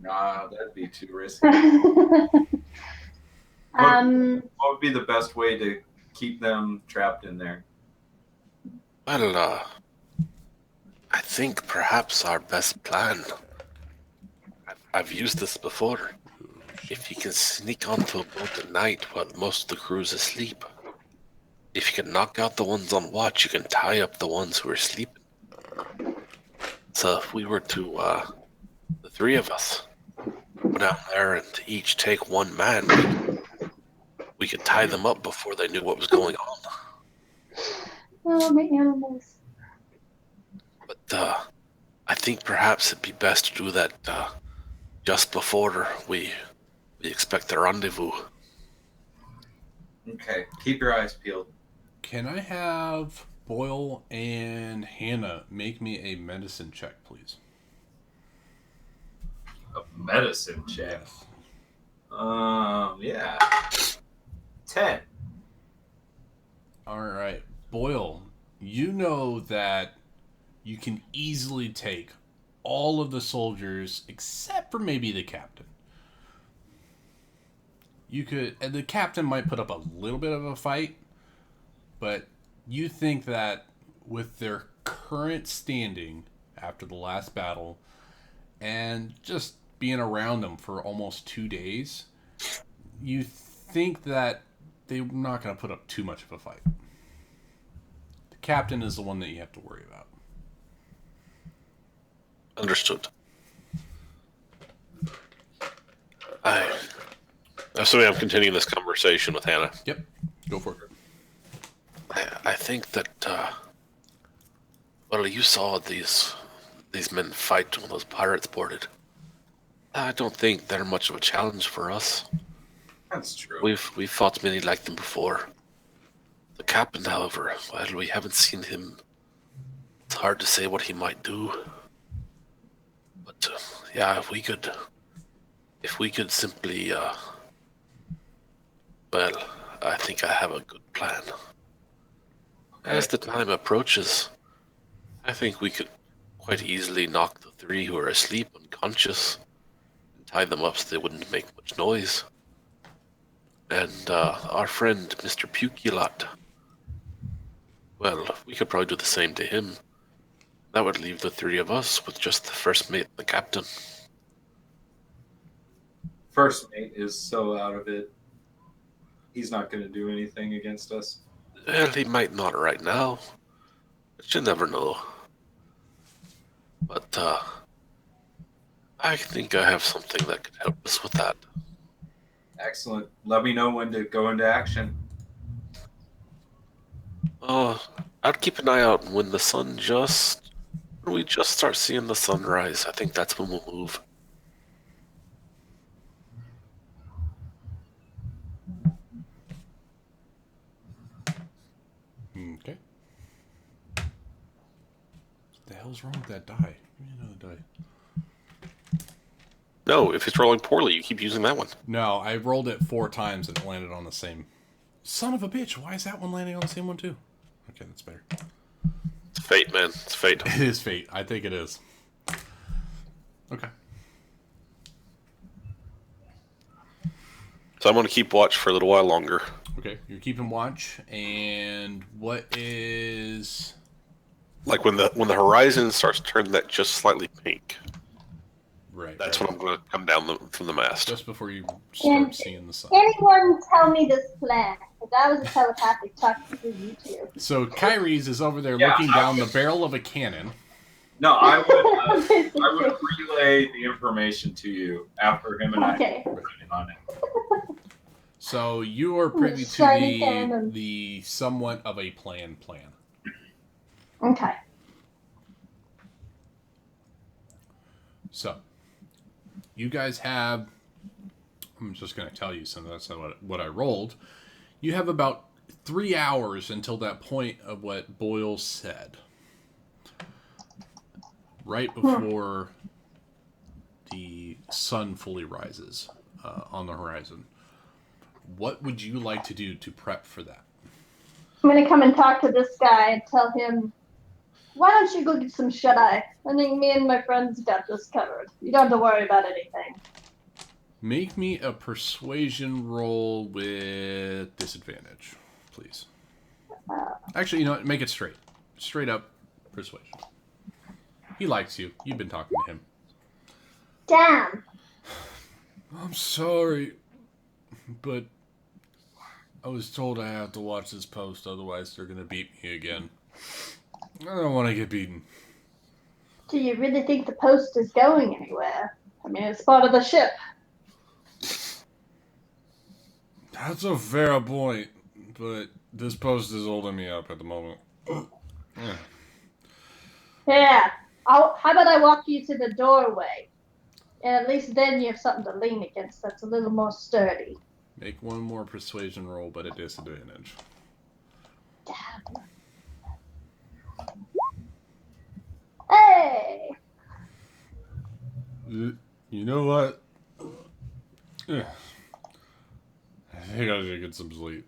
Nah, that'd be too risky. What would be the best way to keep them trapped in there? Well, I think perhaps our best plan. I've used this before. If you can sneak onto a boat at night while most of the crew's asleep, if you can knock out the ones on watch, you can tie up the ones who are sleeping. So if we were to, the 3 of us, go down there and each take 1 man, we could tie them up before they knew what was going on. Oh, my animals. But I think perhaps it'd be best to do that just before we expect the rendezvous. Okay, keep your eyes peeled. Can I have Boyle and Hannah make me a medicine check, please? A medicine check. Yes. Yeah. 10. All right. Boyle, you know that you can easily take all of the soldiers except for maybe the captain. You could, and the captain might put up a little bit of a fight, but you think that with their current standing after the last battle and just being around them for almost 2 days, you think that they're not going to put up too much of a fight. The captain is the one that you have to worry about. Understood. Assuming I'm continuing this conversation with Hannah. Yep, go for it. I think that, well, you saw these men fight when those pirates boarded. I don't think they're much of a challenge for us. That's true. We've fought many like them before. The captain, however, well, we haven't seen him. It's hard to say what he might do. But yeah, if we could simply, well, I think I have a good plan. As the time approaches, I think we could quite easily knock the 3 who are asleep unconscious and tie them up so they wouldn't make much noise. And our friend, Mr. Puculot, well, we could probably do the same to him. That would leave the 3 of us with just the first mate and the captain. First mate is so out of it. He's not going to do anything against us. Well, he might not right now, but you never know. But I think I have something that could help us with that. Excellent. Let me know when to go into action. I'd keep an eye out when we just start seeing the sunrise. I think that's when we'll move. Okay. What the hell's wrong with that die? Give me another die. No, if it's rolling poorly, you keep using that one. No, I rolled it 4 times and it landed on the same. Son of a bitch, why is that one landing on the same one too? Okay, that's better. It's fate, man. It's fate. It is fate. I think it is. Okay. So I'm going to keep watch for a little while longer. Okay, you're keeping watch, and what is... Like when the horizon starts turning that just slightly pink. Right. That's when I'm going to come down from the mast. Just before you start seeing the sun. Anyone tell me this plan? Because I was a telepathic talking to you two. So Kyries is over there Yeah, looking down the barrel of a cannon. No, I would relay the information to you after him and Okay. I were on it. So you are privy to Shiny cannon. the somewhat of a plan. Okay. So you guys have... I'm just going to tell you since that's what I rolled. You have about 3 hours until that point of what Boyle said. Right before the sun fully rises on the horizon. What would you like to do to prep for that? I'm going to come and talk to this guy and tell him, why don't you go get some shut-eye? I think me and my friends got this covered. You don't have to worry about anything. Make me a persuasion roll with disadvantage, please. Actually, you know what? Make it straight. Straight up persuasion. He likes you. You've been talking to him. Damn. I'm sorry, but I was told I have to watch this post, otherwise they're going to beat me again. I don't want to get beaten. Do you really think the post is going anywhere? I mean, it's part of the ship. That's a fair point, but this post is holding me up at the moment. Yeah. How about I walk you to the doorway? And at least then you have something to lean against that's a little more sturdy. Make one more persuasion roll, but at disadvantage. Damn. Hey! You know what? I think I should get some sleep.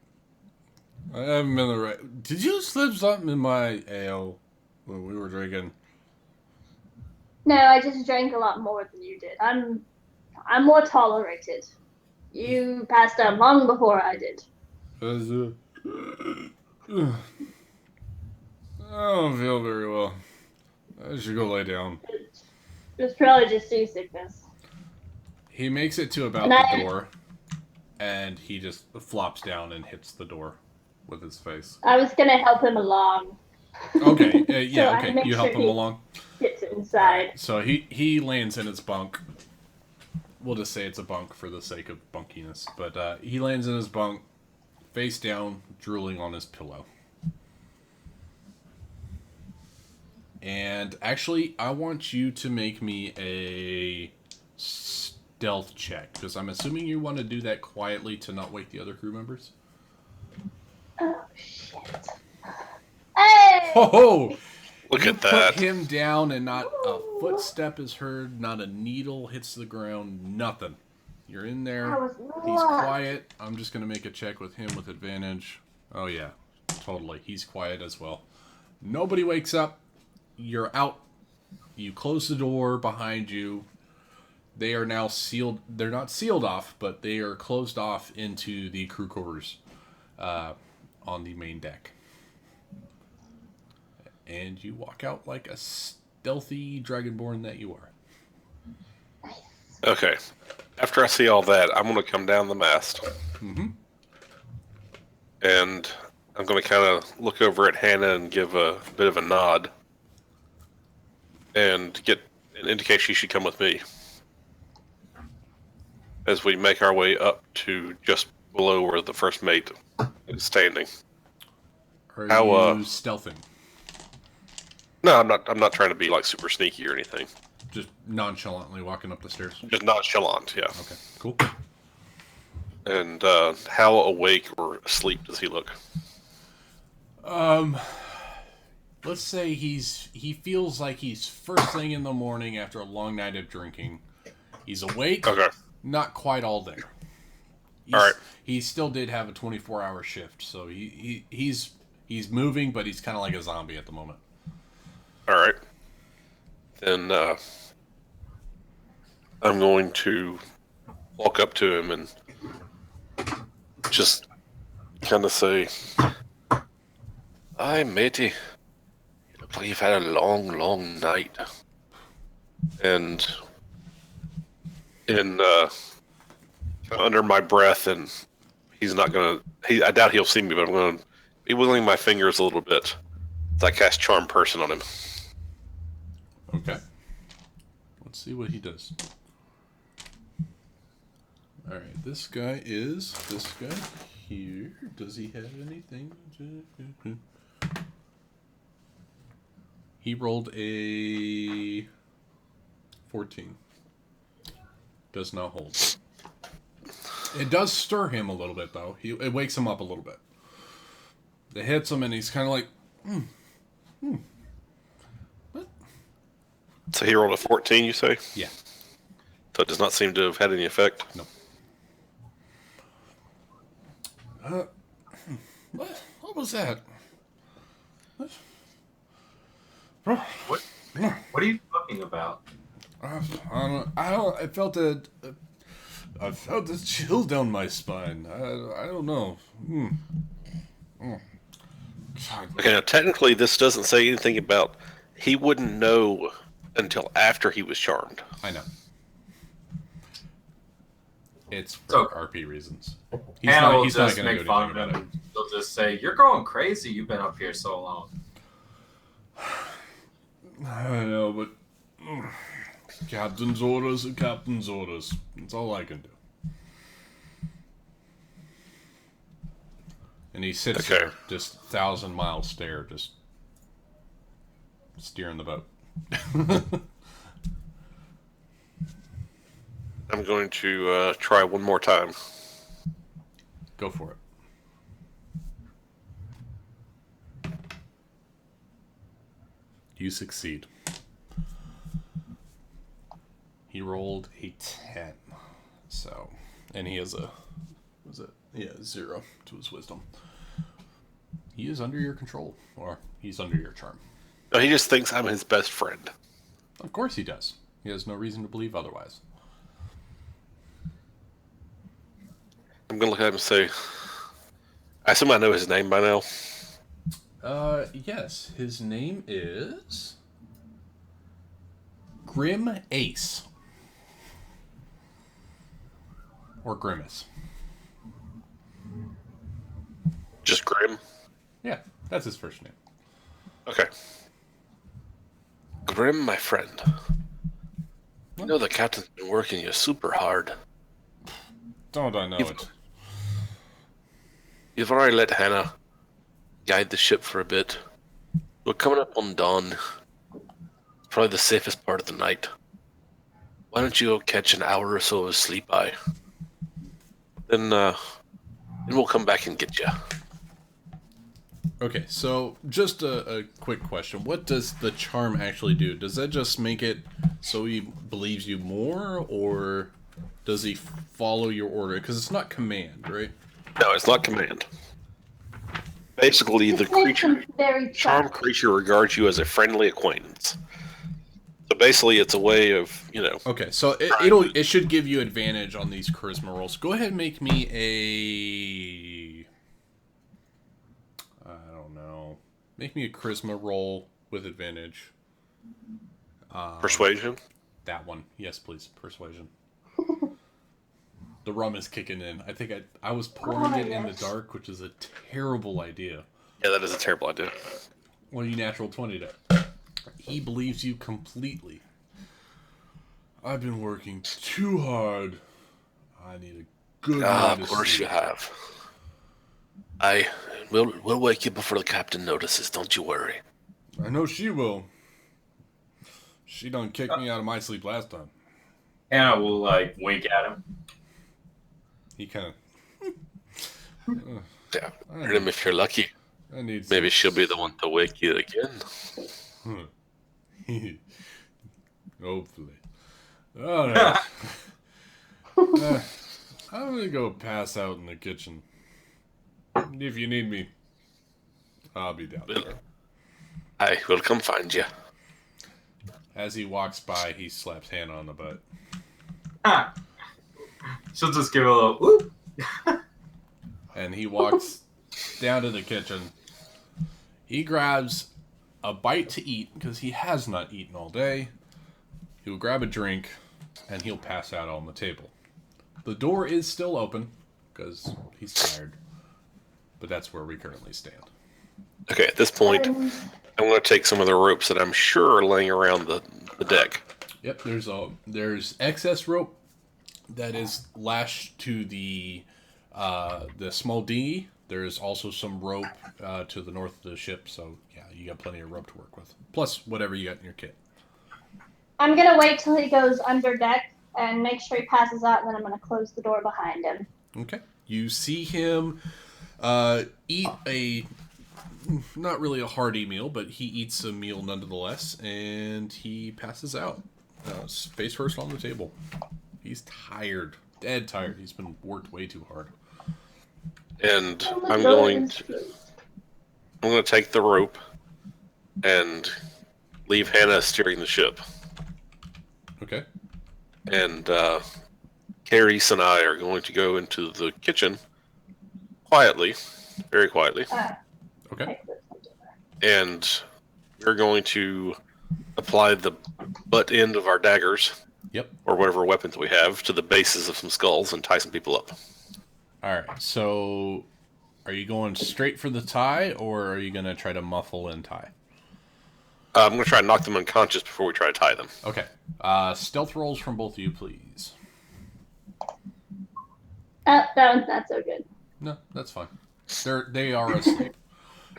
I haven't been the right. Did you slip something in my ale when we were drinking? No, I just drank a lot more than you did. I'm more tolerated. You passed out long before I did. I don't feel very well. I should go lay down. It was probably just seasickness. He makes it to about And the I- door, and he just flops down and hits the door with his face. I was gonna help him along. Okay, So yeah, I okay. make You help sure him he- along. Gets inside. So he lands in his bunk. We'll just say it's a bunk for the sake of bunkiness. But he lands in his bunk, face down, drooling on his pillow. And actually, I want you to make me a stealth check, because I'm assuming you want to do that quietly to not wake the other crew members. Oh shit! Hey! Ho ho! Look You at that. put him down, and not a footstep is heard, not a needle hits the ground, nothing. You're in there. I was He's lost. quiet. I'm just gonna make a check with him with advantage. Oh yeah, totally. He's quiet as well. Nobody wakes up. You're out. You close the door behind you. They are now sealed. They're not sealed off, but they are closed off into the crew quarters on the main deck. And you walk out like a stealthy dragonborn that you are. Okay. After I see all that, I'm going to come down the mast. Mm-hmm. And I'm going to kind of look over at Hannah and give a bit of a nod. And get an indication she should come with me. As we make our way up to just below where the first mate is standing. Are How, you stealthing? No, I'm not trying to be like super sneaky or anything. Just nonchalantly walking up the stairs? Just nonchalant, yeah. Okay, cool. And how awake or asleep does he look? Let's say he feels like he's first thing in the morning after a long night of drinking. He's awake, Okay. not quite all there. All right. He still did have a 24-hour shift, so he's moving, but he's kind of like a zombie at the moment. All right. Then I'm going to walk up to him and just kind of say, "Hi, matey. You look like you've had a long, long night." And in under my breath, and he's not gonna. I doubt he'll see me, but I'm gonna be wiggling my fingers a little bit as I cast Charm Person on him. Okay. Let's see what he does. Alright, this guy here. Does he have anything? He rolled a 14. Does not hold. It does stir him a little bit, though. It wakes him up a little bit. It hits him, and he's kind of like, So he rolled a 14, you say? yeah. So it does not seem to have had any effect. No. What was that? What are you talking about? I don't. I felt a chill down my spine. I don't know. God. Okay, now technically this doesn't say anything about he wouldn't know until after he was charmed. I know. It's for So- RP reasons. Hannah will He's not just going to make do fun anything of about him. it. They'll just say, "You're going crazy. You've been up here so long." I know, but captain's orders are captain's orders. That's all I can do. And he sits Okay. there, just 1,000-mile stare, just steering the boat. I'm going to try one more time. Go for it. You succeed. He rolled a 10. So, and he has a, was it? Yeah, 0 to his wisdom. He is under your control, or he's under your charm. No, he just thinks I'm his best friend. Of course he does. He has no reason to believe otherwise. I'm going to look at him and say, I assume I know his name by now. Yes. His name is Grim Ace. Or Grimace. Just Grim? Yeah, that's his first name. Okay. Grim, my friend. You know the captain's been working you super hard. Don't I know it? You've already let Hannah guide the ship for a bit. We're coming up on dawn. It's probably the safest part of the night. Why don't you go catch an hour or so of sleep eye? Then we'll come back and get you. Okay, so just a quick question. What does the charm actually do? Does that just make it so he believes you more, or does he follow your order? Because it's not command, right? No, it's not command. Basically, the This makes creature, him very charm tough. creature regards you as a friendly acquaintance. So basically, it's a way of, Okay, so it should give you advantage on these charisma rolls. Go ahead and make me I don't know. Make me a charisma roll with advantage. persuasion. That one. Yes, please. Persuasion. The rum is kicking in. I think I was pouring Oh, it in the yes. dark, which is a terrible idea. Yeah, that is a terrible idea. Well, you natural 20 to. He believes you completely. I've been working too hard. I need a good night Of course you have. We'll wake you before the captain notices. Don't you worry. I know she will. She done kicked me out of my sleep last time. Hannah will like wink at him. He kind of. Yeah, hurt him if you're lucky. I need. Maybe she'll be the one to wake you again. Hopefully. All right. I'm gonna go pass out in the kitchen. If you need me, I'll be down there. I will come find you. As he walks by, he slaps Hannah on the butt. Ah. She'll just give a little whoop. And he walks down to the kitchen. He grabs a bite to eat because he has not eaten all day. He'll grab a drink and he'll pass out on the table. The door is still open because he's tired. But that's where we currently stand. Okay, at this point, I'm going to take some of the ropes that I'm sure are laying around the deck. Yep, there's excess rope that is lashed to the small dinghy. There's also some rope to the north of the ship, so yeah, you got plenty of rope to work with. Plus whatever you got in your kit. I'm gonna wait till he goes under deck and make sure he passes out, and then I'm gonna close the door behind him. Okay. You see him eat a not really a hearty meal, but he eats a meal nonetheless, and he passes out. Face first on the table. He's tired. Dead tired. He's been worked way too hard. And Oh, I'm door going is to closed. take the rope and leave Hannah steering the ship. Okay. And Carice and I are going to go into the kitchen quietly, very quietly, Okay. Take this one to her. and we're going to apply the butt end of our daggers, Yep. or whatever weapons we have, to the bases of some skulls and tie some people up. Alright, so are you going straight for the tie, or are you going to try to muffle and tie? I'm going to try and knock them unconscious before we try to tie them. Okay. Stealth rolls from both of you, please. That one's not so good. No, that's fine. They are asleep.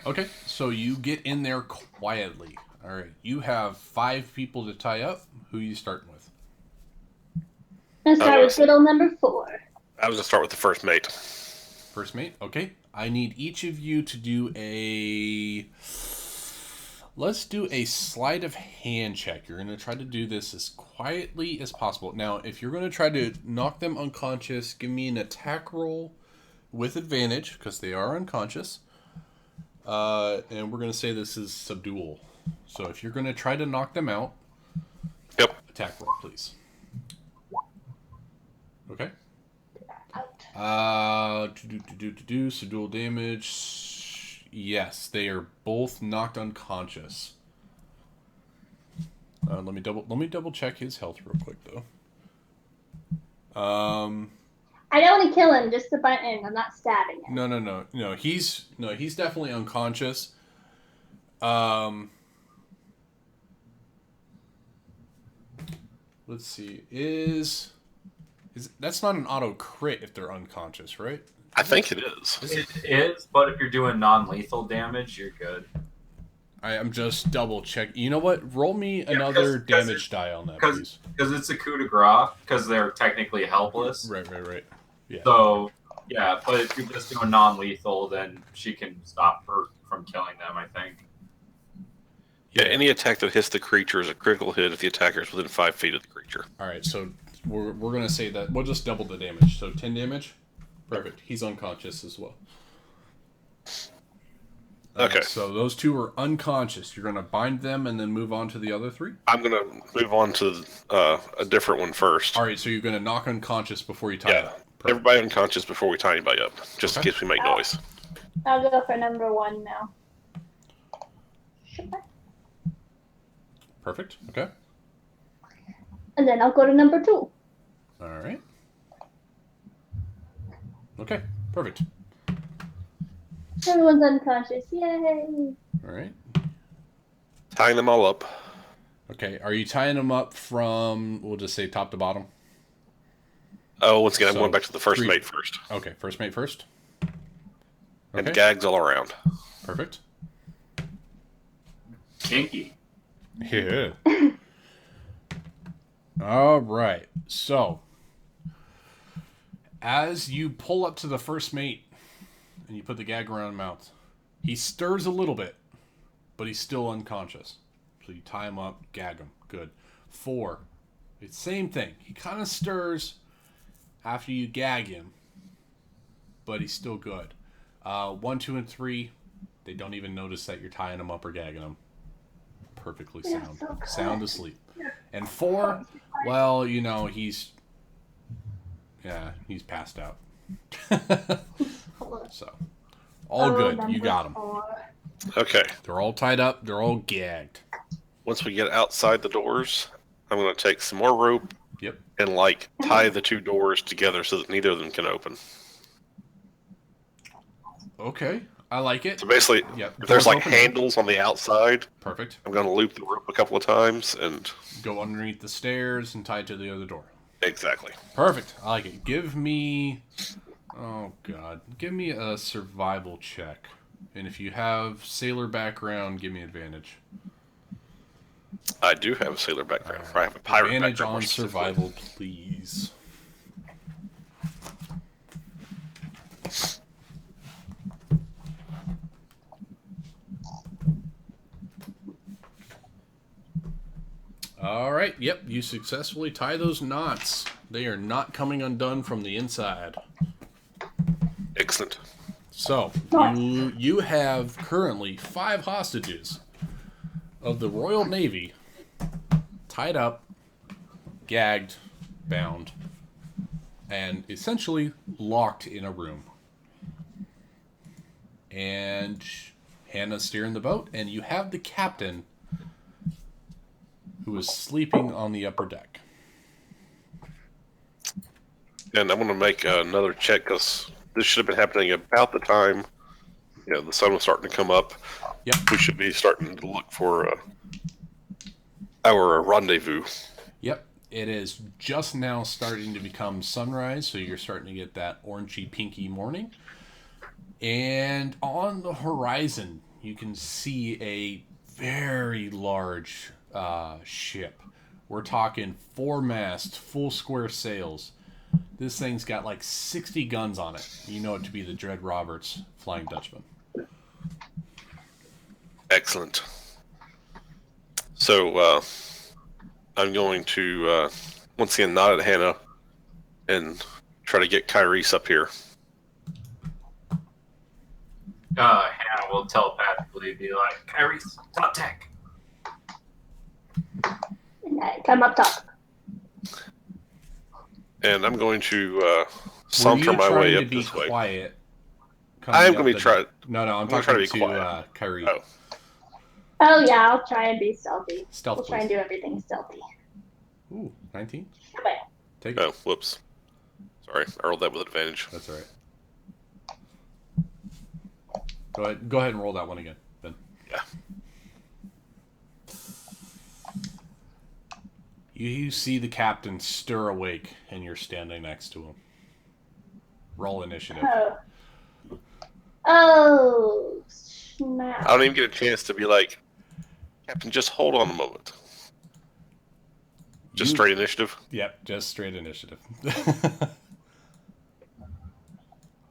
Okay, so you get in there quietly. All right. You have 5 people to tie up. Who are you starting with? Let's start with good old number 4. I was gonna start with the first mate. First mate? Okay. I need each of you to do a... Let's do a sleight of hand check. You're going to try to do this as quietly as possible. Now, if you're going to try to knock them unconscious, give me an attack roll with advantage, because they are unconscious. And we're going to say this is subdual. So if you're going to try to knock them out, Yep. attack roll, please. Okay. Subdual damage. Yes, they are both knocked unconscious. Let me double check his health real quick though. I don't want to kill him, just to bite in. I'm not stabbing him. No. He's definitely unconscious. Let's see. Is that's not an auto crit if they're unconscious, right? I think it is. It is, but if you're doing non-lethal damage, you're good. I'm just double check. You know what? Roll me Yeah, another 'cause damage die on that, please. Because it's a coup de grace, because they're technically helpless. Right. Yeah. So, yeah, but if you're just doing non-lethal, then she can stop her from killing them, I think. Yeah, any attack that hits the creature is a critical hit if the attacker is within 5 feet of the creature. All right, so we're gonna say that we'll just double the damage. So 10 damage. Perfect. He's unconscious as well. Okay. So those 2 are unconscious. You're gonna bind them and then move on to the other 3. I'm going to move on to a different one first. All right, so you're gonna knock unconscious before you tie Yeah. up. Perfect. Everybody unconscious before we tie anybody up, just Okay. in case we make noise. I'll go for number 1 now. Perfect. Okay. And then I'll go to number 2. All right. Okay. Perfect. Everyone's unconscious. Yay! All right. Tying them all up. Okay. Are you tying them up from? We'll just say top to bottom. Oh, once again, I'm So, going back to the first 3 mate first. Okay. First mate first. And Okay. gags all around. Perfect. Kinky. Yeah. All right. So, as you pull up to the first mate and you put the gag around his mouth, he stirs a little bit, but he's still unconscious. So you tie him up, gag him. Good. 4. It's same thing. He kind of stirs after you gag him, but he's still good. 1, 2, and 3, they don't even notice that you're tying them up or gagging them. Perfectly You're sound. so good. Sound asleep. And 4, well, he's passed out. So, all good. You got them. 4. Okay. They're all tied up. They're all gagged. Once we get outside the doors, I'm going to take some more rope Yep. and tie the 2 doors together so that neither of them can open. Okay. I like it. So basically, Yep. if there's Doors open. handles on the outside, Perfect. I'm going to loop the rope a couple of times and Go underneath the stairs and tie it to the other door. exactly. Perfect. I like it. Give me... Oh, God. Give me a survival check. And if you have sailor background, give me advantage. I do have a sailor background. I have a pirate Advantage background. on more specifically. survival, please. All right. Yep. You successfully tie those knots. They are not coming undone from the inside. Excellent. So you have currently 5 hostages of the Royal Navy tied up, gagged, bound, and essentially locked in a room. And Hannah's steering the boat, and you have the captain who is sleeping on the upper deck. And I'm going to make another check because this should have been happening about the time the sun was starting to come up. Yep. We should be starting to look for our rendezvous. Yep. It is just now starting to become sunrise, so you're starting to get that orangey pinky morning. And on the horizon, you can see a very large ship. We're talking 4-mast, full square sails. This thing's got like 60 guns on it. You know it to be the Dread Roberts Flying Dutchman. Excellent. So, I'm going to once again nod at Hannah and try to get Kyrese up here. Hannah will telepathically be like, Kyrie's top tech. Okay, come up top. And I'm going to saunter my way up this way. Quiet. I'm going to be trying. No, I'm I'm gonna talking try to be quiet. Kyrie. Oh. Oh yeah, I'll try and be stealthy. Stealth, We'll try and please. do everything stealthy. Ooh, 19. Come on. Take it. Oh, whoops. Sorry, I rolled that with advantage. That's all right. Go ahead and roll that one again, Ben. Yeah. You see the captain stir awake, and you're standing next to him. Roll initiative. Oh. Oh, snap. I don't even get a chance to be like, Captain, just hold on a moment. Just straight initiative? Yep, just straight initiative.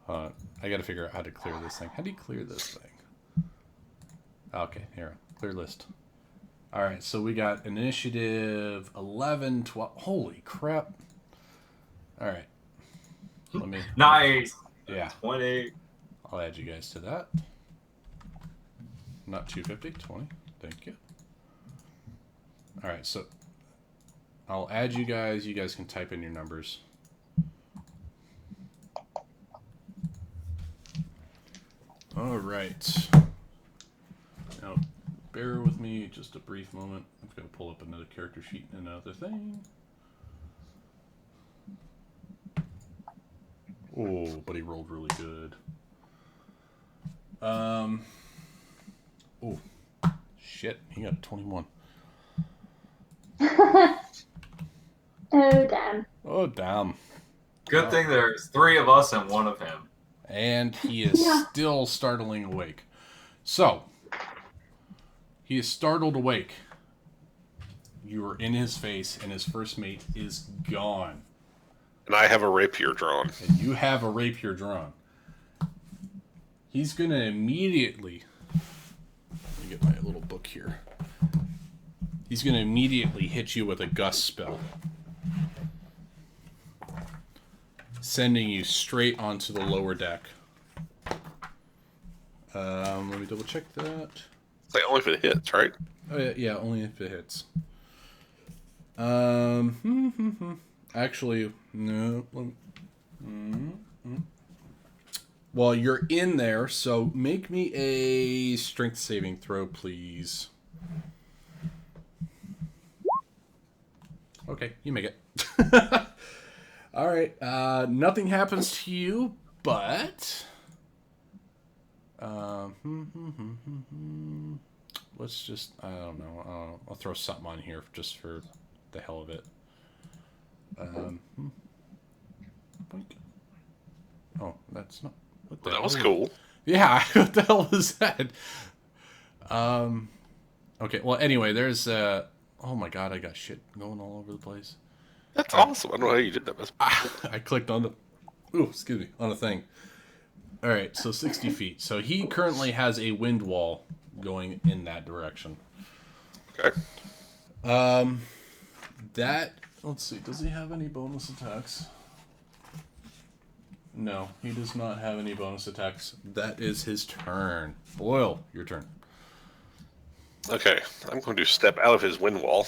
I gotta figure out how to clear this thing. How do you clear this thing? Okay, here. Clear list. Alright, so we got initiative 11, 12. Holy crap. Alright. Let me. Nice. Yeah. 20. I'll add you guys to that. Not 250, 20. Thank you. Alright, so I'll add you guys. You guys can type in your numbers. Alright. Now, bear with me just a brief moment. I'm going to pull up another character sheet and another thing. Oh, but he rolled really good. Oh, shit. He got a 21. Oh, damn. Oh, damn. Good thing there's 3 of us and 1 of him. And he is Yeah. still startling awake. So, he is startled awake. You are in his face, and his first mate is gone. And I have a rapier drawn. And you have a rapier drawn. He's going to immediately... Let me get my little book here. He's going to immediately hit you with a gust spell. Sending you straight onto the lower deck. Let me double check that. It's like only if it hits, right? Oh, yeah, only if it hits. Actually, no. Well, you're in there, so make me a strength saving throw, please. Okay, you make it. All right, nothing happens to you, but let's just, I don't know, I'll throw something on here just for the hell of it. Oh, that's not, what the That was hell? cool. Yeah, what the hell was that? Okay, well, anyway, there's, oh my god, I got shit going all over the place. That's awesome. I don't know how you did that. I clicked on the, on a thing. All right, so 60 feet. So he currently has a wind wall going in that direction. Okay. That, let's see, does he have any bonus attacks? No, he does not have any bonus attacks. That is his turn. Boyle, your turn. Okay. I'm going to step out of his wind wall.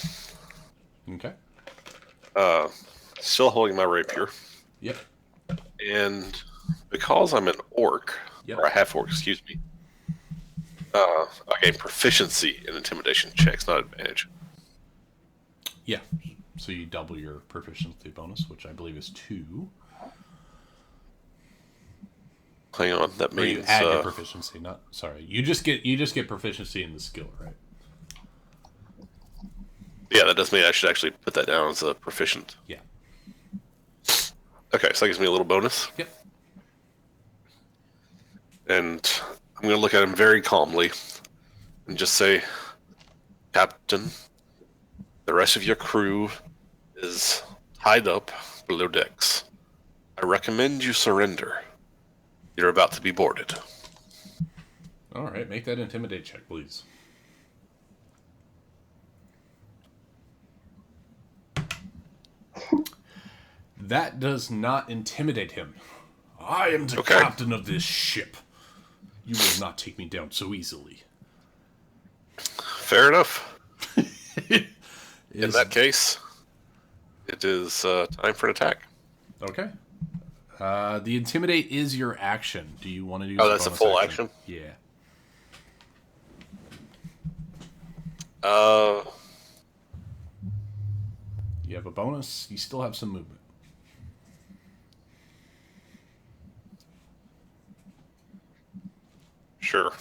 Okay. Still holding my rapier. Yep. And because I'm an orc, Yep. or a half orc, excuse me, I gain proficiency in intimidation checks, not advantage. Yeah. So you double your proficiency bonus, which I believe is 2. Hang on, that Or you means add your proficiency, not sorry. You just get proficiency in the skill, right? yeah, that does mean I should actually put that down as a proficient. Yeah. Okay, so that gives me a little bonus. Yep. And I'm going to look at him very calmly and just say, Captain, the rest of your crew is tied up below decks. I recommend you surrender. You're about to be boarded. All right, make that intimidate check, please. That does not intimidate him. I am the captain of this ship. You will not take me down so easily. Fair enough. In that case, it is time for an attack. Okay. The intimidate is your action. Do you want to do? Oh, that's a full action? Yeah. You have a bonus. You still have some movement. Sure.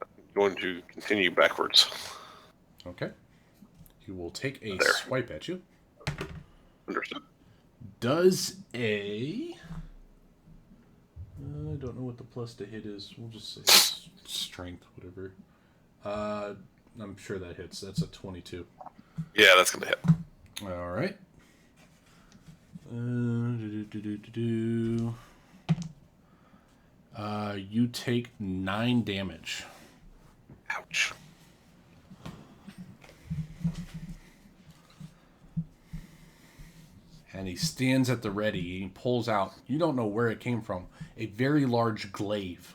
I'm going to continue backwards. Okay. He will take a There. swipe at you. Understood. Does a... I don't know what the plus to hit is. We'll just say strength, whatever. I'm sure that hits. That's a 22. Yeah, that's going to hit. All right. You take 9 damage. Ouch. And he stands at the ready. He pulls out, you don't know where it came from, a very large glaive.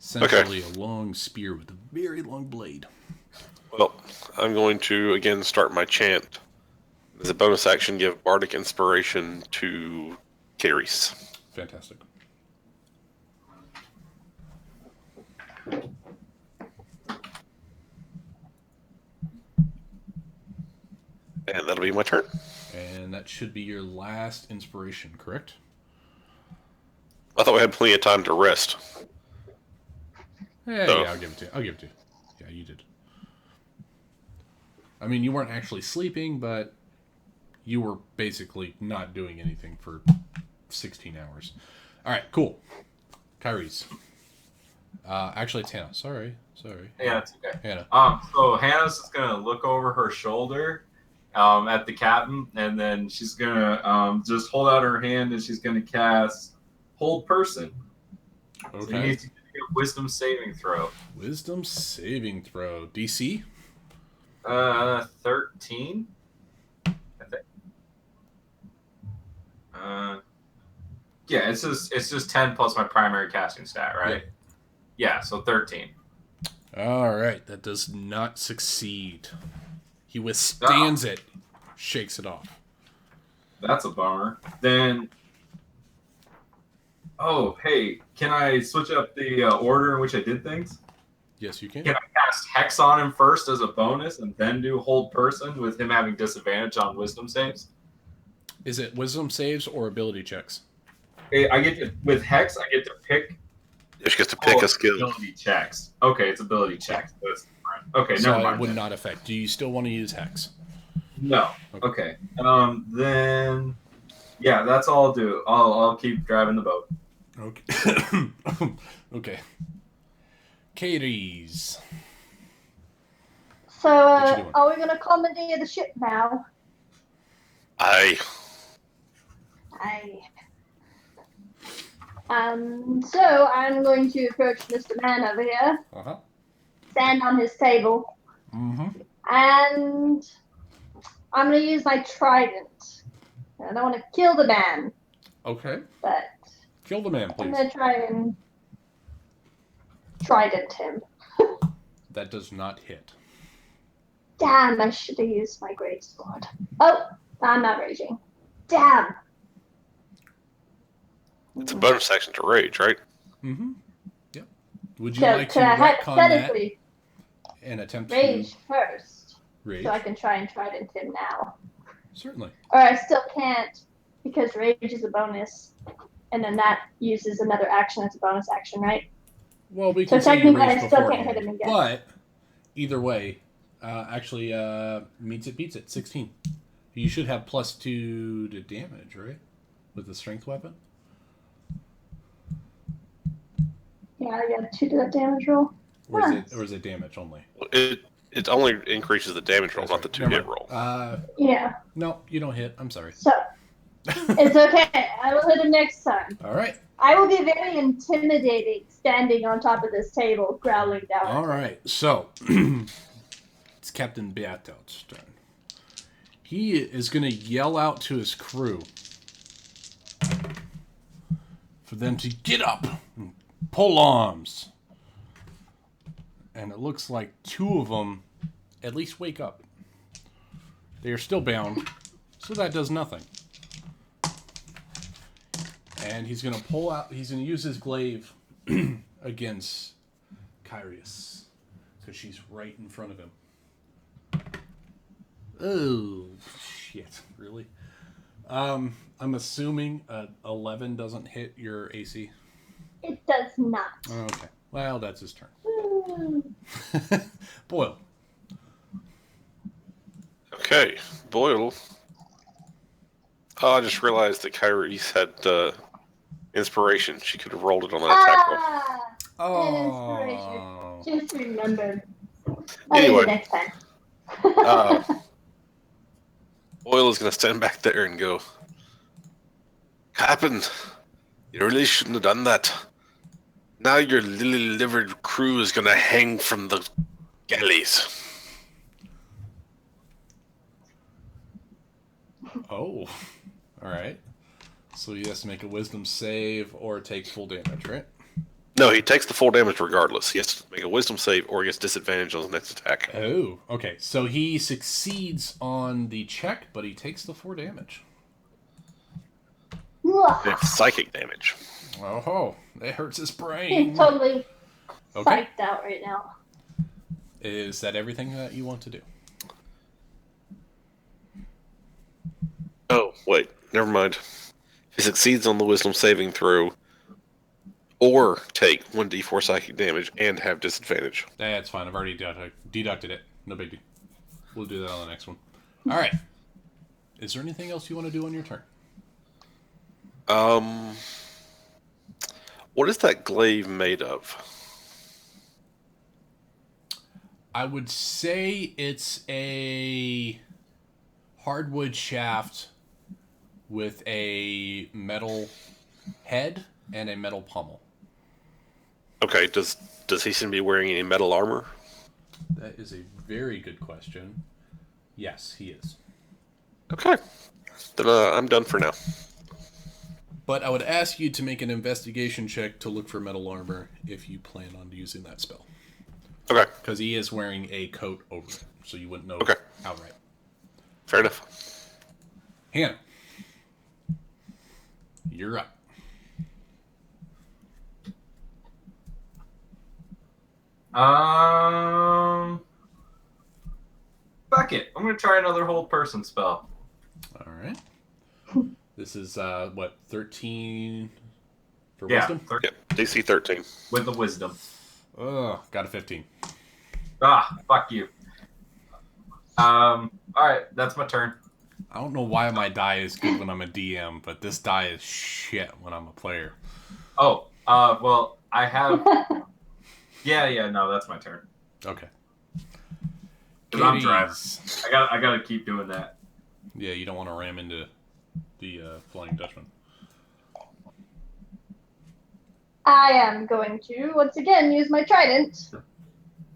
Essentially a long spear with a very long blade. Well, I'm going to, again, start my chant. As a bonus action, give Bardic Inspiration to Caris. Fantastic. And that'll be my turn. And that should be your last inspiration, correct? I thought we had plenty of time to rest. Yeah, So- yeah, I'll give it to you. I'll give it to you. Yeah, you did. I mean, you weren't actually sleeping, but you were basically not doing anything for 16 hours. All right, cool. Kyrie's. Actually, it's Hannah. Sorry. Yeah, it's okay. Hannah. So Hannah's just gonna look over her shoulder, at the captain, and then she's gonna just hold out her hand and she's gonna cast Hold Person. So you Okay. need to get a Wisdom saving throw. Wisdom saving throw. DC? 13, I think. Yeah, it's just 10 plus my primary casting stat, right? Yeah, so 13. All right. That does not succeed. He withstands it, shakes it off. That's a bummer. Then, oh hey, can I switch up the order in which I did things? Yes, you can. Can I cast Hex on him first as a bonus, and then do Hold Person with him having disadvantage on Wisdom saves? Is it wisdom saves or ability checks? I get to, with Hex, I get to pick. She gets to pick a skill. Ability checks. Okay, it's ability checks. That's different. Okay, So never it mind. would then. not affect. Do you still want to use Hex? No. Okay. Then, yeah, that's all I'll do. I'll keep driving the boat. Okay. Okay. Katie's. So, What you doing? are we going to commandeer the ship now? Aye. So I'm going to approach Mr. Man over here, Uh-huh. stand on his table, Mm-hmm. and I'm going to use my trident. I don't want to kill the man, Okay. but Kill the man, I'm please. going to try and trident him. That does not hit. Damn, I should have used my greatsword. Oh, I'm not raging. Damn. It's a bonus action to rage, right? Mm-hmm. Yep. Would you So like to could I retcon that hypothetically and attempt rage to first, rage? so I can try and trident him now? Certainly. Or I still can't because rage is a bonus, and then that uses another action as a bonus action, right? Well, we So can say you technically, I rage still can't beforehand, hit him again. but either way, actually, meets it, beats it. 16. You should have +2 to damage, right? With the strength weapon. Yeah, I got 2 to that damage roll. Or is it damage only? It only increases the damage roll, That's not the right. 2-hit Never roll. mind. Yeah. No, you don't hit. I'm sorry. So it's okay. I will hit him next time. All right. I will be very intimidating standing on top of this table, growling down. All right. So it's Captain Beato's turn. He is going to yell out to his crew for them to get up and pull arms. And it looks like 2 of them at least wake up. They are still bound, so that does nothing. And he's going to pull out, he's going to use his glaive against Kyrios, because she's right in front of him. Oh, shit, really? I'm assuming 11 doesn't hit your AC. It does not. Okay, well, that's his turn. Hmm. Boyle. Okay, Boyle. Oh, I just realized that Kyrie's had inspiration. She could have rolled it on that attack roll. An inspiration. Just remembered. Anyway. Next time. Boyle is going to stand back there and go, Captain, you really shouldn't have done that. Now your lily-livered crew is going to hang from the galleys. Oh, all right. So he has to make a wisdom save or take full damage, right? No, he takes the full damage regardless. He has to make a wisdom save or he gets disadvantage on his next attack. Oh, okay. So he succeeds on the check, but he takes the 4 damage. It's psychic damage. Oh, that hurts his brain. He's totally Okay. psyched out right now. Is that everything that you want to do? Oh, wait. Never mind. He succeeds on the wisdom saving throw or take 1d4 psychic damage and have disadvantage. That's fine. I've already deducted it. No big deal. We'll do that on the next one. All right. Is there anything else you want to do on your turn? What is that glaive made of? I would say it's a hardwood shaft with a metal head and a metal pommel. Okay, does he seem to be wearing any metal armor? That is a very good question. Yes, he is. Okay. Then I'm done for now. But I would ask you to make an investigation check to look for metal armor if you plan on using that spell. Okay. Because he is wearing a coat over it, so you wouldn't know Okay. outright. Fair enough. Hannah, you're up. Fuck it. I'm gonna try another hold person spell. All right. This is, 13 for Yeah, wisdom? Yep. DC 13. with the wisdom. Oh, got a 15. Fuck you. Alright, that's my turn. I don't know why my die is good when I'm a DM, but this die is shit when I'm a player. Well, I have... Yeah, no, that's my turn. Okay. 'Cause I'm driving. Kitties. I gotta keep doing that. Yeah, you don't want to ram into the Flying Dutchman. I am going to once again use my trident.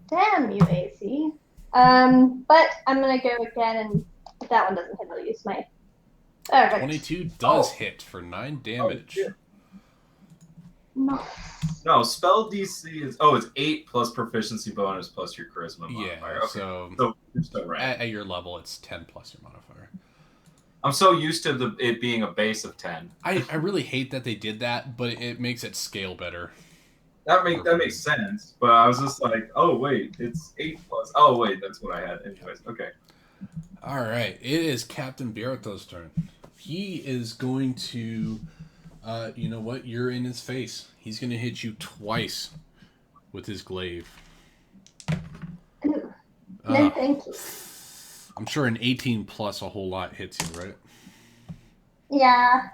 Damn you, AC. But I'm gonna go again, and if that one doesn't hit, I'll use my. Perfect. 22 does hit for 9 damage. shit. No. No, spell DC is... Oh, it's 8 plus proficiency bonus plus your charisma Yeah, modifier. Okay. so you're still right. at your level, it's 10 plus your modifier. I'm so used to it being a base of 10. I really hate that they did that, but it makes it scale better. That makes sense, but I was just like, oh wait, it's 8 plus. Oh wait, that's what I had. Anyways, okay. All right, it is Captain Berto's turn. He is going to, you know what? You're in his face. He's going to hit you twice with his glaive. Ooh. No, Uh, thank you. I'm sure an 18 plus a whole lot hits you, right? Yeah.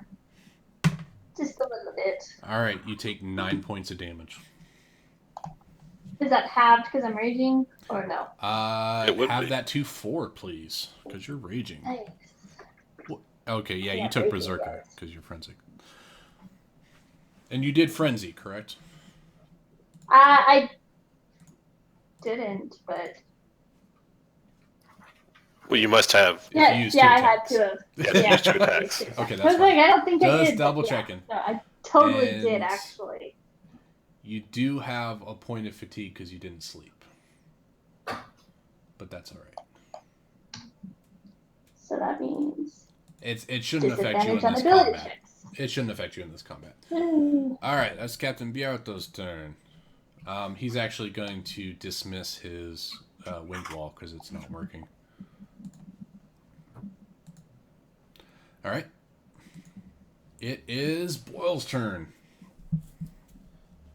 Just a little bit. All right, you take 9 points of damage. Is that halved because I'm raging, or no? It would Have be. that to 4, please, because you're raging. Nice. Okay, yeah, Yeah, you took raging, Berserker yes. because you're frenzied. And you did Frenzy, correct? I didn't, but Well, you must have. you yeah, used yeah, two I had attacks. to have. Yeah, Yeah, just 2 attacks. Okay, I that's was like, fine. I don't think I Just did. double but yeah. checking. No, I totally did And- actually. You do have a point of fatigue because you didn't sleep. But that's all right. So that means It shouldn't affect you in disadvantage on this ability combat. checks. It shouldn't affect you in this combat. Hmm. All right, that's Captain Biarto's turn. He's actually going to dismiss his wind wall because it's not working. All right. It is Boyle's turn.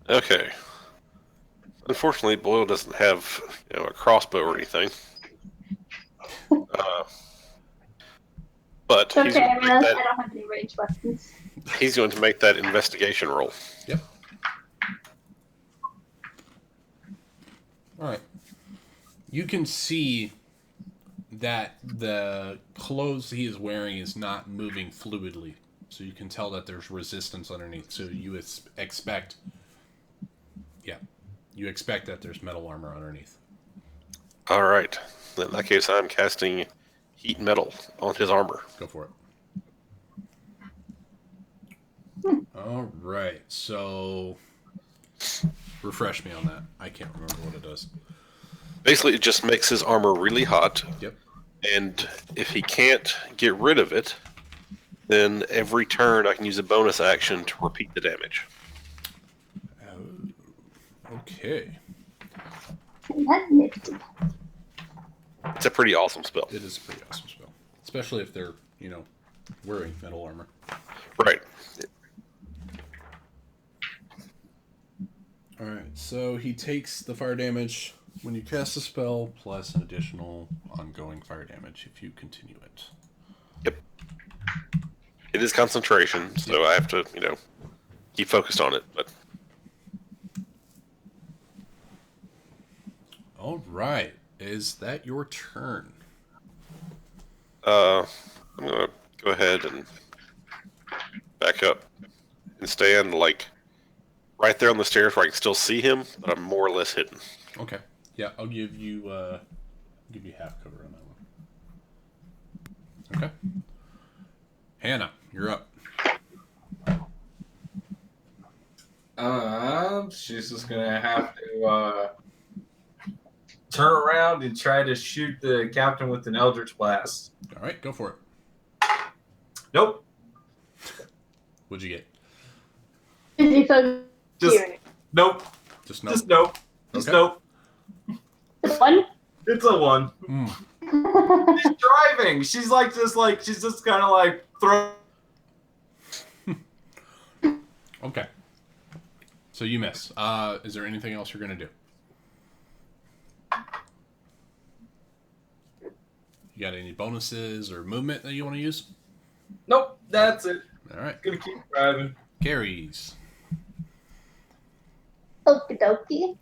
Okay. Unfortunately, Boyle doesn't have a crossbow or anything. But It's okay, I going to realized make I don't have any ranged weapons. he's going to make that investigation roll. Yep. All right. You can see that the clothes he is wearing is not moving fluidly. So you can tell that there's resistance underneath. So you expect... Yeah. You expect that there's metal armor underneath. All right. In that case, I'm casting heat metal on his armor. Go for it. All right. So... Refresh me on that. I can't remember what it does. Basically, it just makes his armor really hot. Yep. And if he can't get rid of it, then every turn I can use a bonus action to repeat the damage. Okay. That's nifty. It's a pretty awesome spell. It is a pretty awesome spell. Especially if they're, wearing metal armor. Right. Alright, so he takes the fire damage when you cast a spell, plus an additional ongoing fire damage if you continue it. Yep. It is concentration, so I have to, keep focused on it. But Alright, is that your turn? I'm gonna go ahead and back up and stand right there on the stairs where I can still see him, but I'm more or less hidden. Okay. Yeah, I'll give you half cover on that one. Okay. Hannah, you're up. She's just gonna have to turn around and try to shoot the captain with an Eldritch Blast. Alright, go for it. Nope. What'd you get? Is he so Just cute? nope. Just no. Just nope. Just Okay. nope. One? It's a 1. She's driving. She's just kind of throw. Okay. So you miss. Is there anything else you're gonna do? You got any bonuses or movement that you want to use? Nope. That's it. All right. Gonna keep driving. Carries. Okie dokie.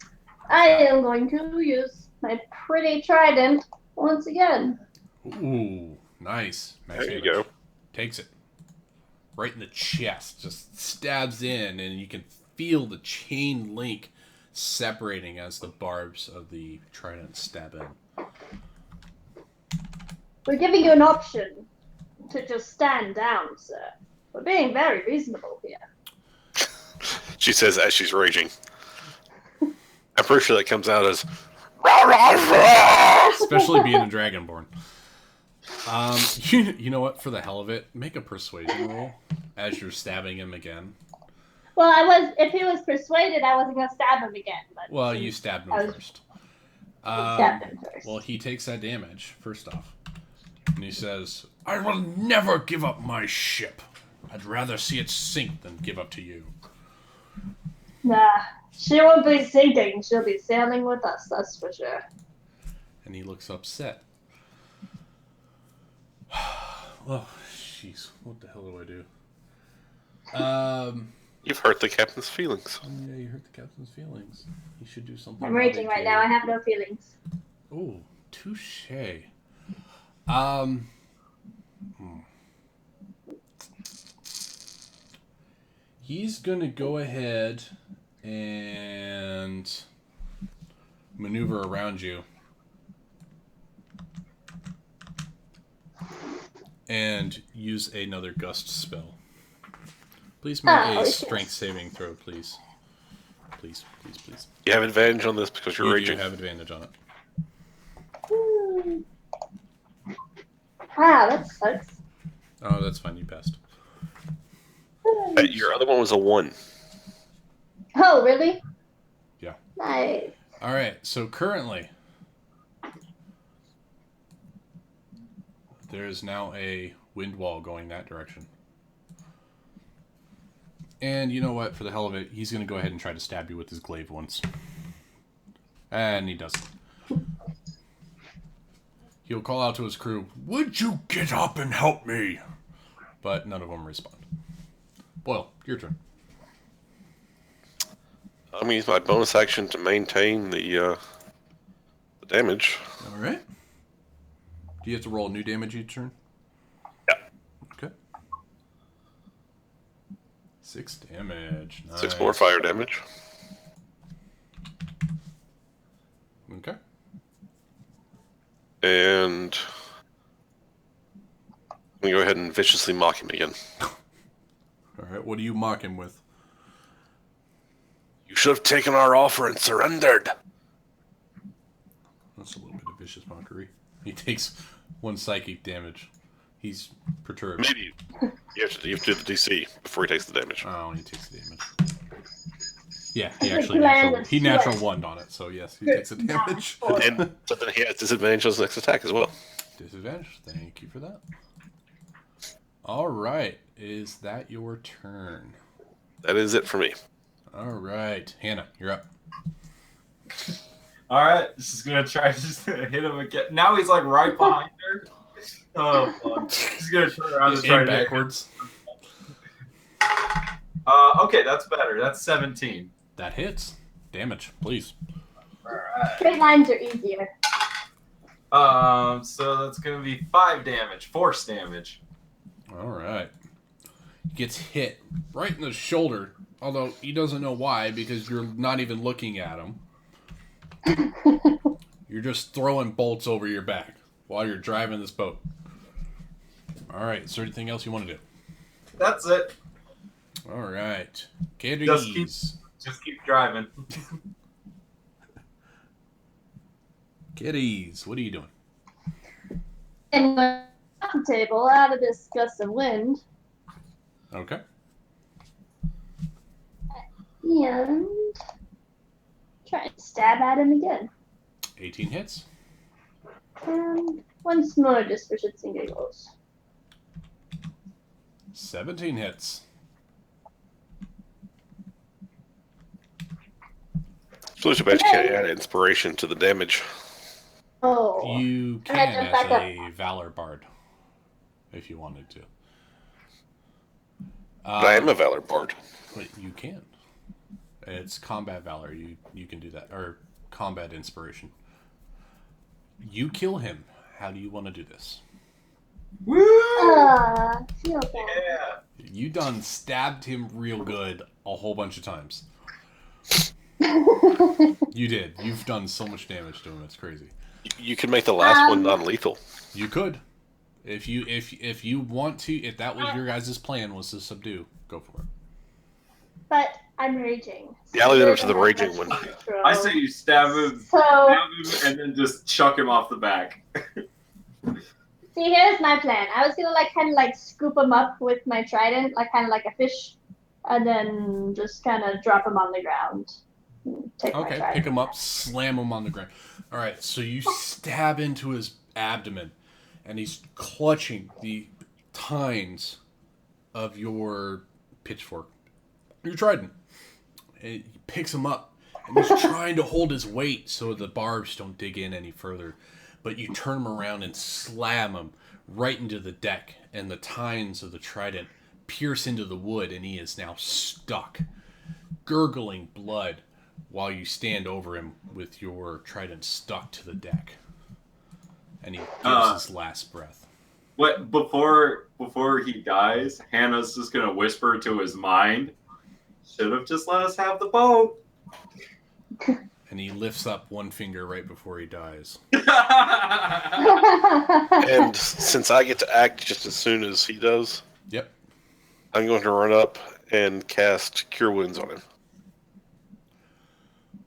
I am going to use my pretty trident once again. Ooh, nice. Max There you damage. go. Takes it right in the chest. Just stabs in, and you can feel the chain link separating as the barbs of the trident stab in. We're giving you an option to just stand down, sir. We're being very reasonable here. She says as she's raging. I'm pretty sure that comes out as rah, rah, rah! Especially being a dragonborn. You know what? For the hell of it, make a persuasion roll as you're stabbing him again. Well, if he was persuaded, I wasn't gonna stab him again. But Well, you stabbed him I was- first. stabbed him first. Well, he takes that damage, first off. And he says, I will never give up my ship. I'd rather see it sink than give up to you. Nah, she won't be sinking. She'll be sailing with us. That's for sure. And he looks upset. Oh, jeez. What the hell do I do? You've hurt the captain's feelings. Yeah, you hurt the captain's feelings. He should do something. I'm raging right now. I have no feelings. Oh, touche. He's gonna go ahead and maneuver around you. And use another gust spell. Please make a strength saving throw, please. Please. You have advantage on this because you're raging. You have advantage on it. Ah, that sucks. Oh, that's fine. You passed. Your other one was a 1. Oh, really? Yeah. Nice. All right. So currently, there is now a wind wall going that direction. And you know what? For the hell of it, he's going to go ahead and try to stab you with his glaive once. And he doesn't. He'll call out to his crew, "Would you get up and help me?" But none of them respond. Boyle, your turn. I'm going to use my bonus action to maintain the damage. All right. Do you have to roll new damage each turn? Yeah. Okay. 6 damage. Nice. 6 more fire damage. Okay. And I'm going to go ahead and viciously mock him again. All right. What do you mock him with? You should have taken our offer and surrendered. That's a little bit of vicious mockery. He takes 1 psychic damage. He's perturbed. Maybe you have to do the DC before he takes the damage. Oh, he takes the damage. Yeah, he It's a actually bland natural sweat. 1 on it, so yes, he takes the damage. And so then he has disadvantage on his next attack as well. Disadvantage. Thank you for that. All right. Is that your turn? That is it for me. All right. Hannah, you're up. All right, she's gonna try to just hit him again. Now he's like right behind her. Oh, fuck. She's gonna turn around and try Aim to backwards. Okay, that's better. That's 17. That hits. Damage, please. All right. Straight lines are easier. So that's gonna be 5 damage, force damage. All right. He gets hit right in the shoulder, although he doesn't know why because you're not even looking at him. You're just throwing bolts over your back while you're driving this boat. All right. Is there anything else you want to do? That's it. All right. Kitties. Just keep driving. Kitties, what are you doing? And the table out of this gust of wind. Okay. And try and stab at him again. 18 hits. And once more, just for shits and giggles. 17 hits. It's really too bad you can't add inspiration to the damage. Oh. You And I can jump as back up. a Valor Bard, if you wanted to. But I am a Valor Bard. But you can. It's Combat Valor. You can do that. Or Combat Inspiration. You kill him. How do you want to do this? Woo! Feel bad. Yeah. You done stabbed him real good a whole bunch of times. You did. You've done so much damage to him. It's crazy. You can make the last one non-lethal. You could. If you want to, if that was your guys' plan was to subdue, go for it. But I'm raging. Yeah, I'll leave it up to the raging one. I say you stab him, So, and then just chuck him off the back. see, here's my plan. I was gonna kind of scoop him up with my trident, kind of like a fish, and then just kind of drop him on the ground. Take my Okay, trident. pick him up, slam him on the ground. All right, so you stab into his abdomen, and he's clutching the tines of your pitchfork, your trident. And he picks him up, and he's trying to hold his weight so the barbs don't dig in any further. But you turn him around and slam him right into the deck, and the tines of the trident pierce into the wood, and he is now stuck, gurgling blood, while you stand over him with your trident stuck to the deck. And he gives his last breath. What before he dies, Hannah's just gonna whisper to his mind, "Should have just let us have the boat." And he lifts up one finger right before he dies. And since I get to act just as soon as he does, Yep. I'm going to run up and cast Cure Wounds on him.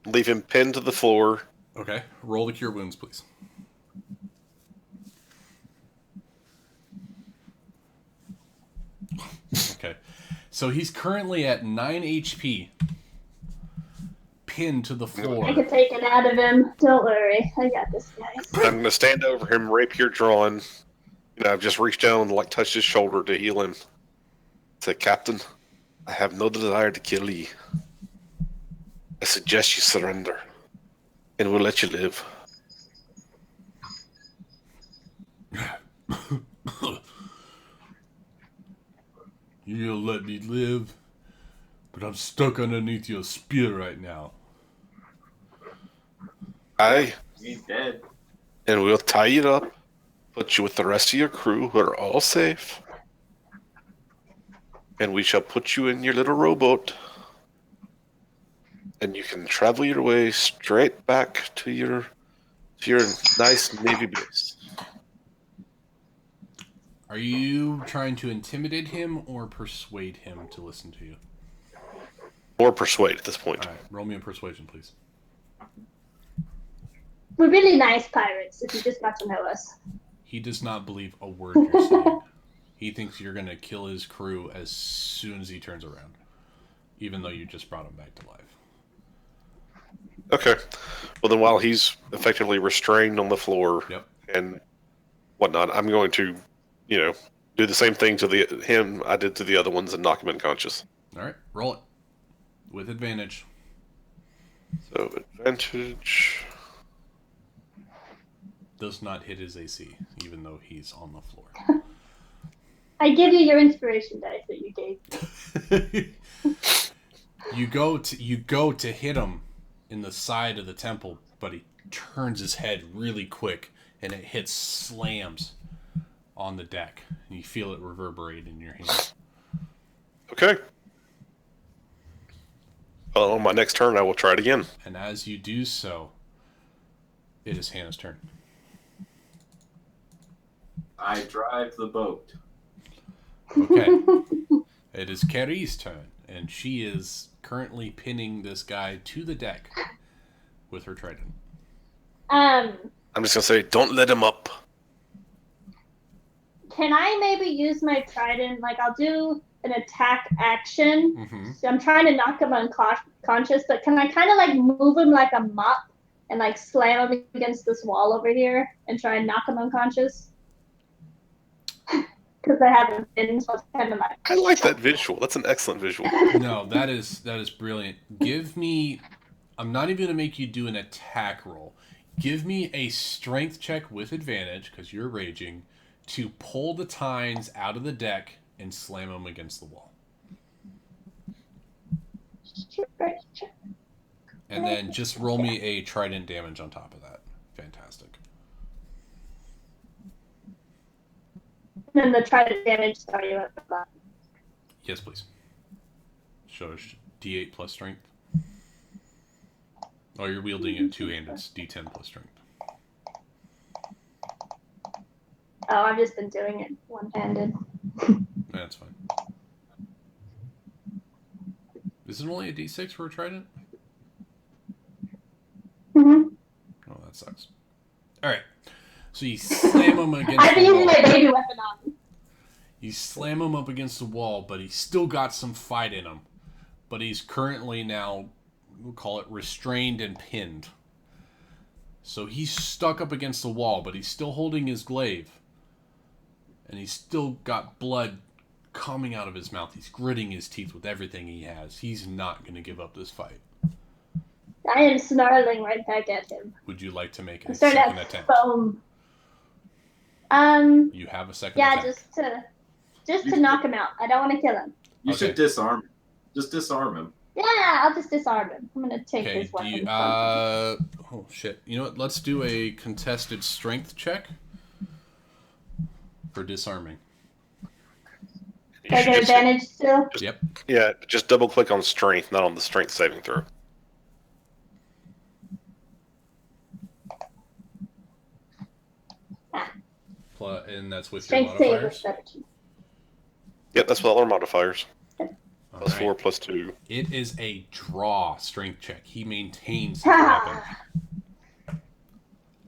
Leave him pinned to the floor. Okay. Roll the cure wounds, please. Okay. So he's currently at 9 HP. Pinned to the floor. I can take it out of him. Don't worry. I got this, guys. I'm going to stand over him, rapier drawn. I've just reached down and touched his shoulder to heal him. Say, Captain, I have no desire to kill you. I suggest you surrender, and we'll let you live. You'll let me live, but I'm stuck underneath your spear right now. Aye, He's dead. and we'll tie you up, put you with the rest of your crew who are all safe, and we shall put you in your little rowboat, and you can travel your way straight back to your nice Navy base. Are you trying to intimidate him or persuade him to listen to you? Or persuade at this point. All right, roll me a persuasion, please. We're really nice pirates, if you just got to know us. He does not believe a word you're saying. He thinks you're going to kill his crew as soon as he turns around, even though you just brought him back to life. Okay. Well, then while he's effectively restrained on the floor Yep. and whatnot, I'm going to, do the same thing to him I did to the other ones and knock him unconscious. All right, roll it. With advantage. So, advantage. Does not hit his AC, even though he's on the floor. I give you your inspiration dice that you gave. You go to hit him in the side of the temple, but he turns his head really quick, and it slams on the deck. And you feel it reverberate in your hand. Okay. Well, on my next turn, I will try it again. And as you do so, it is Hannah's turn. I drive the boat. Okay. It is Carrie's turn, and she is currently pinning this guy to the deck with her trident. I'm just going to say, don't let him up. Can I maybe use my trident? Like, I'll do an attack action. Mm-hmm. So I'm trying to knock him unconscious, but can I kind of move him like a mop and slam him against this wall over here and try and knock him unconscious? Because I haven't been, so it's kind of I like that visual. That's an excellent visual. No, that is brilliant. Give me... I'm not even going to make you do an attack roll. Give me a strength check with advantage, because you're raging, to pull the tines out of the deck and slam them against the wall. And then just roll me a trident damage on top of that. Fantastic. And then the trident damage starting at the bottom. Yes, please. Show D8 plus strength. Oh, you're wielding it two-handed. It's D10 plus strength. Oh, I've just been doing it one-handed. That's fine. Is it only a D6 for a trident? Mm-hmm. Oh, that sucks. Alright. So you slam him against I've been the using wall. my baby weapon on him. You slam him up against the wall, but he's still got some fight in him. But he's currently now, we'll call it restrained and pinned. So he's stuck up against the wall, but he's still holding his glaive. And he's still got blood coming out of his mouth. He's gritting his teeth with everything he has. He's not going to give up this fight. I am snarling right back at him. Would you like to make I'm a starting second to attempt? foam. You have a second Yeah, attempt. just to Just to knock him out. I don't want to kill him. You Okay. should disarm him. Just disarm him. Yeah, I'll just disarm him. I'm gonna take Okay, his weapon. from him. oh shit. You know what? Let's do a contested strength check for disarming. You Can I should get just- advantage still? Yep. Yeah, just double click on strength, not on the strength saving throw. And that's with Strength your save modifiers. is 17. Yep, that's what our modifiers. All Plus right. 4, plus 2. It is a draw strength check. He maintains his weapon.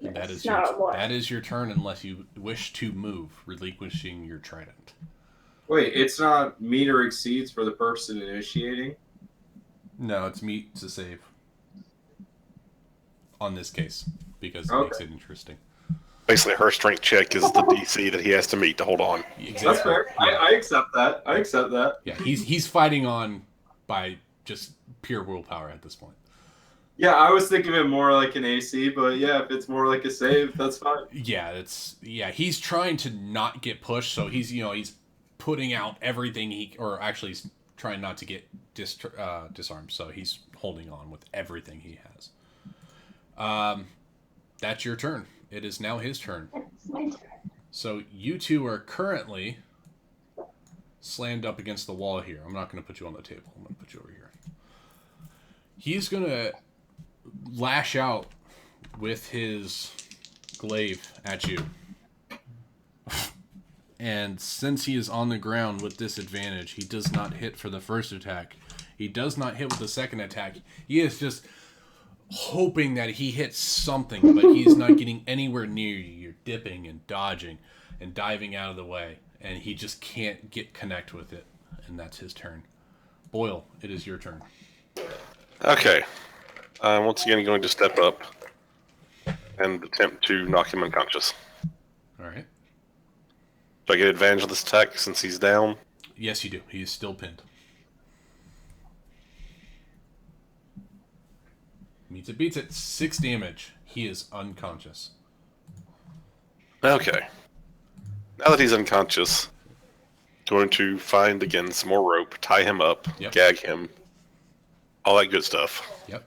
And that is No, your more. that is your turn unless you wish to move, relinquishing your trident. Wait, it's not meet or exceeds for the person initiating? No, it's meet to save. On this case, because it Okay. makes it interesting. Basically, her strength check is the DC that he has to meet to hold on. Exactly. That's fair. Yeah. I accept that. I accept that. Yeah, he's fighting on by just pure willpower at this point. Yeah, I was thinking of it more like an AC, but yeah, if it's more like a save, that's fine. Yeah, he's trying to not get pushed, so he's putting out everything he's trying not to get disarmed, so he's holding on with everything he has. That's your turn. It is now his turn. It's my turn. So you two are currently slammed up against the wall here. I'm not going to put you on the table. I'm going to put you over here. He's going to lash out with his glaive at you. And since he is on the ground with disadvantage, he does not hit for the first attack. He does not hit with the second attack. He is just hoping that he hits something, but he's not getting anywhere near you. You're dipping and dodging and diving out of the way, and he just can't connect with it, and that's his turn. Boyle, it is your turn. Okay. Once again, going to step up and attempt to knock him unconscious. All right. Do I get advantage of this attack since he's down? Yes, you do. He is still pinned. Meets it, beats it. 6 damage. He is unconscious. Okay. Now that he's unconscious, going to find again some more rope, tie him up, Yep. gag him, all that good stuff. Yep.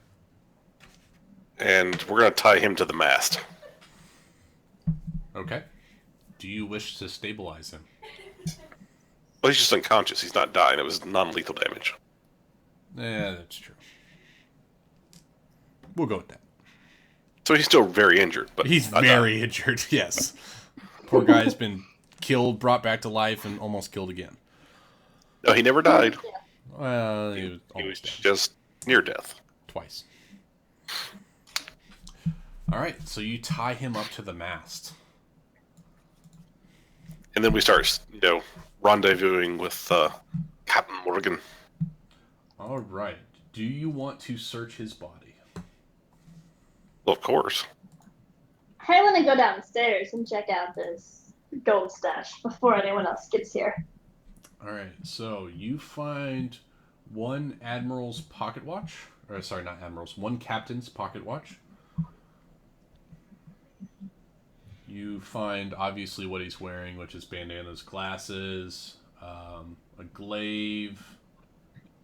And we're going to tie him to the mast. Okay. Do you wish to stabilize him? Well, he's just unconscious. He's not dying. It was non-lethal damage. Yeah, that's true. We'll go with that. So he's still very injured. But He's not very dying. injured, yes. Poor guy's been killed, brought back to life, and almost killed again. No, he never died. Well, he was He was almost dead. just near death. Twice. Alright, so you tie him up to the mast. And then we start, rendezvousing with Captain Morgan. Alright. Do you want to search his body? Well, of course. I want to go downstairs and check out this gold stash before anyone else gets here. Alright, so you find one admiral's pocket watch. Or, sorry, not admiral's. One captain's pocket watch. You find, obviously, what he's wearing, which is bandanas, glasses, a glaive,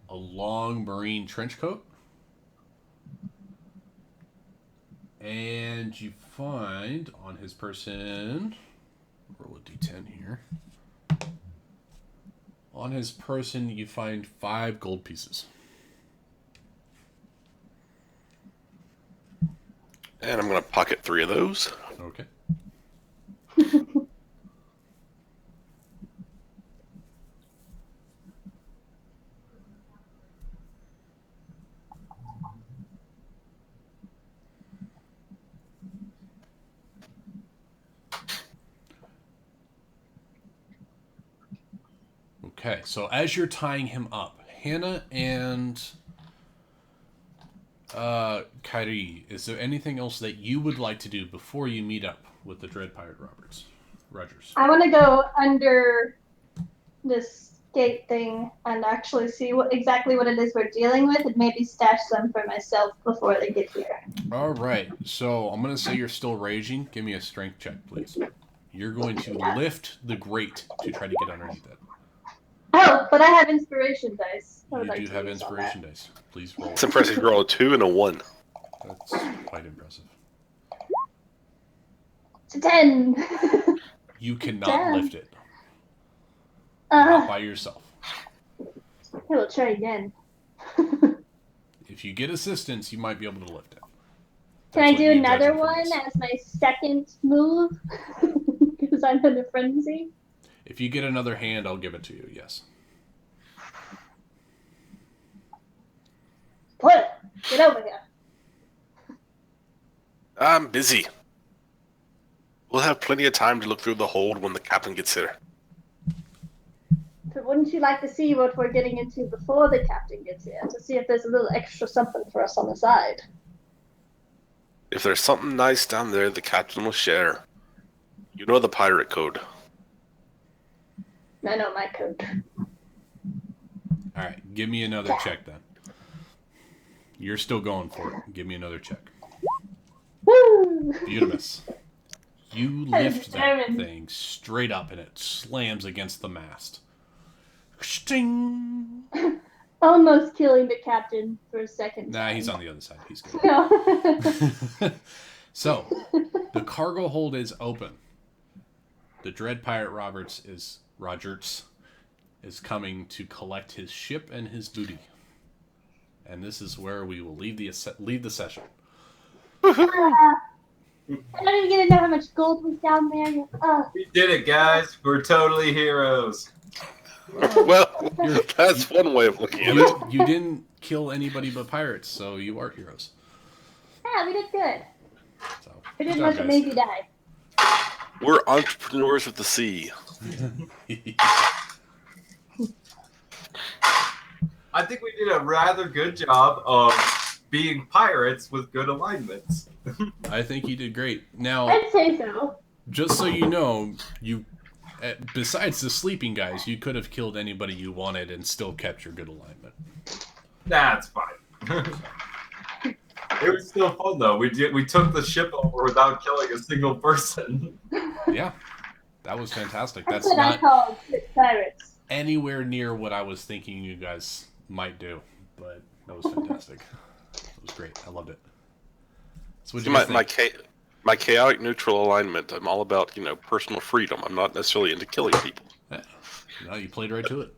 a long marine trench coat. And you find on his person... Roll a d10 here. On his person, you find 5 gold pieces. And I'm going to pocket 3 of those. Okay. Okay, so as you're tying him up, Hannah and Kyrie, is there anything else that you would like to do before you meet up with the Dread Pirate Rogers? I want to go under this gate thing and actually see exactly what it is we're dealing with and maybe stash some for myself before they get here. All right, so I'm going to say you're still raging. Give me a strength check, please. You're going to lift the grate to try to get underneath it. Oh, but I have inspiration dice. I would You like do to have use on inspiration dice. Please roll. It's impressive. You roll a 2 and a 1. That's quite impressive. that. It's a 10. You cannot Damn. lift it. Not I by yourself. will try again. If you get assistance, you might be able to lift it. Can I That's what do you another judging from one this. as my second move? Because I'm in a frenzy. If you get another hand, I'll give it to you, yes. Put it. Get over here. I'm busy. We'll have plenty of time to look through the hold when the captain gets here. But wouldn't you like to see what we're getting into before the captain gets here? To see if there's a little extra something for us on the side. If there's something nice down there, the captain will share. You know the pirate code. I know my code. All right, give me another check then. You're still going for it. Give me another check. Woo! Beautimous. You I'm lift that determined. thing straight up and it slams against the mast. Sting! Almost killing the captain for a second. Nah, time. he's on the other side. He's good. No. So, the cargo hold is open. The Dread Pirate Rogers is coming to collect his ship and his booty. And this is where we will leave the session. I don't even get to know how much gold was down there. We did it, guys. We're totally heroes. Well, that's one way of looking at it. You didn't kill anybody but pirates, so you are heroes. Yeah, we did good. So, We good did job, much that made you die. We're entrepreneurs of the sea. I think we did a rather good job of being pirates with good alignments. I think you did great. Now, I'd say so. just so you know, besides the sleeping guys, you could have killed anybody you wanted and still kept your good alignment. That's fine. It was still fun though. We took the ship over without killing a single person. Yeah, that was fantastic. That's That's what I not call good pirates. anywhere near what I was thinking you guys might do, but that was fantastic. It was great. I loved it. So what See, you guys think? my chaotic neutral alignment, I'm all about, personal freedom. I'm not necessarily into killing people. Yeah. No, you played right to it.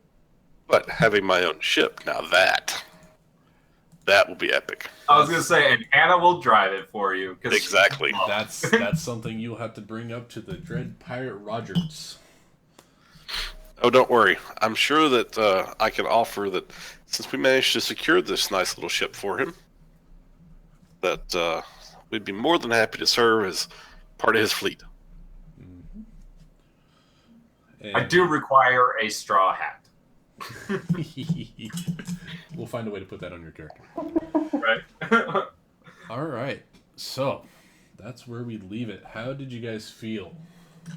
But having my own ship, now that will be epic. I was gonna say, and Hannah will drive it for you. 'Cause Exactly. That's something you'll have to bring up to the Dread Pirate Rogers. Oh, don't worry. I'm sure that I can offer that since we managed to secure this nice little ship for him, that we'd be more than happy to serve as part of his fleet. And I do require a straw hat. We'll find a way to put that on your character. Right. All right. So that's where we leave it. How did you guys feel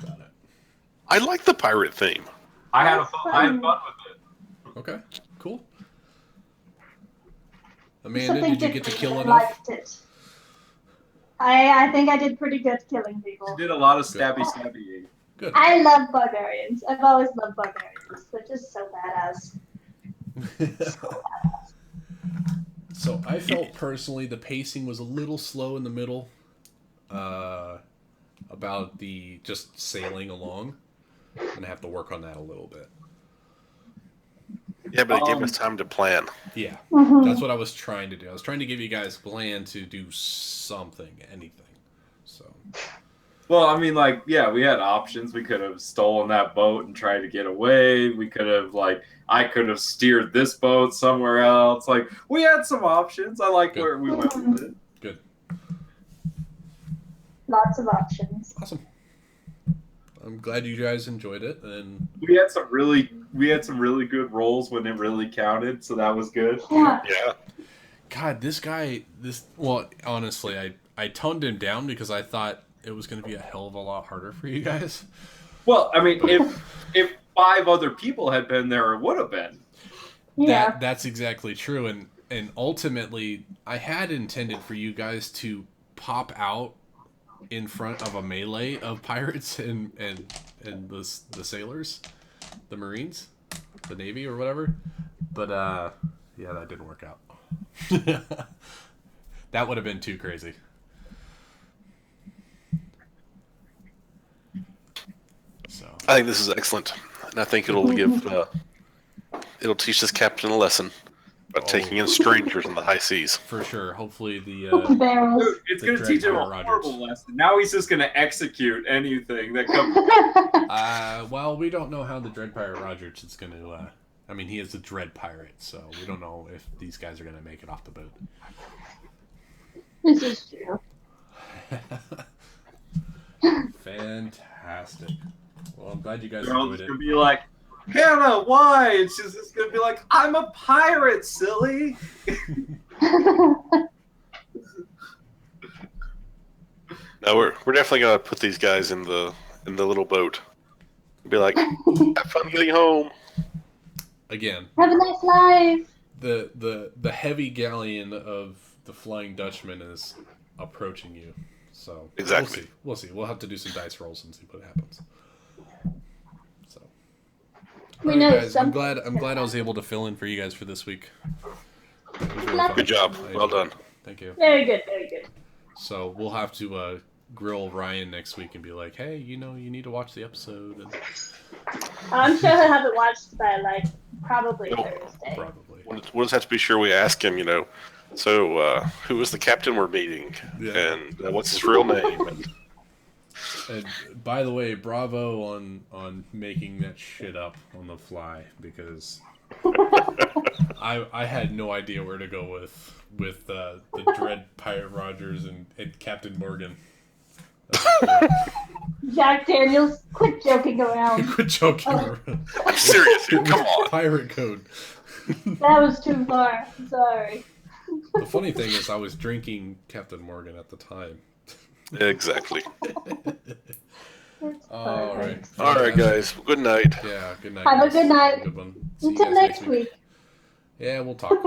about it? I like the pirate theme. I had fun with it. Okay. Cool. Amanda, Something did you get to different, kill I enough? liked it. I think I did pretty good killing people. She did a lot of stabby. Good. I love barbarians. I've always loved barbarians. They're just so badass. So I felt personally the pacing was a little slow in the middle. About the just sailing along. I'm gonna have to work on that a little bit. Yeah, but it gave us time to plan. Yeah, Mhm. that's what I was trying to do. I was trying to give you guys a plan to do something, anything. So Well, I mean, we had options. We could have stolen that boat and tried to get away. We could have, I could have steered this boat somewhere else. We had some options. I like Good. where we went with it. good, Lots of options. awesome. I'm glad you guys enjoyed it, and We had some really good rolls when it really counted, so that was good. Yeah. Yeah. God, well, honestly, I toned him down because I thought it was going to be a hell of a lot harder for you guys. Well, I mean, if 5 other people had been there, it would have been. Yeah. That's exactly true, and ultimately, I had intended for you guys to pop out in front of a melee of pirates and the sailors, the Marines. the Navy or whatever. But yeah, that didn't work out. That would have been too crazy. So I think this is excellent, and I think it'll it'll teach this captain a lesson about taking in strangers in the high seas. for sure. Hopefully the Barrels. Dude, it's The gonna Dread teach him a Pirate Rogers. horrible lesson. Now he's just gonna execute anything that comes. well, we don't know how the Dread Pirate Rogers is going to. I mean, he is a Dread Pirate, so we don't know if these guys are going to make it off the boat. This is true. Fantastic. Well, I'm glad you guys They're all enjoyed just it. gonna be like, Hannah, why? And she's just gonna be like, I'm a pirate, silly. No, we're definitely gonna put these guys in the little boat. Be like, have fun getting home. Again, Have a nice life. the heavy galleon of the Flying Dutchman is approaching you. So Exactly. We'll see. We'll have to do some dice rolls and see what happens. So We Alright, know guys, I'm something. glad I was able to fill in for you guys for this week. It was really fun. Good job. I Well enjoyed done. it. Thank you. Very good, very good. So we'll have to grill Ryan next week and be like, hey, you need to watch the episode. And I'm sure he'll have it watched by like probably Nope. Thursday. probably. We'll just have to be sure we ask him, so who is the captain we're meeting? Yeah. And what's his real name? And by the way, bravo on making that shit up on the fly, because I had no idea where to go with the Dread Pirate Rogers and Captain Morgan. Jack Daniels, quit joking around. Quit joking Oh. around. I'm serious, dude. It Come was on. pirate code. That was too far. Sorry. The funny thing is, I was drinking Captain Morgan at the time. Exactly. It's All right. perfect. All right, guys. Good night. Yeah. Good night. Have a guys. good night. Good one. See you Until guys next week. Yeah, we'll talk.